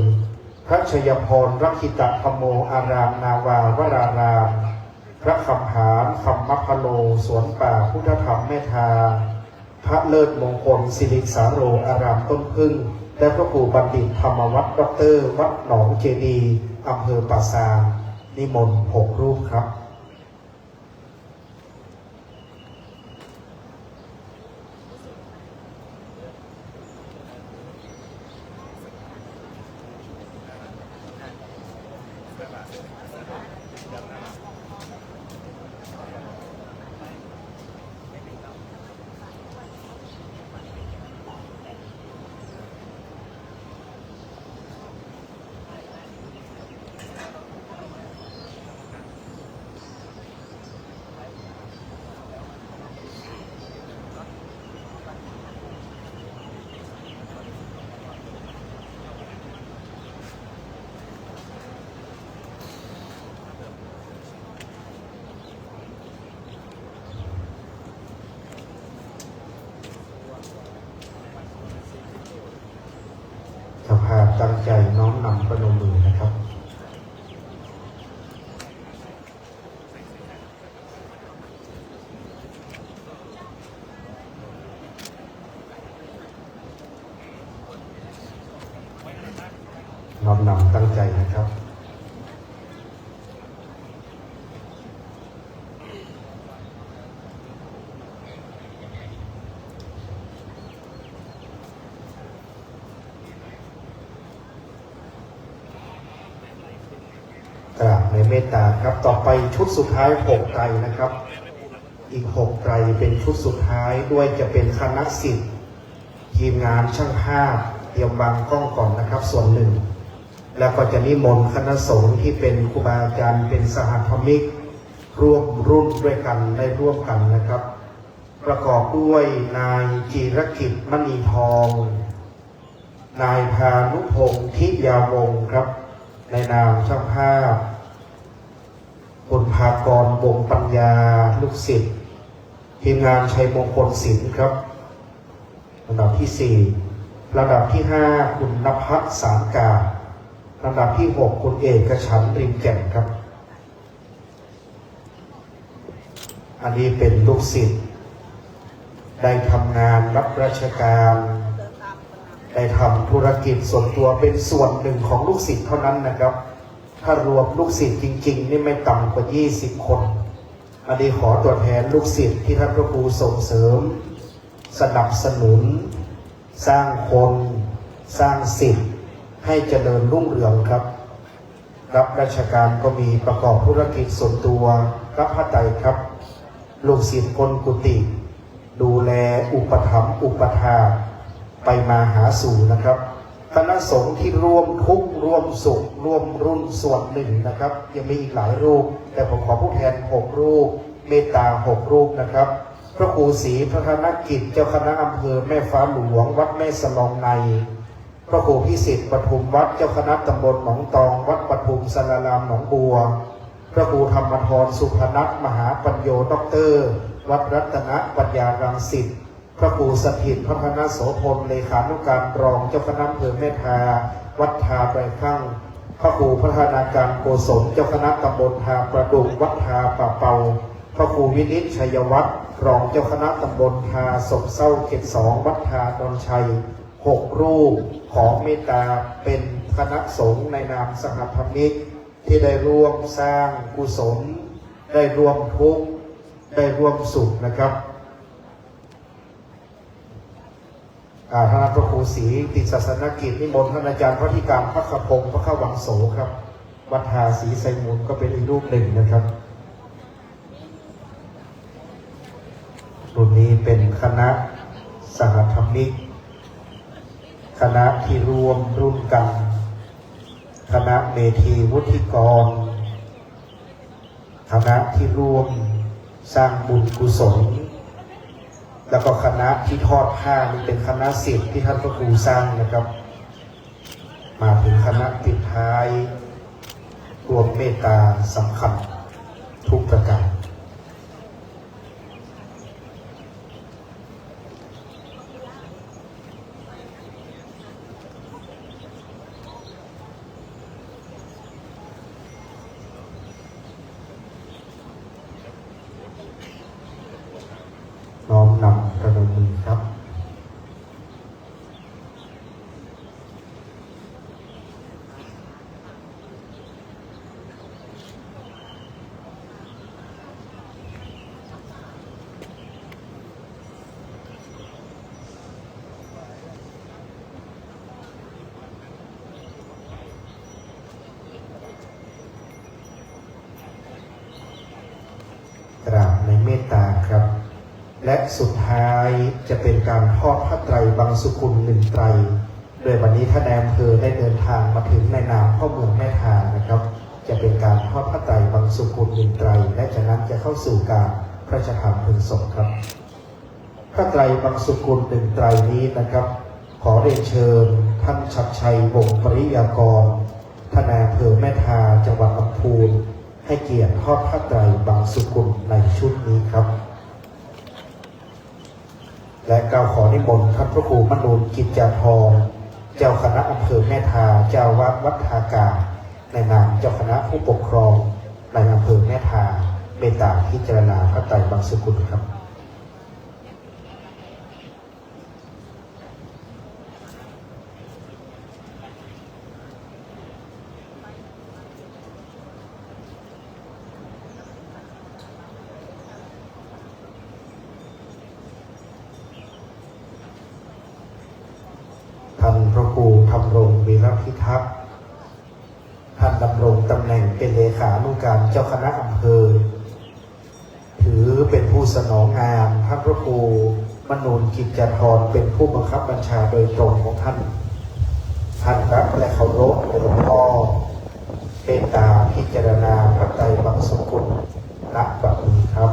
พระชยพรรักขิตธรรมโมอารามนาวาวรารามพระคำหารคำมัพพโลสวนป่าพุทธธรรมเมธาพระเลิศมงคลสิริสาโรอารามต้นพึ่งและพระครูบัณฑิตธรรมวัฒน์ดร.วัดหนองเจดีย์อำเภอป่าซางนิมนต์6 รูปครับตั้งใจน้อมนำประนมมือนะครับน้อมนำตั้งใจนะครับกราบ ในเมตตาครับต่อไปชุดสุดท้าย6ไตรนะครับอีก6ไตรเป็นชุดสุดท้ายด้วยจะเป็นคณะศิษย์ทีมงานช่างภาพเตรียมวางกล้องก่อนนะครับส่วนหนึ่งแล้วก็จะนิมนต์คณะสงฆ์ที่เป็นครูบาอาจารย์เป็นสหธรรมิกร่วมรุ่นด้วยกันได้ร่วมกันนะครับประกอบด้วยนายจีรกิจมณีทองนายพานุพงษ์ทิยาวงศ์ครับในนามช่างภาพคุณภากรวงปัญญาลูกศิษย์ทีมงานชัยมงคลศิลป์ครับลำดับที่4ลำดับที่5คุณณภัสสารกาลำดับที่6คุณเอกฉันท์ริมแก่นครับอันนี้เป็นลูกศิษย์ได้ทำงานรับราชการได้ทำธุรกิจส่วนตัวเป็นส่วนหนึ่งของลูกศิษย์เท่านั้นนะครับถ้ารวมลูกศิษย์จริงๆนี่ไม่ต่ำกว่า20คนอันนี้ขอตัวแทนลูกศิษย์ที่ท่านพระครูส่งเสริมสนับสนุนสร้างคนสร้างศิษย์ให้เจริญรุ่งเรืองครับรับราชการก็มีประกอบธุรกิจส่วนตัวรับพระไตรครับลูกศิษย์คนกุฏิดูแลอุปถัมภ์อุปถาไปมาหาสู่นะครับคณะสงฆ์ที่ร่วมทุกข์ร่วมสุขร่วมรุ่นส่วนหนึ่งนะครับยังมีอีกหลายรูปแต่ผมขอผู้แทน6รูปเมตตา6รูปนะครับพระครูศรีพัฒนกิจเจ้าคณะอำเภอแม่ฟ้าหลวงวัดแม่สลองในพระครูพิสิทธิ์ปทุมวัดเจ้าคณะตำบลหนองตองวัดปทุมสารารามหนองบัวพระครูธรรมธรสุพนัสมหาปัญโยด็อกเตอร์วัดรัตนปัญญารังสิตพระครูสถิตพัฒนโสพลเลขานุการรองเจ้าคณะอำเภอแม่ทาวัดทาไตรข้างพระครูพัฒนาการโกศลเจ้าคณะตำบลทาประดุกวัดทาป่าเปาพระครูวินิจชัยวัฒน์รองเจ้าคณะตำบลทาศพเศร้าเขต2วัดทาดอนชัย6รูปของเมตตาเป็นคณะสงฆ์ในนามสหธรรมิกที่ได้ร่วมสร้างกุศลได้ร่วมทุกข์ได้ร่วมสุขนะครับท่านพระครูศรีติศาสนกิจนิมนต์ท่านอาจารย์พระธิการพระขพงศ์พระขวังโสครับวัดทาศรีไซมูลก็เป็นอีกรูปหนึ่งนะครับรุ่นนี้เป็นคณะสหธรรมิกคณะที่ร่วมรุ่นกันคณะเมธีวุฒิกรคณะที่ร่วมสร้างบุญกุศลแล้วก็คณะที่ทอดผ้านี่เป็นคณะศิษย์ที่ท่านพระครูสร้างนะครับมาถึงคณะปิดท้ายรวมเมตตาสำคัญทุกประการน้อมนำประนมมือครับกราบในเมตตาครับและสุดท้ายจะเป็นการทอดพระไตรบังสุกุล1ไตรโดยวันนี้ท่านนายอำเภอได้เดินทางมาถึงในนามพ่อเมืองแม่ทานะครับจะเป็นการทอดพระไตรบังสุกุล1ไตรและจากนั้นจะเข้าสู่การพระราชทานเพลิงศพครับพระไตรบังสุกุล1ไตรนี้นะครับขอเรียนเชิญท่านชัดชัยวงศ์ปริยากรท่านนายอำเภอแม่ทาจังหวัดลำพูนให้เกียรติทอดพระไตรบังสุกุลในชุดนี้ครับและกล่าวขอนิมนต์ท่านพระครูมนูนกิจจาทองเจ้าคณะอำเภอแม่ทาเจ้าวาดวัดทากาในนามเจ้าคณะผู้ปกครองในอำเภอแม่ทาเมตตาพิจารณาพระไตรบังสุกุลครับท่านพระครูธรรมรงค์วีรพิทักษ์ท่านดำรง ตำแหน่งเป็นเลขานุการเจ้าคณะอำเภอถือเป็นผู้สนองงานท่านพระครูมนูนกิจจธรเป็นผู้บังคับบัญชาโดยตรงของท่านรักและเคารพหลวงพ่อเมตตาพิจารณาพระไตรบังสกุลณบัดนี้ครับ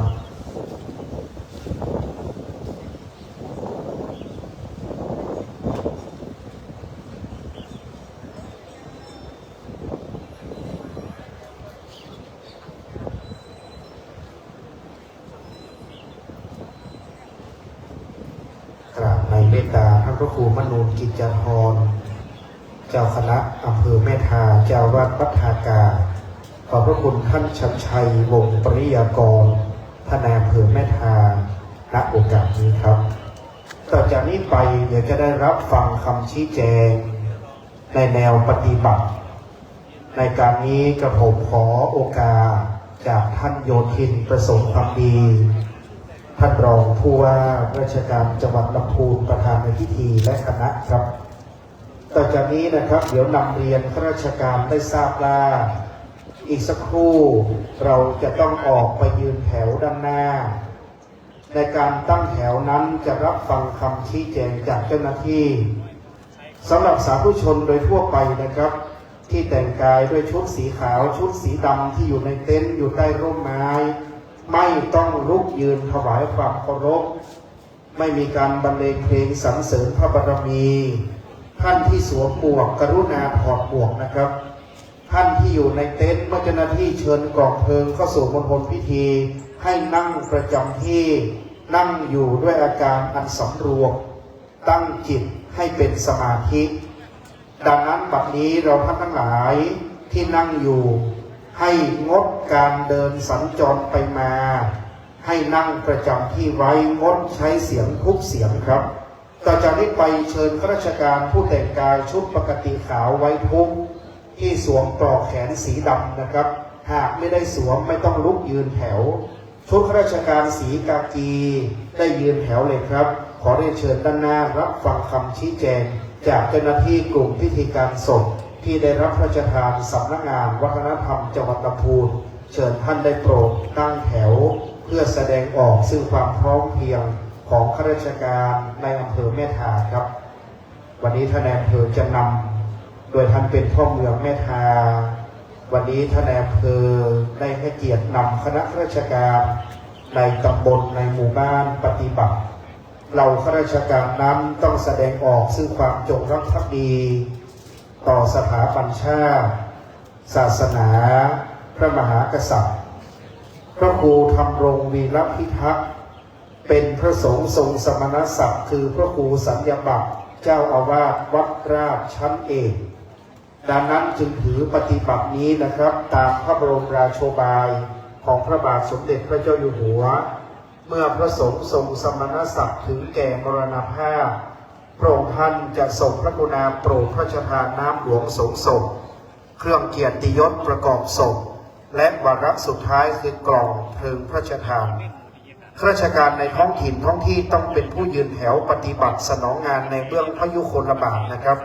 กราบในเมตตาท่านพระครูมนูนกิจจธรเจ้าคณะอำเภอแม่ทาเจ้าวัดวัดทากาขอบพระคุณท่านชัดชัยวงศ์ปริยากรท่านนายอำเภอแม่ทาณโอกาสนี้ครับต่อจากนี้ไปเดี๋ยวจะได้รับฟังคำชี้แจงในแนวปฏิบัติในการนี้กระผมขอโอกาสจากท่านโยธินประสงค์ความดีท่านรองผู้ว่าราชการจังหวัดลำพูนประธานในพิธีและคณะครับต่อจากนี้นะครับเดี๋ยวนำเรียนข้าราชการได้ทราบว่าอีกสักครู่เราจะต้องออกไปยืนแถวด้านหน้าในการตั้งแถวนั้นจะรับฟังคำชี้แจงจากเจ้าหน้าที่สำหรับสาธุชนโดยทั่วไปนะครับที่แต่งกายด้วยชุดสีขาวชุดสีดำที่อยู่ในเต็นท์อยู่ใต้ร่มไม้ไม่ต้องลุกยืนถวายความเคารพไม่มีการบรรเลงเพลงสรรเสริญพระบารมีท่านที่สวมหมวกกรุณาถอดหมวกนะครับท่านที่อยู่ในเต็นท์เมื่อเจ้าหน้าที่เชิญกองเพลิงเข้าสู่มณฑลพิธีให้นั่งประจำที่นั่งอยู่ด้วยอาการอันสำรวมตั้งจิตให้เป็นสมาธิดังนั้นบัดนี้เราท่านทั้งหลายที่นั่งอยู่ให้งดการเดินสัญจรไปมาให้นั่งประจำที่ไว้งดใช้เสียงทุกเสียงครับต่อจากนี้ไปเชิญข้าราชการผู้แต่งกายชุดปกติขาวไว้ทุกที่สวมปลอกแขนสีดำนะครับหากไม่ได้สวมไม่ต้องลุกยืนแถวชุดข้าราชการสีกากีได้ยืนแถวเลยครับขอเรียนเชิญด้านหน้ารับฟังคำชี้แจงจากเจ้าหน้าที่กลุ่มพิธีการศพที่ได้รับพระราชทานสำนักงานวัฒนธรรมจังหวัดลำพูนเชิญท่านได้โปรดตั้งแถวเพื่อแสดงออกซึ่งความพร้อมเพรียงของข้าราชการในอำเภอแม่ทาครับวันนี้ท่านนายอำเภอจะนำโดยท่านเป็นพ่อเมืองแม่ทาวันนี้ท่านนายอำเภอได้ให้เกียรตินำคณะข้าราชการในตำบลในหมู่บ้านปฏิบัติเราข้าราชการนั้นต้องแสดงออกซึ่งความจงรักภักดีต่อสถาบันชาติศาสนาพระมหากษัตริย์พระครูธรรมรงวีรพิทักษ์เป็นพระสงฆ์ทรงสมณศักดิ์คือพระครูสัญญาบัตรเจ้าอาวาสวัดราชชั้นเอกดังนั้นจึงถือปฏิบัตินี้นะครับตามพระบรมราโชบายของพระบาทสมเด็จพระเจ้าอยู่หัวเมื่อพระสงฆ์ทรงสมณศักดิ์ถึงแก่มรณภาพพระองค์ท่านจะทรงพระกรุณาโปรดพระราชทานน้ำหลวงสงศพเครื่องเกียรติยศประกอบศพและวาระสุดท้ายคือกล่องเพลิงพระราชทานข้าราชการในท้องถิ่นท้องที่ต้องเป็นผู้ยืนแถวปฏิบัติสนองงานในเบื้องพยุคลบาทนะครับ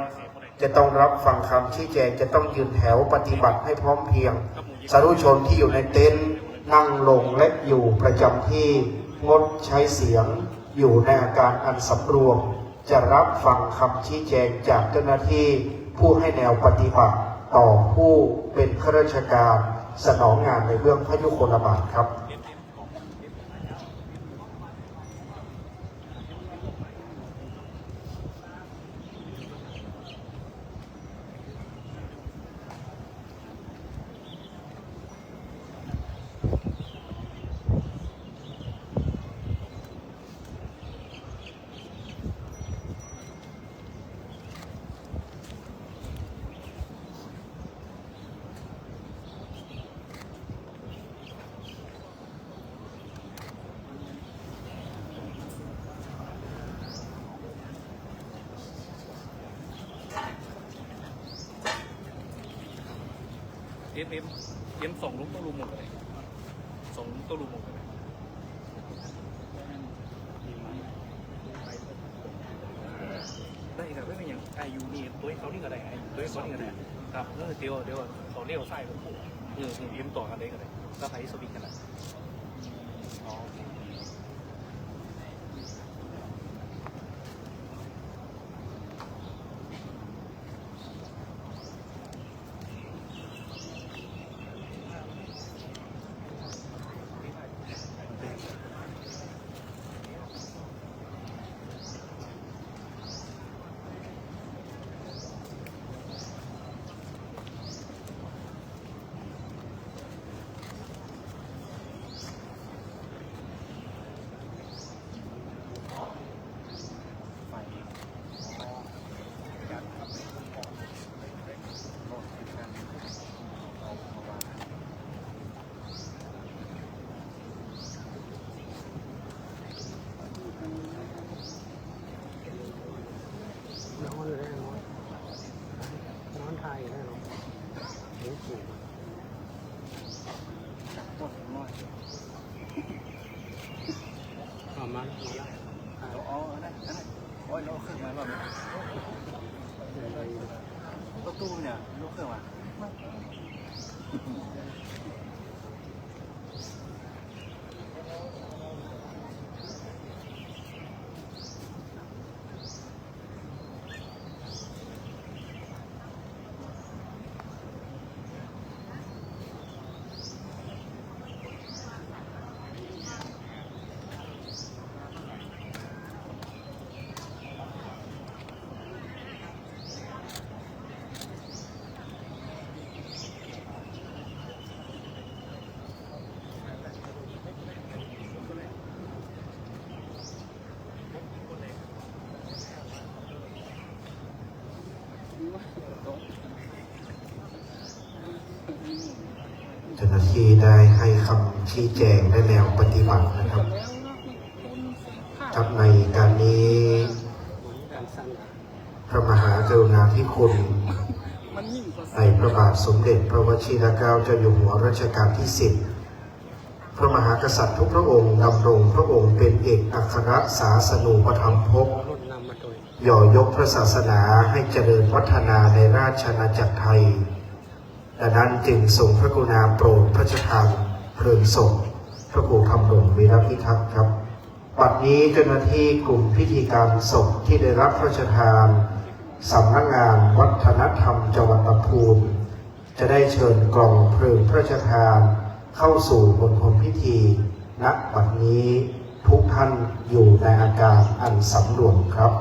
จะต้องรับฟังคำชี้แจงจะต้องยืนแถวปฏิบัติให้พร้อมเพรียงสาธุชนที่อยู่ในเต็นท์นั่งลงและอยู่ประจำที่งดใช้เสียงอยู่ในอาการอันสำรวมจะรับฟังคำชี้แจงจากเจ้าหน้าที่ผู้ให้แนวปฏิบัติต่อผู้เป็นข้าราชการสนองงานในเบื้องพยุคลบาทครับเอ็มส่งลุงต้องรูมหมดเลยส่งลุงต้องรูมหมดเลยได้ครับไม่เป็นอย่างไอ อ้ยูนี่ตัวเขานี่ก็ได้ไอ้ตัวเขานี่ก็ได้ครับเดี๋ยวเขาเลี้ยวซ้ายผมยิ้มต่อกันเลยก็ได้ก็ไปสวิตกันนะอ๋อนอนไทยแน่นอนหมูสูงเอามาอ๋อได้โอ้ยเราขึ้นมาแล้วรถตู้เนี่ยรถเครื่องมาเจ้าหน้าที่ได้ให้คำชี้แจงและแนวปฏิบัตินะครับครับในการนี้พระมหากรุณาธิคุณในพระบาทสมเด็จพระวชิรเกล้าเจ้าอยู่หัวรัชกาลที่10พระมหากษัตริย์ทุกพระองค์ดำรงพระองค์เป็นเอกอัครศาสนูปถัมภกย่อยกพระศาสนาให้เจริญวัฒนาในราชอาณาจักรไทยดังนั้นจึงทรงพระกรุณาโปรดพระราชทานเพลิงศพพระครูธรรมรงค์วีรพิทักษ์ครับบัดนี้เจ้าหน้าที่กลุ่มพิธีการศพที่ได้รับพระราชทานสำนักงานวัฒนธรรมจังหวัดลำพูนจะได้เชิญกล่องเพลิงพระราชทานเข้าสู่มณฑลพิธีณบัดนี้ทุกท่านอยู่ในอาการอันสำรวมครับ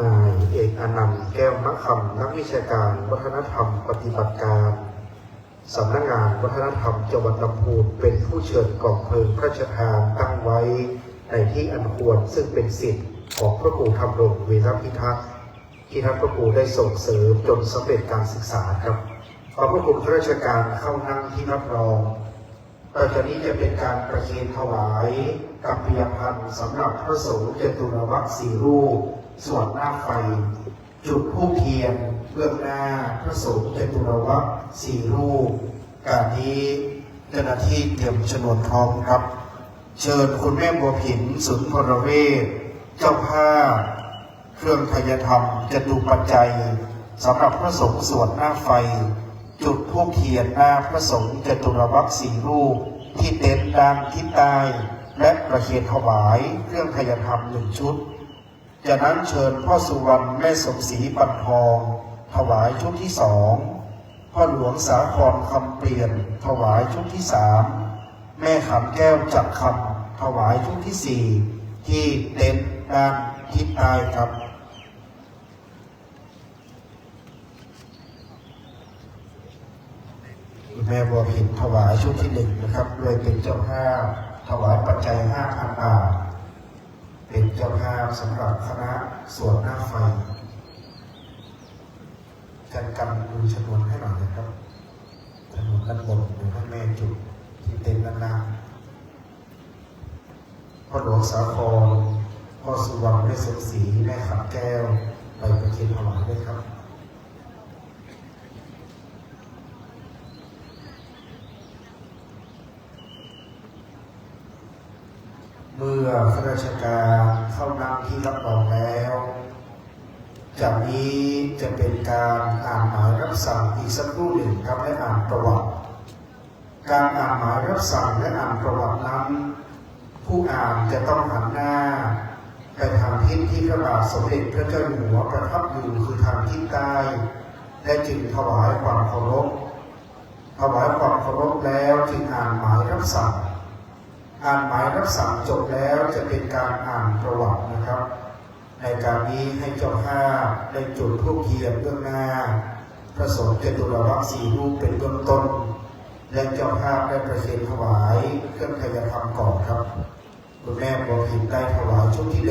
นายเอกอนันต์แก้วมะคำนักวิชาการวัฒนธรรมปฏิบัติการสำนักงานวัฒนธรรมจังหวัดลำพูนเป็นผู้เชิญกล่องเพลิงพระราชทานตั้งไว้ในที่อันควรซึ่งเป็นสิทธิ์ของพระครูธรรมรงค์วีรพิทักษ์ที่ท่านพระครูได้ส่งเสริมจนสำเร็จการศึกษาครับขอพระคุณข้าราชการเข้านั่งที่รับรองต่อจากนี้จะเป็นการประเคนถวายกัปปิยพันธ์สำหรับพระสงฆ์จตุรวรรค4 รูปสวดหน้าไฟจุดธูปเทียนเบื้องหน้าพระสงฆ์จตุรวรรค4 รูปการนี้เจ้าหน้าที่เตรียมชนวนพร้อมครับเชิญคุณแม่บัวผินสุนทรเวชเจ้าภาพเครื่องไทยธรรมจตุปัจจัยสำหรับพระสงฆ์สวดหน้าไฟจุดธูปเทียนหน้าพระสงฆ์จตุรวรรค4 รูปที่เต็นท์ด้านทิศใต้และประเคนถวายเครื่องไทยธรรม1 ชุดจากนั้นเชิญพ่อสุวรรณแม่สมศรีปันทองถวายชุดที่2 พ่อหลวงสาครคำเปลี่ยนถวายชุดที่3แม่ขำแก้วจักรคำถวายชุดที่4ที่เต็นท์ด้านทิศใต้ครับแม่บัวพินถวายชุดที่1นะครับโดยเป็นเจ้าภาพถวายปัจจัย 5,000 บาทเป็นเจ้าภาพสำหรับคณะสวดหน้าไฟจัดการดูชนวนให้หน่อยนะครับชนวนด้านบนหรือให้แม่จุดที่เต็มด้านล่างพ่อหลวงสาครพ่อสุวรรณแม่สมศรีแม่ขับแก้วไปประเคนถวายด้วยครับเมื่อข้าราชการเข้านั่งที่รับรองแล้วจากนี้จะเป็นการอ่านหมายรับสั่งอีกสักครู่หนึ่งครับและอ่านประวัติการอ่านหมายรับสั่งและอ่านประวัตินั้นผู้อ่านจะต้องหันหน้าไปทางทิศที่พระบาทสมเด็จพระเจ้าอยู่หัวประทับอยู่คือทางทิศใต้และจึงถวายความเคารพแล้วจึงอ่านหมายรับสั่งอ่านหมายรับสั่งจบแล้วจะเป็นการอ่านประวัตินะครับในการนี้ให้เจ้าภาพได้จุดธูปเทียนเบื้องหน้าพระสงฆ์จตุรวรรค4 รูปเป็นเบื้องต้นและเจ้าภาพได้ประเคนถวายเครื่องทายธรรมก่อนครับคุณแม่บัวพินได้ถวายชุดที่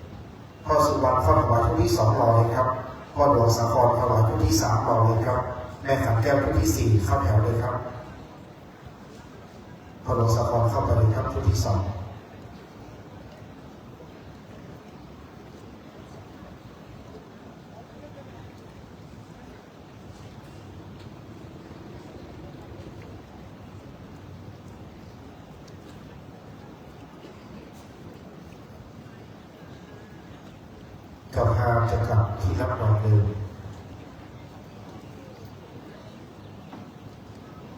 1พ่อสุวรรณถวายชุดที่2รอเลยครับพ่อหลวงสาครถวายชุดที่3รอเลยครับแม่ขันแก้วชุดที่4เข้าแถวเลยครับพอหลวงสาครเข้าไปเลยครับชุดที่2เจ้าภาพจะกลับที่รับรองเดิม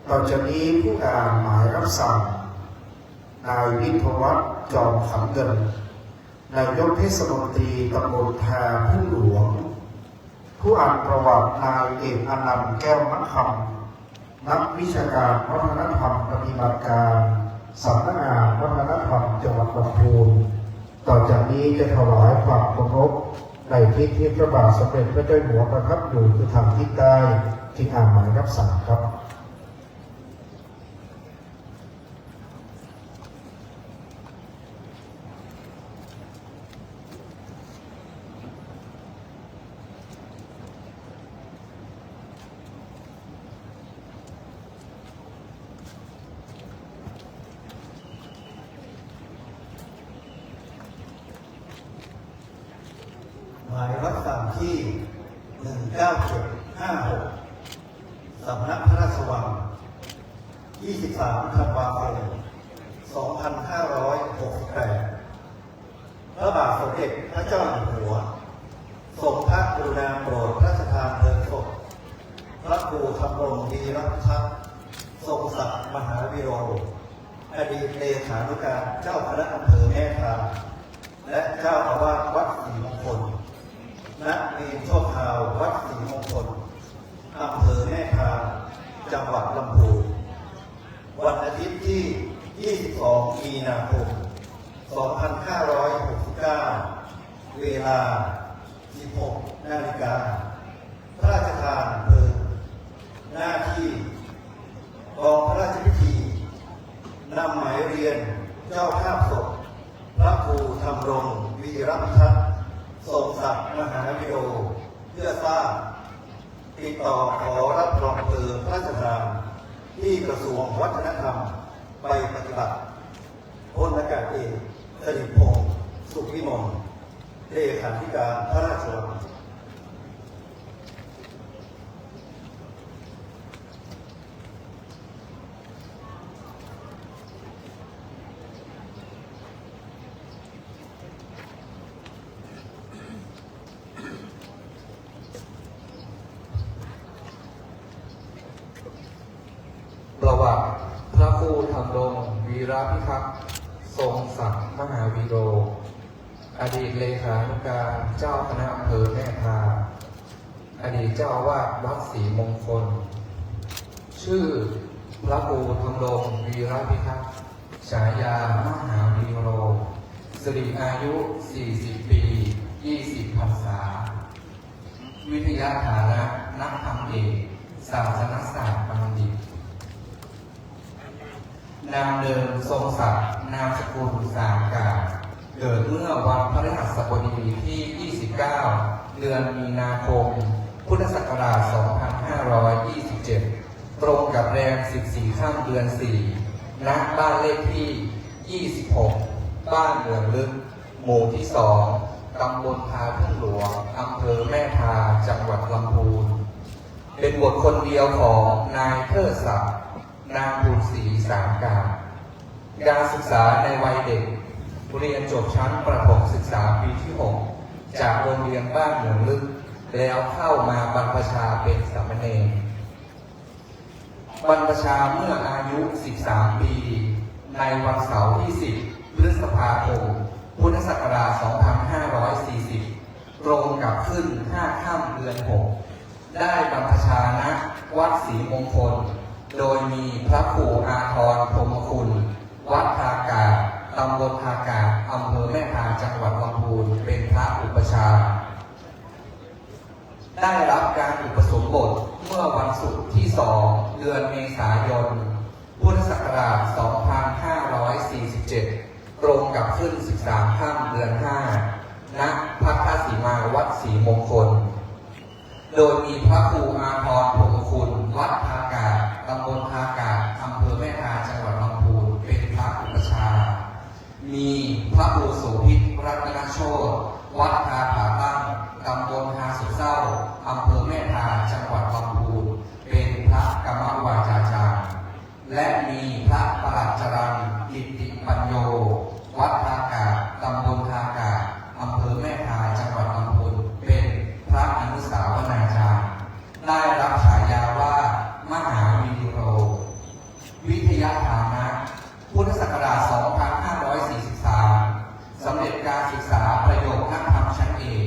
ต่อจากนี้ผู้อ่านหมายรับสั่งนายวิทยวัฒน์จอมขำเงินนายกเทศมนตรีตำบลแพพึ่งหลวงผู้อ่านประวัตินายเอกอนันต์แก้วมะคำนักวิชาการวัฒนธรรมปฏิบัติการสำนักงานวัฒนธรรมจังหวัดลำพูนต่อจากนี้จะถวายความเคารพในทิศที่พระบาทสมเด็จพระเจ้าอยู่หัวประทับอยู่คือทางทิศใต้ที่อ่านหมายรับสั่งครับหมายรับสั่งที่ 19756 สำนักพระราชวัง 23 ธันวาคม 2568 พระบาทสมเด็จพระเจ้าอยู่หัวทรงพระกรุณาโปรดพระราชทานเพลิงศพพระครูธรรมรงค์วีรพิทักษ์ทรงศักดิ์มหาวิโรจน์อดีตเลขานุการเจ้าคณะอำเภอแม่ทาและเจ้าอาวาสวัดศรีมงคลณเมรุชั่วคราววัดศรีมงคลอำเภอแม่ทาจังหวัดลำพูนวันอาทิตย์ที่ 22 มีนาคม 2569 เวลา 16 นาฬิกาพระราชทานเพลิงหน้าที่กองพระราชพิธีนำหมายเรียนเจ้าภาพศพพระครูธรรมรงค์วีรพิทักษ์ทรงศักดิ์มหาวิโรจน์เพื่อทราบติดต่อขอรับรองเพลิงพระราชทานที่กระทรวงวัฒนธรรมไปปฏิบัติพลอากาศเอกสริพงษ์สุขวิมลเลขาธิการพระราชวังประวัติพระครูธรรมรงค์วีรพิทักษ์ทรงศักดิ์มหาวีโรจน์อดีตเลขานุการเจ้าคณะอำเภอแม่ทาอดีตเจ้าอาวาสวัดศรีมงคล ชื่อพระครูธำรงวีรพิทักษ์ฉายามหาวีโรสิริอายุ 40 ปี 20 พรรษา วิทยาฐานะนักธรรมเอกศาสนศาสตร์บัณฑิต นามเดิมทรงศักดิ์นามสกุลสามกาเกิดเมื่อวันพฤหัสบดีที่ 29 เดือนมีนาคม พุทธศักราช 2527 ตรงกับแรม 14 ค่ำเดือน 4 ณ บ้านเลขที่ 26 บ้านเมืองลึก หมู่ที่ 2 ตำบลทาทุ่งหลวง อำเภอแม่ทา จังหวัดลำพูน เป็นบุตรคนเดียวของนายเทิดศักดิ์นางบุญศรีสามการศึกษาในวัยเด็กเรียนจบชั้นประถมศึกษาปีที่ 6 จากโรงเรียนบ้านเมืองลึกแล้วเข้ามาบรรพชาเป็นสามเณรบรรพชาเมื่ออายุ 13 ปี ในวันเสาร์ที่ 10 พฤษภาคม พุทธศักราช 2540 ตรงกับขึ้น 5 ค่ำเดือน 6 ได้บรรพชาณวัดศรีมงคลโดยมีพระครูอาทรพรหมคุณ วัดทากาศตำบลทากาศอำเภอแม่ทา จังหวัดลำพูน เป็นพระอุปชาได้รับการอุปสมบทเมื่อวันศุกร์ที่ 2 เดือนเมษายน พุทธศักราช 2547 ตรงกับขึ้น 13 ค่ำเดือน 5 ณ พัทธสีมาวัดศรีมงคลโดยมีพระครูอาภรณ์พรหมคุณ วัดทากาศตำบลทากาศอำเภอแม่ทา จังหวัดลำพูน เป็นพระอุปชามีพระครูโสภิตรัตนโชติวัดทาผาตั้งตำบลทาสุเศร้าอำเภอแม่ทา จังหวัดลำพูน เป็นพระกรรมวาจาจารย์และมีพระประหลัดจรัญกิตติปัญโยวัดทากาศตำบลทากาศอำเภอแม่ทา จังหวัดลำพูน เป็นพระอนุสาวนาจารย์ได้รับฉายาว่ามหาวีโรวิทยาฐานะพุทธศักราช 2543 สำเร็จการศึกษาประโยคนักธรรมชั้นเอก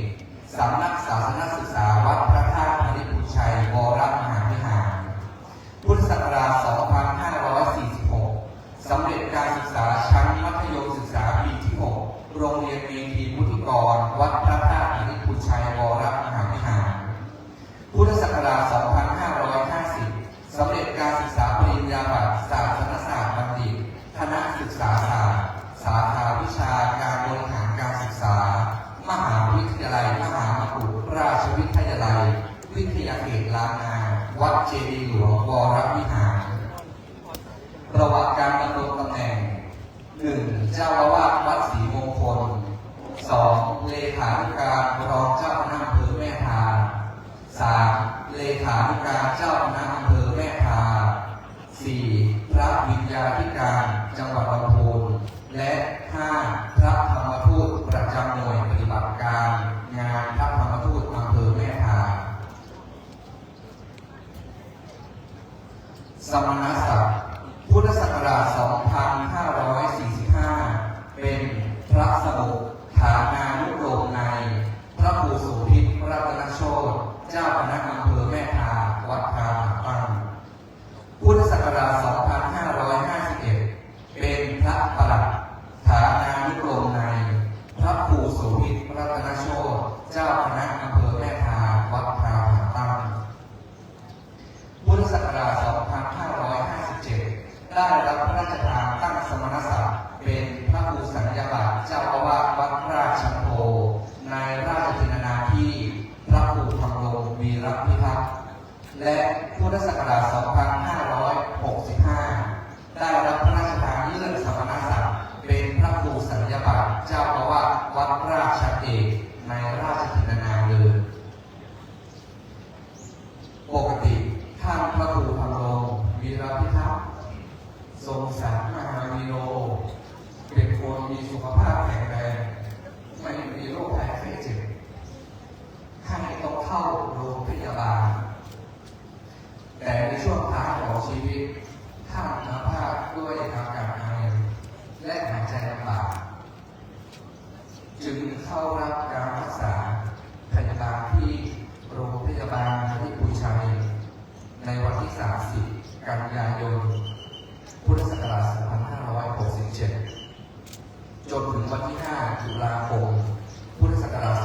สำนักศาสนศึกษาวัดพระธาตุพริพุชัยวรมหาวิหารพุทธศักราช 2546 สำเร็จการศึกษาชั้นมัธยมศึกษาปีที่ 6 โรงเรียนเมธีมุทิกรวัดพระธาตุพริพุชัยวรมหาวิหารพุทธศักราช 2550 สำเร็จการศึกษาปริญญาบัตรศาสนศาสตร์บัณฑิตคณะศึกษาศาสตร์สาขาวิชาการบริหารการศึกษามหาวิทยาลัยมหามกุฏราชวิทยาลัยวิทยาเขตล้านนาวัดเจดีย์หลวงวรวิหารประวัติการดำรงตำแหน่ง 1. เจ้าอาวาสวัดศรีมงคล 2. เลขาธิการรองเจ้าคณะอำเภอแม่ทา 3. เลขาธิการเจ้าคณะอำเภอแม่ทา 4. พระวิญญาธิการจังหวัดลำพูนและ 5. พระธรรมทูตประจำหน่วยปฏิบัติการงานพระธรรมทูตอำเภอแม่ทาสมณศักดิ์พุทธศักราช 2545 เป็นพระสมุฐานานุโลมในพระครูโสภิตรัตนโชติเจ้าคณะอำเภอแม่ทาวัดทาผาตั้งพุทธศักราช 2551 เป็นพระประหลัดฐานานุโลมในพระครูโสภิตรัตนโชติเจ้าคณะอำเภอแม่ทาวัดทาผาตั้งพุทธศักราช 2557 ได้รับพระราชทานตั้งสมณศักดิ์เป็นพระครูสัญญาบัตรเจ้าอาวาสวัดราชโพในราชทินนาที่พระครูธำรงวีรพิทักษ์และพุทธศักราช 2565 ได้รับพระราชทานเลื่อนสมณศักดิ์เป็นพระครูสัญญาบัตรเจ้าอาวาสวัดราชเอกในราชทินนาเลยปกติท่านพระครูธำรงวีรพิทักษ์ทรงศักดิ์มหาวีโรเป็นคนมีสุขภาพแข็งแรงไม่มีโรคภัยไข้เจ็บให้ต้องเข้าโรงพยาบาลแต่ในช่วงท้ายของชีวิตท่านอาพาธด้วยอาการไอและหายใจลำบากจึงเข้ารับการรักษาพยาบาลที่โรงพยาบาลพริพุชัยในวันที่ 30 ก กันยายน พุทธศักราช 2567 จนถึงวันที่ 5 ตุลาคม พุทธศักราช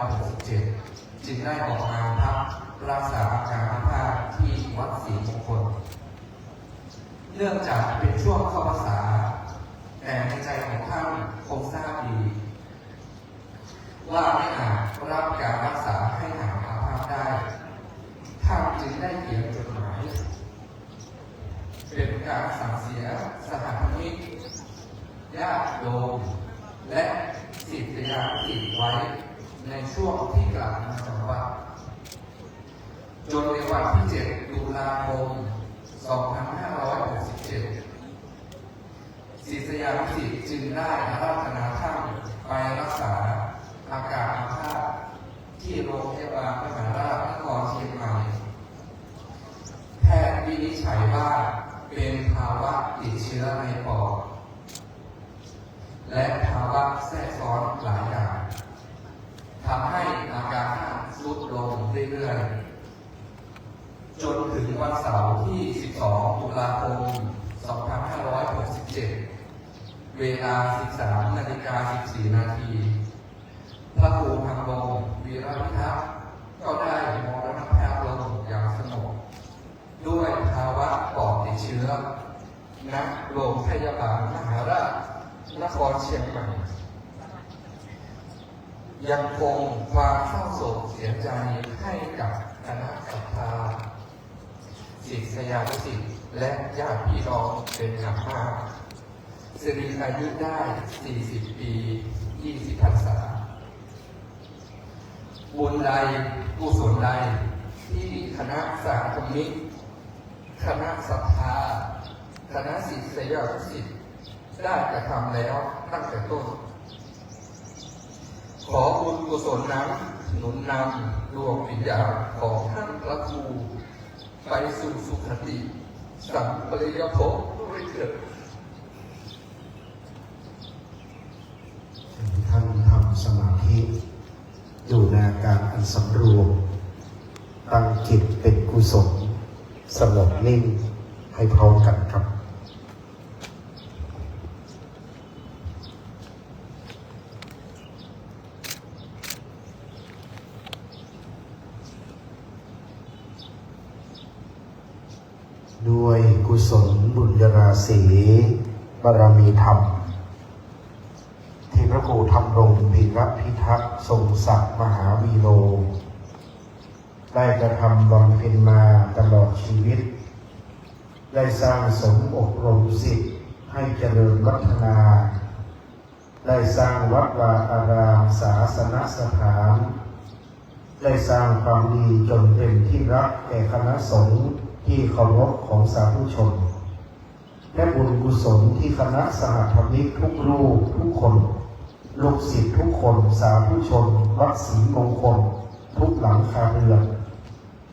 2567 จึงได้ออกมาพักรักษาอาการอาภาษที่วัดศรีมงคล เนื่องจากเป็นช่วงเข้าพรรษาแต่ในใจของท่านคงทราบดีว่าไม่อาจรับการรักษาให้หายอาภาษได้ท่านจึงได้เขียนจดหมายเป็นการสั่งเสียสหธรรมิกญาติโยมและศิษยานุศิษย์ไว้ในช่วงที่กลับมาจากวัดจนในวันที่ 7 ตุลาคม 2567 ศิษยานุศิษย์จึงได้อาราธนาท่านไปรักษาอาการอาภาษที่โรงพยาบาลมหาราชนครเชียงใหม่แพทย์วินิจฉัยว่าเป็นภาวะติดเชื้อในปอดและภาวะแทรกซ้อนหลายอย่างทำให้อาการท่านทรุดลงเรื่อยๆจนถึงวันเสาร์ที่ 12 ตุลาคม 2567 เวลา 13:14 น.พระครูธรรมรงค์วีรพิทักษ์ก็ได้มรณภาพลงอย่างสงบด้วยภาวะปอดติดเชื้อณโรงพยาบาลมหาราชนครเชียงใหม่ยังคงความเศร้าโศกเสียใจให้กับคณะศรัทธาศิษยานุศิษย์และญาติพี่น้องเป็นอย่างมากสิริอายุได้ 40 ปี 20 พรรษาบุญใดกุศลใดที่คณะสาธมิกคณะศรัทธาคณะศิษยานุศิษย์ได้กระทำแล้วตั้งแต่ต้นขอบุญกุศลนั้นหนุนนำดวงวิญญาณของท่านพระครูไปสู่สุคติสัมปริยภพด้วยเถิด ท่านทำสมาธิอยู่ในอาการอันสำรวมตั้งจิตเป็นกุศลสงบนิ่งให้พร้อมกันครับด้วยกุศลบุญญาราศีบารมีธรรมที่พระครูธรรมรงค์วีรพิทักษ์ทรงศักดิ์มหาวีโรได้กระทำบำเพ็ญมาตลอดชีวิตได้สร้างสมอบรมศิษย์ให้เจริญวัฒนาได้สร้างวัดวาอารามศาสนสถานได้สร้างความดีจนเป็นที่รักแก่คณะสงฆ์ที่เคารพของสาธุชนและบุญกุศลที่คณะสหธรรมิกทุกรูปทุกคนลูกศิษย์ทุกคนสาธุชนวัดศรีมงคลทุกหลังคาเรือน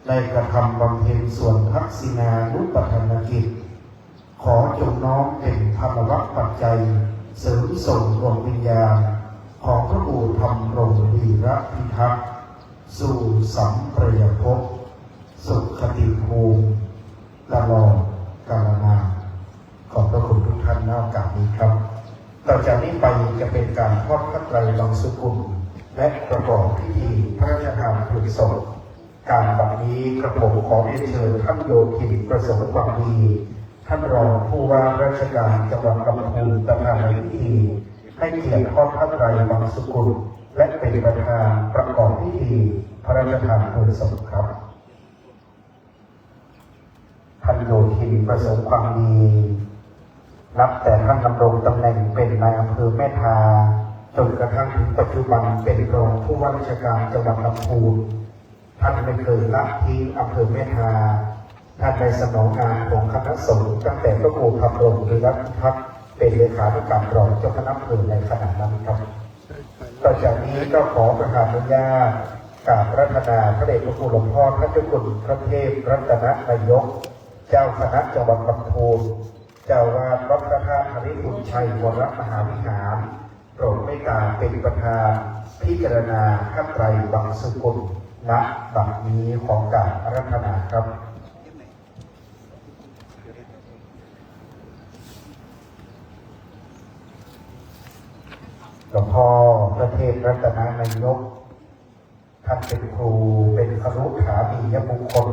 ได้กระทำบำเพ็ญส่วนทักษิณานุปทานกิจขอจงน้อมเป็นธรรมวัตปัจจัยเสริมส่งดวงวิญญาณของพระครูธรรมรงค์วีรพิทักษ์สู่สัมปรายภพสุขติภูมิตลอดกาลนานขอบพระคุณทุกท่านในโอกาสนี้ครับต่อจากนี้ไปจะเป็นการทอดพระไตรลักษณ์สุกุลและประกอบพิธีพระราชทานเพลิงศพการบัดนี้กระผมขอเรียนเชิญท่านโยธินประสงค์ความดีท่านรองผู้ว่าราชการจังหวัดลำพูนประธานในพิธีให้เกียรติทอดพระไตรลักษณ์สุกุลและเป็นประธานประกอบพิธีพระราชทานเพลิงศพครับท่านโยธินประสงค์ความดีนับแต่ท่านดำรงตำแหน่งเป็นนายอำเภอแม่ทาจนกระทั่งถึงปัจจุบันเป็นรองผู้ว่าราชการจังหวัดลำพูนท่านไม่เคยละทิ้งอำเภอแม่ทาท่านได้สนองงานของคณะสงฆ์ตั้งแต่พระครูธรรมรงค์วีรพิทักษ์เป็นเลขาธิการรองเจ้าคณะอำเภอในขณะนั้นครับต่อจากนี้ก็ขอประทานอนุญาตกราบรัตนาพระเดชพระคุณหลวงพ่อพระเจ้าคุณพระเทพรัตนนายกเจ้าคณะจังหวัดลำพูนเจ้าวาดวัดพระธาตุหริพุนชัยวรมหาวิหารโปรดเมตตาเป็นประธานพิจารณาพระไตรลักษณ์สุกุลณ บัดนี้ของการอาราธนาครับ หลวงพ่อพระเทพรัตนนายกท่านเป็นครูเป็นครุขามียบุคคล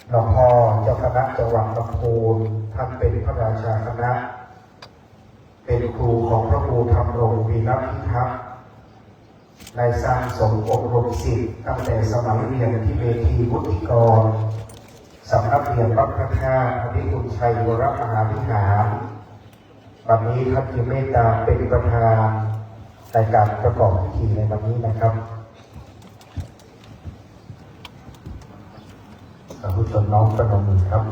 หลวงพ่อเจ้าคณะจังหวัดลำพูนท่านเป็นพระราชาคณะเป็นครูของพระครูธรรมรงค์วีรพิทักษ์ในสร้างสมอบรมศิษย์ตั้งแต่สมัยเรียนที่เวทีวุฒิกรสำนักเรียนวัดพระธาตุอภิคุณชัยวรมหาวิหารวันนี้ท่านจึงเมตตาเป็นประธานในการประกอบพิธีในวันนี้นะครับสาธุชนน้องประนมมือครับ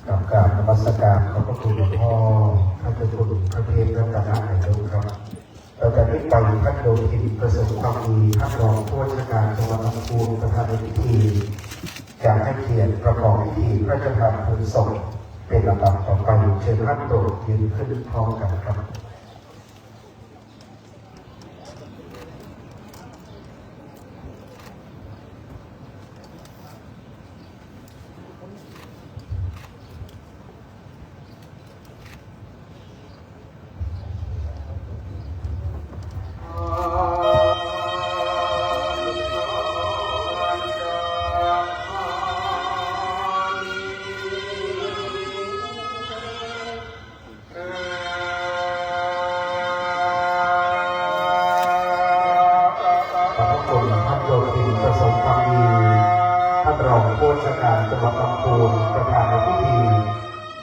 กับกราบนมัสการขอบพระคุณหลวงพ่อท่านเจ้าคุณพระเทพรัตนนายกครับเราจะได้ไปท่านโดยที่ประสบความดีท่านรองผู้ว่าราชการจังหวัดลำพูนประธานในพิธีจะให้เกียรติประกอบพิธีพระราชทานเพลิงศพเป็นลำดับต่อไปเชิญท่านโปรดยืนขึ้นพร้อมกันครับจังหวัดลำพูนประธานในพิธี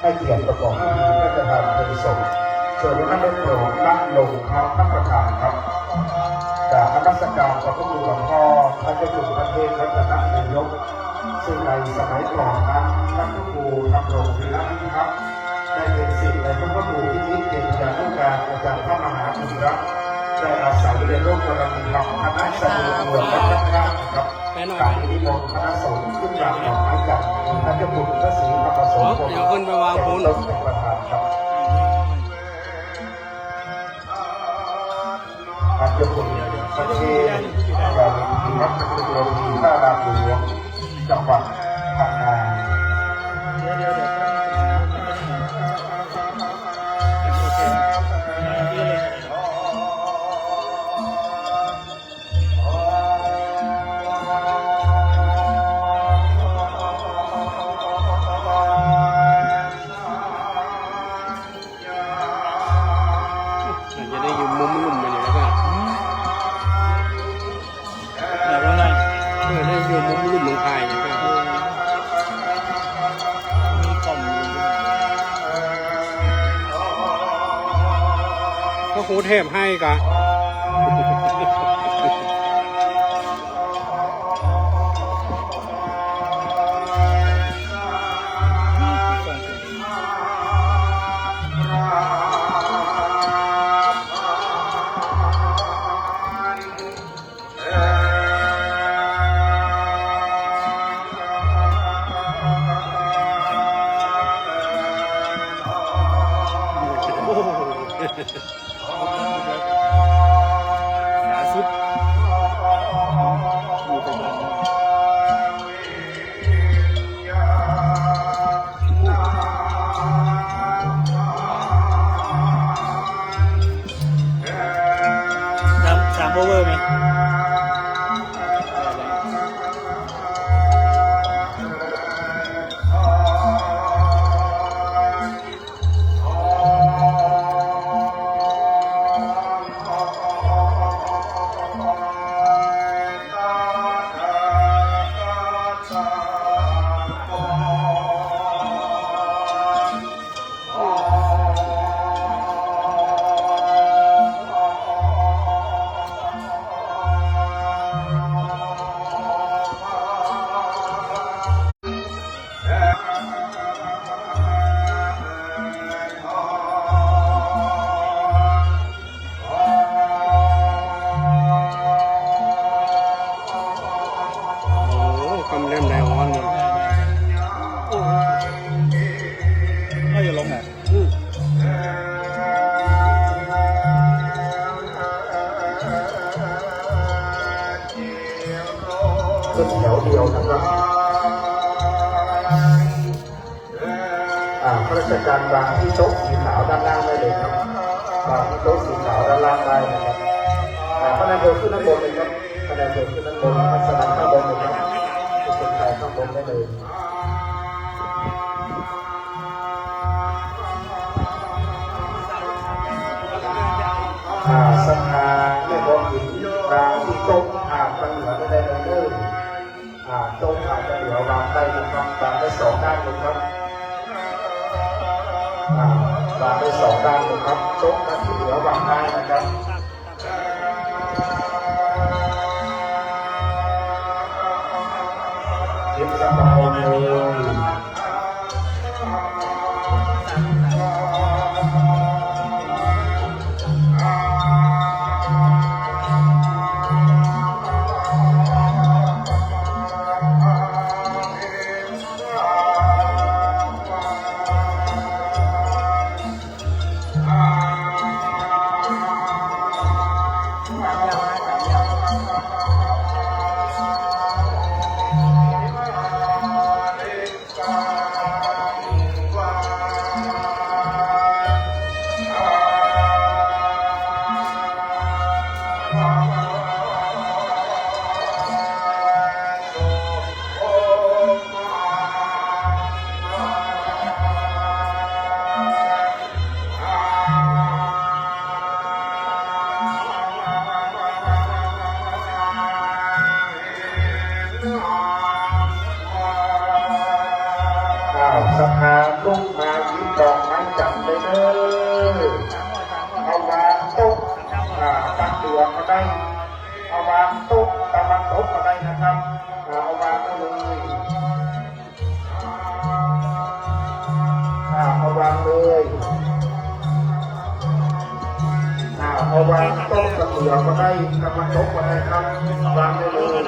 ให้เกียรติประกอบพิธีพระราชทานเพลิงศพส่วนท่านได้โปรดนั่งลงครับท่านประธานครับจากนมัสการขอบพระคุณหลวงพ่อท่านเจ้าคุณพระเทพรัตนนายกซึ่งในสมัยก่อนนั้นท่านพระครูธรรมรงค์วีรพิทักษ์ได้เป็นศิษย์ในพระครูที่นิเกศยานุการอาจารย์พระมหาอุระได้อาศัยในโลกบารมีธรรมคณะสมุทรวัดพระธาตุครับการนิมนต์คณะสงฆ์ขึ้นมาต่อไม้จันทร์ท่านเจ้าคุณพระศรีธรรมโสพล เดี๋ยวขึ้นไปวางปูน เป็นประธานครับท่านเจ้าคุณพระเทพเราที่วัดพระจุลทีพระรามหลวงจังหวัดพังงาจะได้อยู่มุมลุ่มไปเลยแล้วก็ แบบว่าอะไร ได้อยู่มุมลุ่มเมืองไทยนะครับ มีกล่องอยู่ ก็ครูเทพให้กะ ชการวางที่โต๊ะสีขาวด้านล่างได้เลยครับวางที่โต๊ะสีขาวด้านล่างได้นะครับพระนายอำเภอขึ้นด้านบนเลยครับพระนายอำเภอขึ้นด้านบนทัศนาข้างบนเลยครับผู้สนใจข้างบนได้เลยสภาแม่บอกหินวางที่โต๊ะทางเหนือได้เลยเด้อโต๊ะทางเหนือวางได้นะครับวางได้สองด้านเลยครับวางได้สองด้านเลยครับโต๊ะที่เหนือวางได้นะครับเย็บสบายเลยสภาลุกมายิ้มดอกไม้จับเลยเด้อเอาวางโต๊ะตั้งเดือมาได้เอาวางโต๊ะตะวันตกมาได้นะครับเอาวางเลยเอาวางเลยเอาวางโต๊ะตั้งเดือมาได้ตะวันตกมาได้ครับวางได้เลย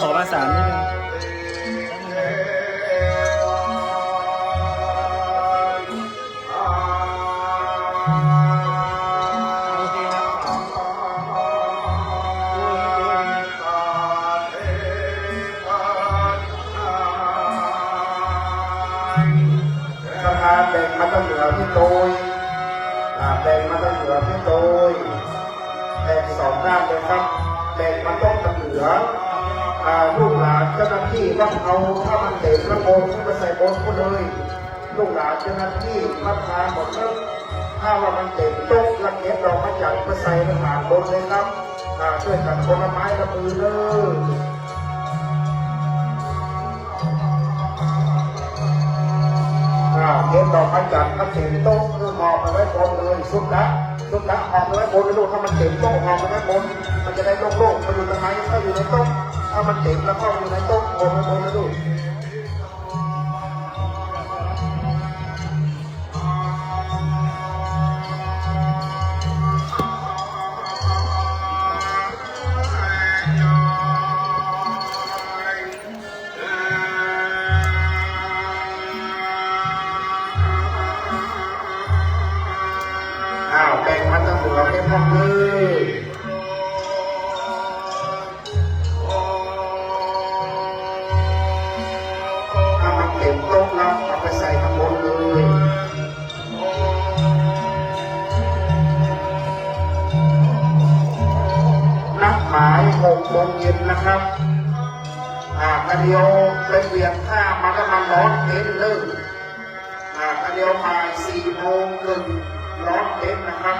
ขอภาษานิดนึงโอเคครับ สภาแบ่งมาตั้งเหนือที่โตยแบ่งมาตั้งเหนือที่โตยแบ่งสองด้านเลยครับแบ่งมาต้องตั้งเหนือลูกหลานเจ้าหน้าที่ต้องเอาถ้ามันเด็กระโบนขึ้นมาใส่บนก็เลยลูกหลานเจ้าหน้าที่รับทานหมดเลยถ้าว่ามันเด็กตุ๊กละเอียดเรามาจัดมาใส่ทหารบนเลยครับช่วยกันคนละไม้ละมือเลยเก็บดอกไม้จันทร์ถ้าเต็มโต๊ะคือหอบไปไว้บนเลยสุดละหอบไปไว้บนเลยลูกถ้ามันเต็มโต๊ะหอบไปไว้บนมันจะได้โล่งๆมันอยู่ตรงไหนถ้าอยู่ในโต๊ะถ้ามันเต็มแล้วก็อยู่ในโต๊ะบนเลยลูกแบ่งมาตั้งเหนือเป็นพวกเลยถ้ามันเต็มโต๊ะแล้วเอาไปใส่ข้างบนเลยนัดหมาย6 โมงเย็นนะครับกระเดียวไปเวียนข้ามาก็มาร้อนเต็นเลยกระเดียวมา4 โมงครึ่งร้อนเต็นนะครับ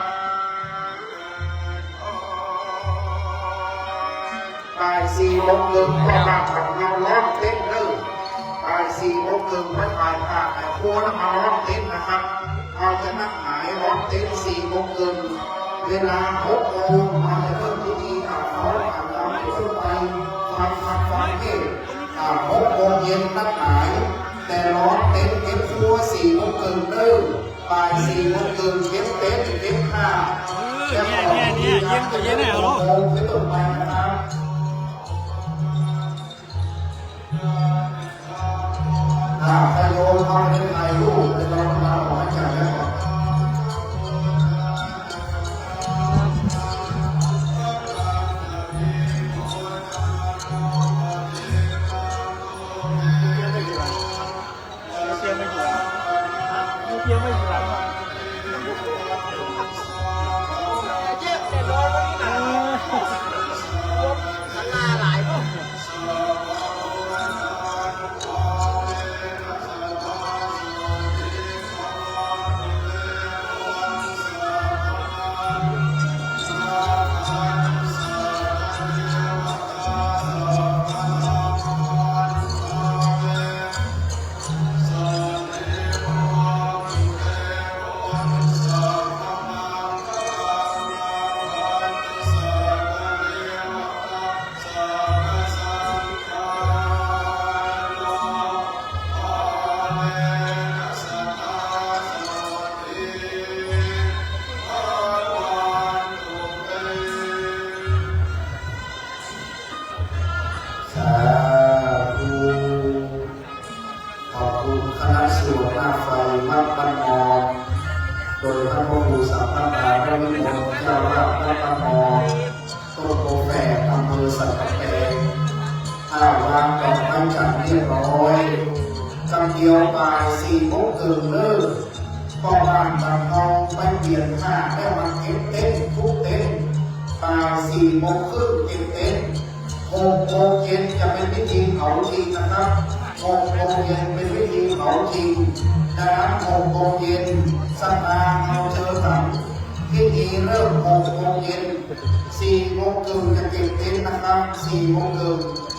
บ่าย 4 โมงครึ่งก็มาทำงานร้อนเต็นเลยบ่าย 4 โมงครึ่งไปถ่ายภาพครัวแล้วมาร้อนเต็นนะครับเอาจะนัดหมายร้อนเต็น4 โมงครึ่งเวลา6 โมงมาจะเริ่มพิธีอาบน้ำขึ้นไปฟังเทศ6 โมงเย็นนัดหมายแต่ร้อนเต็นเก็บครัว4 โมงครึ่งเริ่มบ่าย 4 โมงครึ่งเก็บเต็นเก็บข้าวแล้วก็เย็นแน่หรอเป็นต้นไปนะครับถ้าโยมทำเป็นถ่ายรูป จ้าพระวัดมอต้นโพแฝดอำเภอสันกำแพงวางดอกไม้จันทร์เรียบร้อยจำเดียวบ่าย4 โมงเกินเลิกก็บ้านบางทองไปเปลี่ยนผ้าได้มาเก็บเต็นท์ทุกเต็นท์บ่าย4 โมงครึ่งเก็บเต็นท์6 โมงเย็นจะเป็นพิธีเผาจริงนะครับ6 โมงเย็นเป็นพิธีเผาจริงดังนั้น6 โมงเย็นสภาเราเจอกันพิธีเริ่ม6 โมงเย็น4 โมงครึ่งจะเก็บเต็นท์นะครับ4 โมงครึ่ง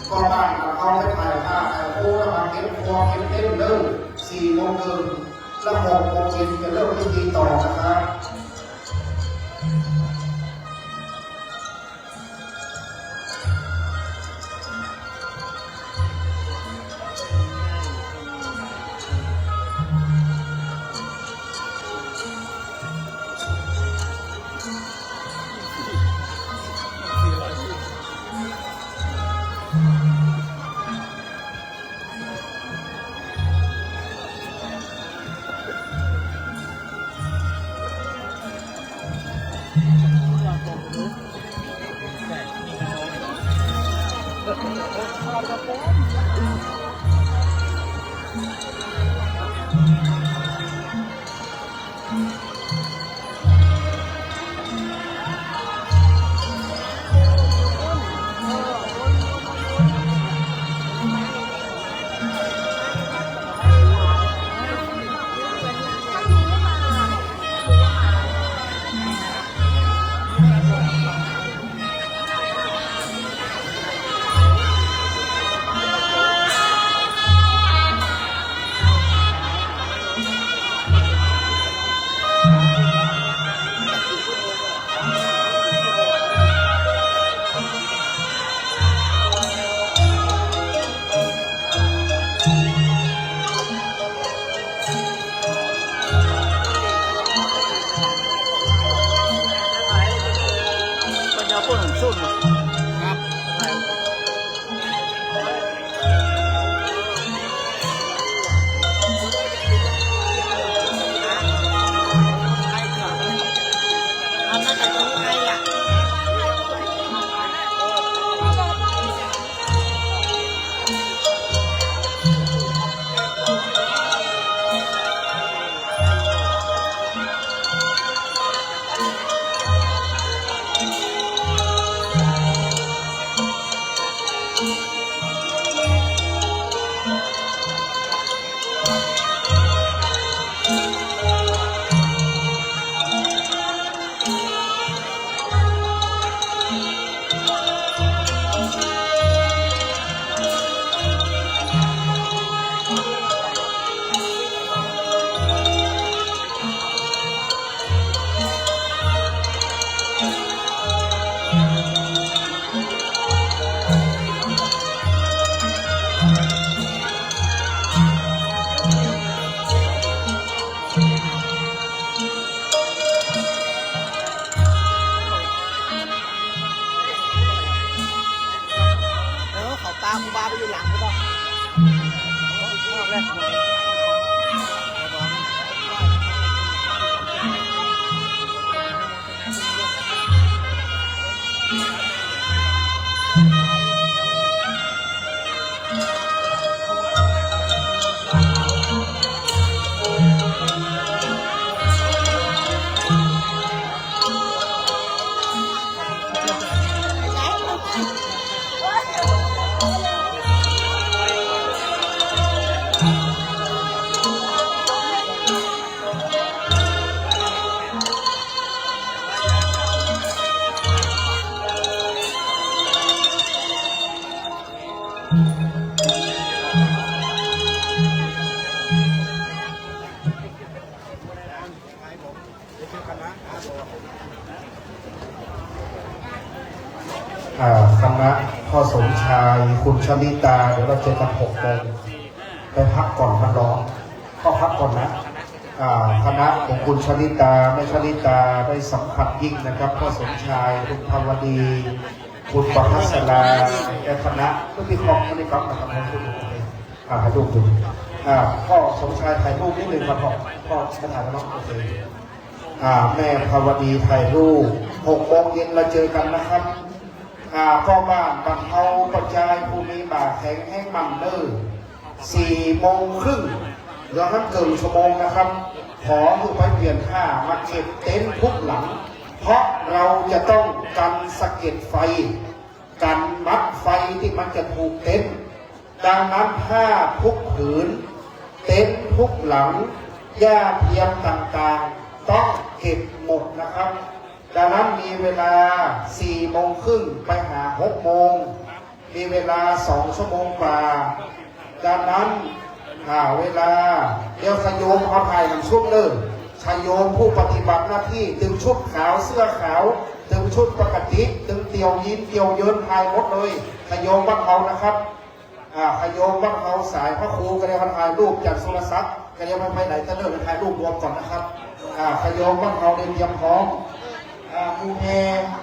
ก็บ้านเขาไปถ่ายภาพถ่ายโพสแล้วมาเก็บครัวเก็บเต็นท์เริ่ม4 โมงครึ่งแล้ว6 โมงเย็นจะเริ่มพิธีต่อนะครับ คณะพ่อสมชายคุณชลิตาเดี๋ยวเราเจอกัน6 โมงไปพักก่อนมันร้อนก็พักก่อนนะคณะของคุณชลิตาแม่ชลิตาได้สัมผัสยิ่งนะครับพ่อสมชายคุณภาวดีคุณประภัสราและคณะทุกที่ครองไม่ได้ครับนะครับให้ดูถ่ายรูปดูพ่อสมชายถ่ายรูปนิดนึงครับพ่อมาถ่ายกันเนาะโอเคแม่ภาวดีถ่ายรูป 6 โมงเย็นเราเจอกันนะครับพ่อบ้านบรรเทาปัจจัยภูมิบาแข็งแห้งมันเนอร์4 โมงครึ่งเดี๋ยวนั้นเกินชั่วโมงนะครับขอคือไปเปลี่ยนผ้ามาเก็บเต็นท์ทุกหลังเพราะเราจะต้องกันสะเก็ดไฟกันมัดไฟที่มันจะถูกเต็นท์ดังนั้นผ้าทุกผืนเต็นท์ทุกหลังหญ้าเทียมต่างๆต้องเก็บหมดนะครับดังนั้นมีเวลา 4 โมงครึ่งไปหา 6 โมงมีเวลา 2 ชั่วโมงกว่าดังนั้นเวลาเดี๋ยวชโยมเอาถ่ายหนึ่งชุดเลยชโยมผู้ปฏิบัติหน้าที่ตึงชุดขาวเสื้อขาวตึงชุดปกติตึงเตียวยิ้มเตียวเยินถ่ายหมดเลยชโยมบ้านเขานะครับชโยมบ้านเขาสายพระครูก็ได้ถ่ายรูปจากโทรศัพท์ก็ได้ไปไหนจะเลิกถ่ายรูปรวมก่อนนะครับชโยมบ้านเขาเตรียมพร้อมมูแฮ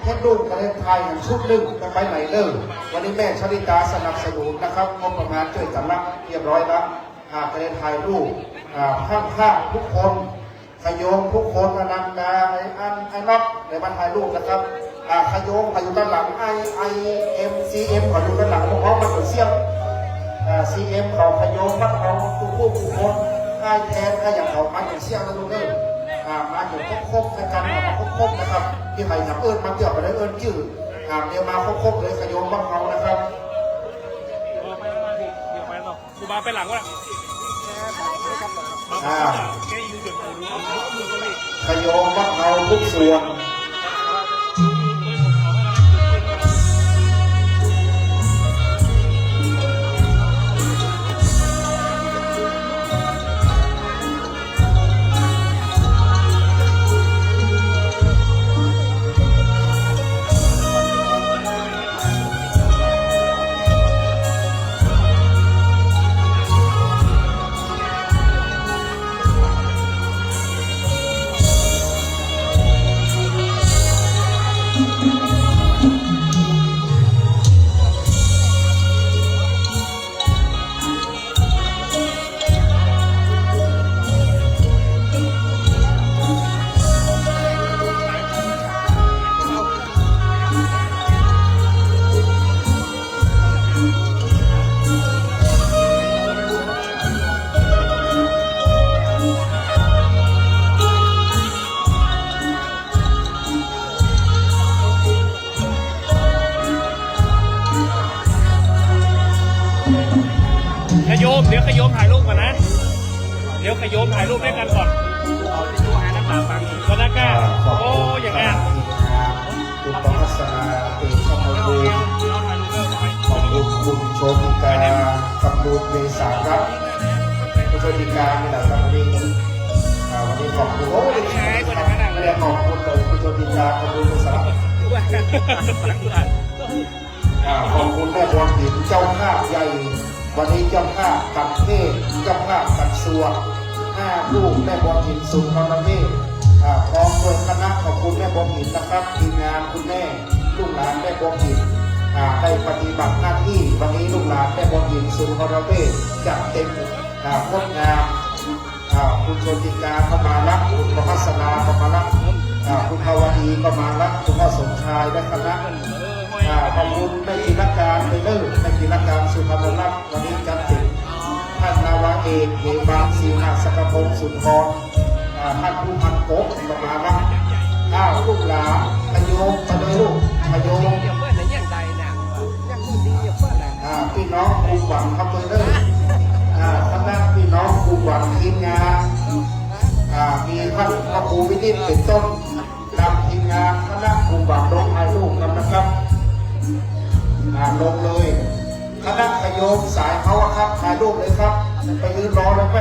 เพชรลูกกระเด็นไทยอย่างชุดลึกจะไปไหนเลิกวันนี้แม่ชลิตาสนับสนุนนะครับงบประมาณช่วยกันละเรียบร้อยแล้วกระเด็นไทยลูกข้างทุกคนขยมทุกคนอนันดาไอ้น็อตในบ้านไทยลูกนะครับขยมอยู่ด้านหลังIMCM ขออยู่ด้านหลังเพราะมันเป็นเสี่ยงCM เขาขยมมันเขาผู้คนแทนอย่างเขามันอย่างเสี่ยงแล้วลูกเอ้ยมาอยู่ครบในการมาครบนะครับที่ใครทำมาเกี่ยวกับเอิญชื่อเดี๋ยวมาครบเลยขยมบ้านเขานะครับครูบาไปหลังวะขยมบ้านเขาทุกส่วนขยมเดี๋ยวขยมถ่ายรูปก่อนนะเดี๋ยวขยมถ่ายรูปด้วยกันก่อนก็น่ากล้าโอ้อย่างงั้นคุณปภัสนาเอกขมบูรณ์ขอบคุณคุณโชติกาคำดูเมษาครับคุณโชติกานี่แหละครับวันนี้ขอบคุณโอ้ยไม่ได้ขอบคุณเลยคุณโชติกาคำดูเมษาขอบคุณแม่บัวหินเจ้าภาพใหญ่วันนี้เจ้าภาพกับเทศเจ้าภาพกับสวง5 ลูกแม่บัวหินสุนทรเวชพร้อมด้วยคณะขอบคุณแม่บัวหินนะครับทีมงานคุณแม่ลูกหลานแม่บัวหินได้ปฏิบัติหน้าที่วันนี้ลูกหลานแม่บัวหินสุนทรเวชจัดเต็มงดงามคุณโชติกาเข้ามารักคุณประภัสนาเข้ามารักคุณภาวดีก็มารักคุณพ่อสมชายและคณะขอบคุณแม่กีฬาการไปเลิศแม่กีฬาการสุภาพรัตน์วันนี้จัดเต็มท่านนาวาเอกเหบางศรีหาสกพงศ์สุนทรท่านผู้พันโป๊กก็มารักลูกหลานขยมไปเลยลูกขยมพี่น้องครูหวังทำไปเลยคณะพี่น้องครูหวังทีมงานมีท่านพระครูวินิจเป็นต้นนำทีมงานคณะครูหวังลงถ่ายรูปกันนะครับลงเลยคณะขยมสายเขาครับถ่ายรูปเลยครับไปยืนรอเลยไหม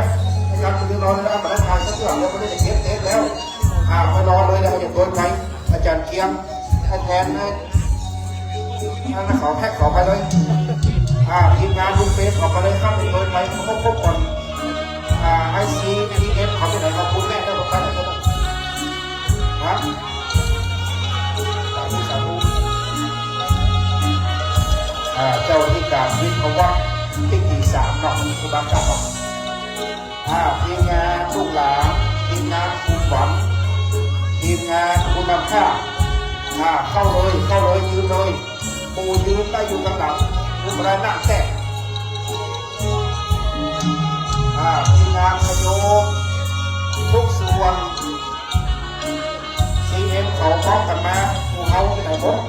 ในการไปยืนรอเลยนะมาได้ถ่ายสักเรื่องแล้วไม่ได้จะเก็บเทปแล้วไปรอเลยแล้วก็จะโดนไปอาจารย์เคียงให้แทนให้นักขอแพ็กขอไปเลยทีมงานลุงเฟสขอไปเลยครับโดนไปครบก่อนICTF ขอไปไหนขอบคุณแม่ได้บอกไปไหนก็ได้สาธุเจ้าที่การวิทย์เขาว่าที่ตี3หน่อยคุณบางการบอกทีมงานลูกหลานทีมงานคุณหวังทีมงานคุณภาพ เข้าเลยยืนเลยปูยืนได้อยู่กำลังยืนอะไรหน้าแตกทีมงานขยมทุกส่วนCMเขาพร้อมกันมาปูเขาที่ไหนบ้าง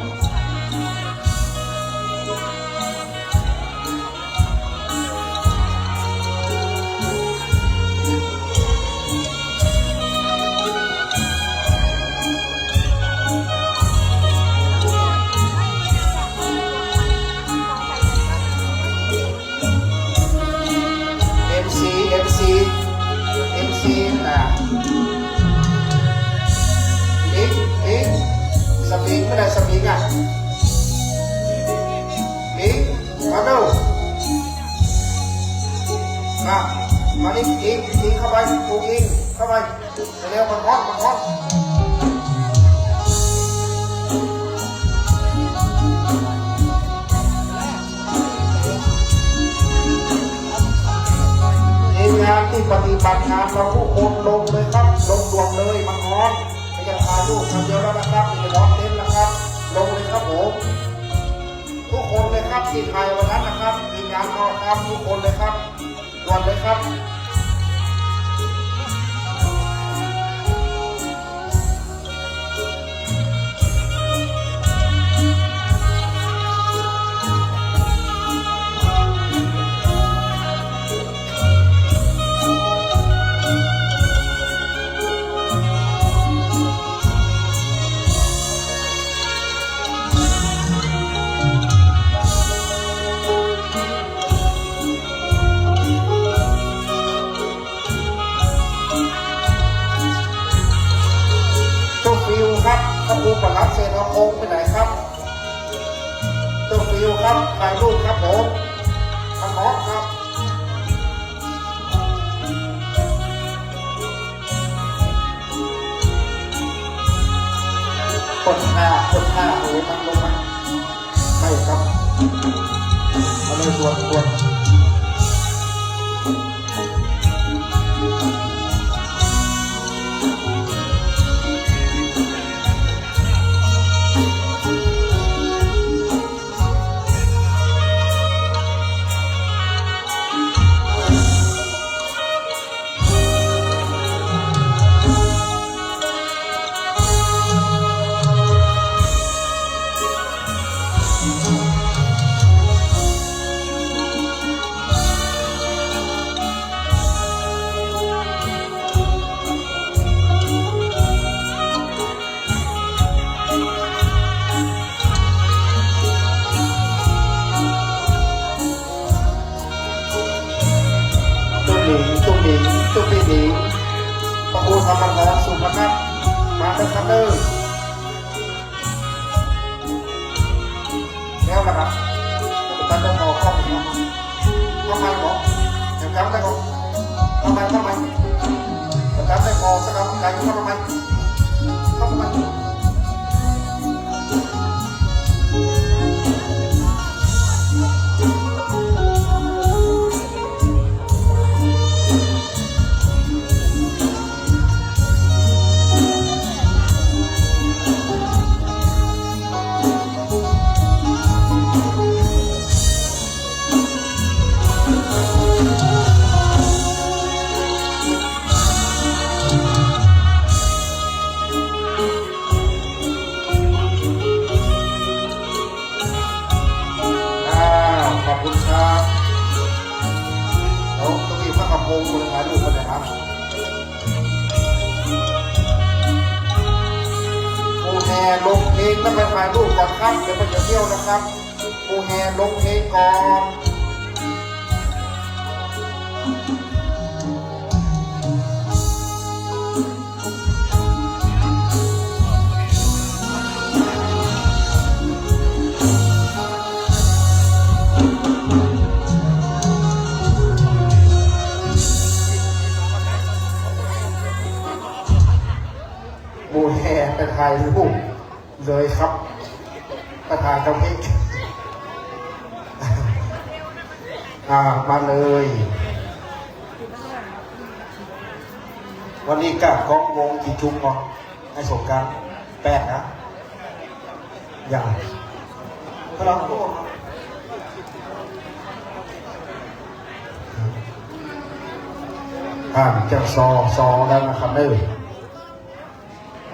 MC สมิงไม่ได้สมิงมาดูมานี่อิงเข้าไปปูอิงเข้าไปเร็วมันฮอตงานที่ปฏิบัติงานเราทุกคนลงเลยครับลงดวงเลยมันร้อนไม่จะถ่ายรูปคนเดียวแล้วนะครับมีร้อนเต็มนะครับลงเลยครับผมทุกคนเลยครับที่ถ่ายวันนั้นนะครับทีมงานเราครับทุกคนเลยครับด่วนเลยครับพระครูประหลัดเสนาคงไปไหนครับเจ้าฟิวครับถ่ายรูปครับผมท่านหมอครับคนห้าโอ้ยมันลงมาไม่ครับมาเลยด่วนตุ้มหนิงพระครูธรรมกรสุภนัทมาเป็นคันเดอร์แล้วนะครับท่านต้องขอข้อมูลทำไมบอกอย่างนั้นได้บอกทำไมประกันได้พอสักครั้งใหญ่ทำไมขอบคุณครับแล้วต้องมีพระกระพงบริหารรูปกันนะครับปูแห่ลงเพลงต้องไปถ่ายรูปก่อนครับเดี๋ยวไปเที่ยวนะครับปูแห่ลงเพลงก่อนปูแห่ไปถ่ายรูปเลยครับไปถ่ายกับพี่มาเลยวันนี้กับกองวงกี่ชุมก่อนให้สงการ8 นะ อย่าถ้าเราจะซอแล้วนะครับเด้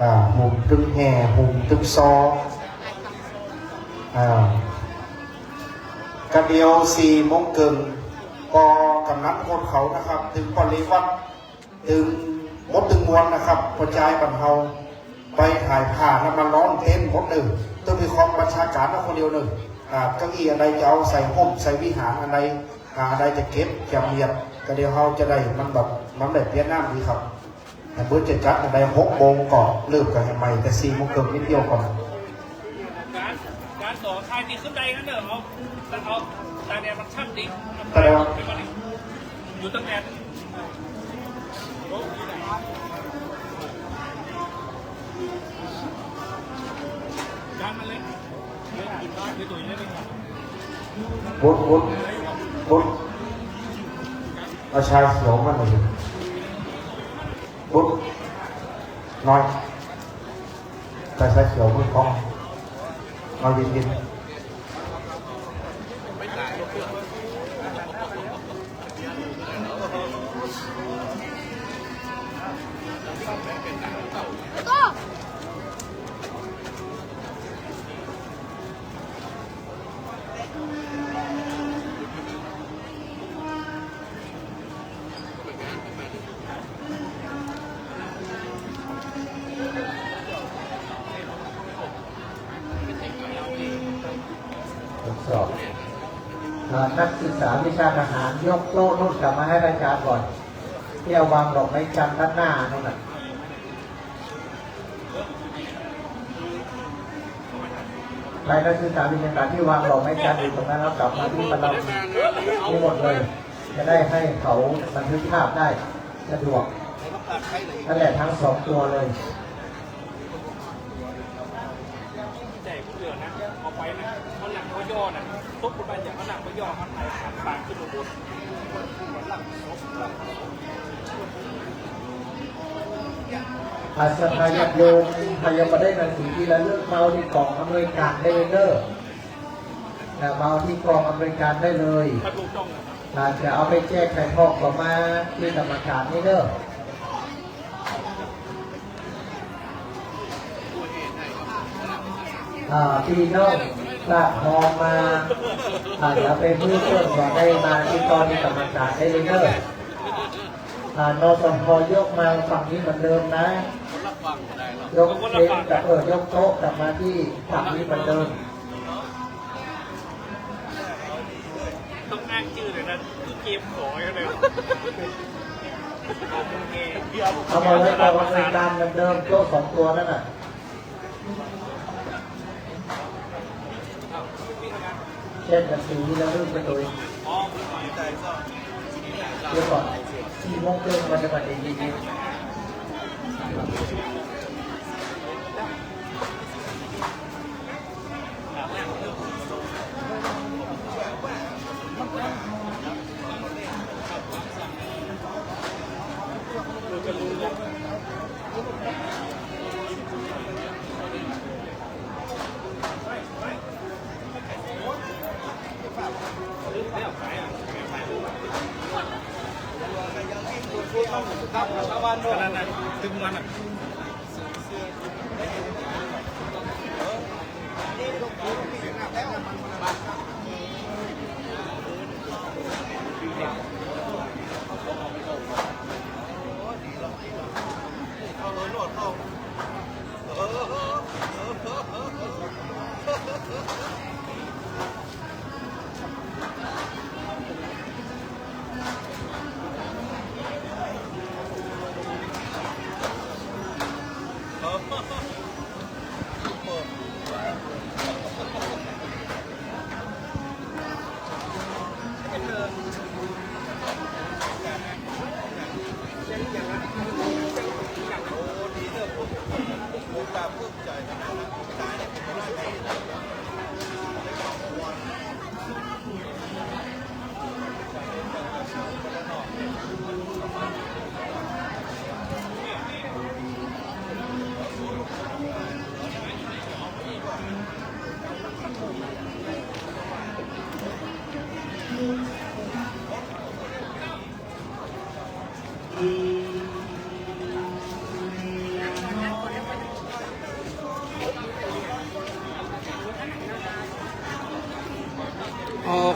อหุ่มตึงแห่หุ่มตึงซอกระเดียว4 โมงเกินก็กำนันคนเขานะครับถึงปริวัติถึงมดถึงมวลนะครับกระจายบรรเทาไปถ่ายผ่านแล้วมาร้องเต้นหมดหนึ่งต้องมีความบัญชาการนะคนเดียวหนึ่งเก้าอี้อะไรจะเอาใส่ห่มใส่วิหารอะไรจะเก็บจะเมียบกระเดียวเขาจะได้มันแบบมันแบบเพี้ยนน้ำดีครับแต่เมื่อจะจัดอะไร6 โมงก่อนเริ่มกันใหม่แต่4 โมงเกินนิดเดียวก่อนการต่อทายดีขึ้นใดกันเด้อเอาตาเนี่ยมันช่ำดีอยู่ตั้งแต่การมันเล็กในตัวนี้ได้ไหมบุญเอาชาเขียวมาหน่อยบุญน้อยชาเขียวมือกล้องมาวินกินสอบนักศึกษาวิชาทหารยกโต๊ะนู่นกลับมาให้อาจารย์ก่อนที่เอาวางดอกไม้จันทร์ด้านหน้านู่นน่ะใครนักศึกษาวิชาการที่วางดอกไม้จันทร์อยู่ตรงนั้นแล้วกลับมาที่ประตูนี่หมดเลยจะได้ให้เขาบันทึกภาพได้สะดวกนั่นแหละทั้ง2 ตัวเลยใจผู้เดือดนะเอาไปนะเขาหลังเขาย่อนะทุบไปอย่างเขาหลังเขาย่อเขาถ่ายปากขึ้นบนอาสทายโยมพยาบาลได้หนังสือที่ระลึกเมาที่กองอำนวยการได้เลยเด้อเมาที่กองอำนวยการได้เลยจะเอาไปแจ้งใครพ่อก็มาที่กรรมการนี่เด้อพี่น้องลากหอมมาเดี๋ยวไปมือเพื่อนว่าได้มาที่ตอนนี้กรรมการได้เลยเด้อนสพยกมาฝั่งนี้เหมือนเดิมนะยกเต็นกับยกโต๊ะกลับมาที่ฝั่งนี้เหมือนเดิมต้องอ้างชื่อเลยนะคือเกมขออย่างเดียวเอามาไว้ต่อวันตามเดิมโต๊ะ2 ตัวนั่นน่ะเช่นกันสีแล้วรูปไปตัวเดี๋ยวก่อน4 โมงครึ่งมันจะมาเองจริงขนาดนั้นถึงวันอ่ะ อ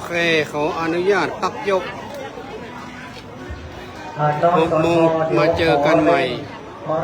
เคขออนุญาตพักยก นส 6 โมงมาเจอกันใหม่ ขอ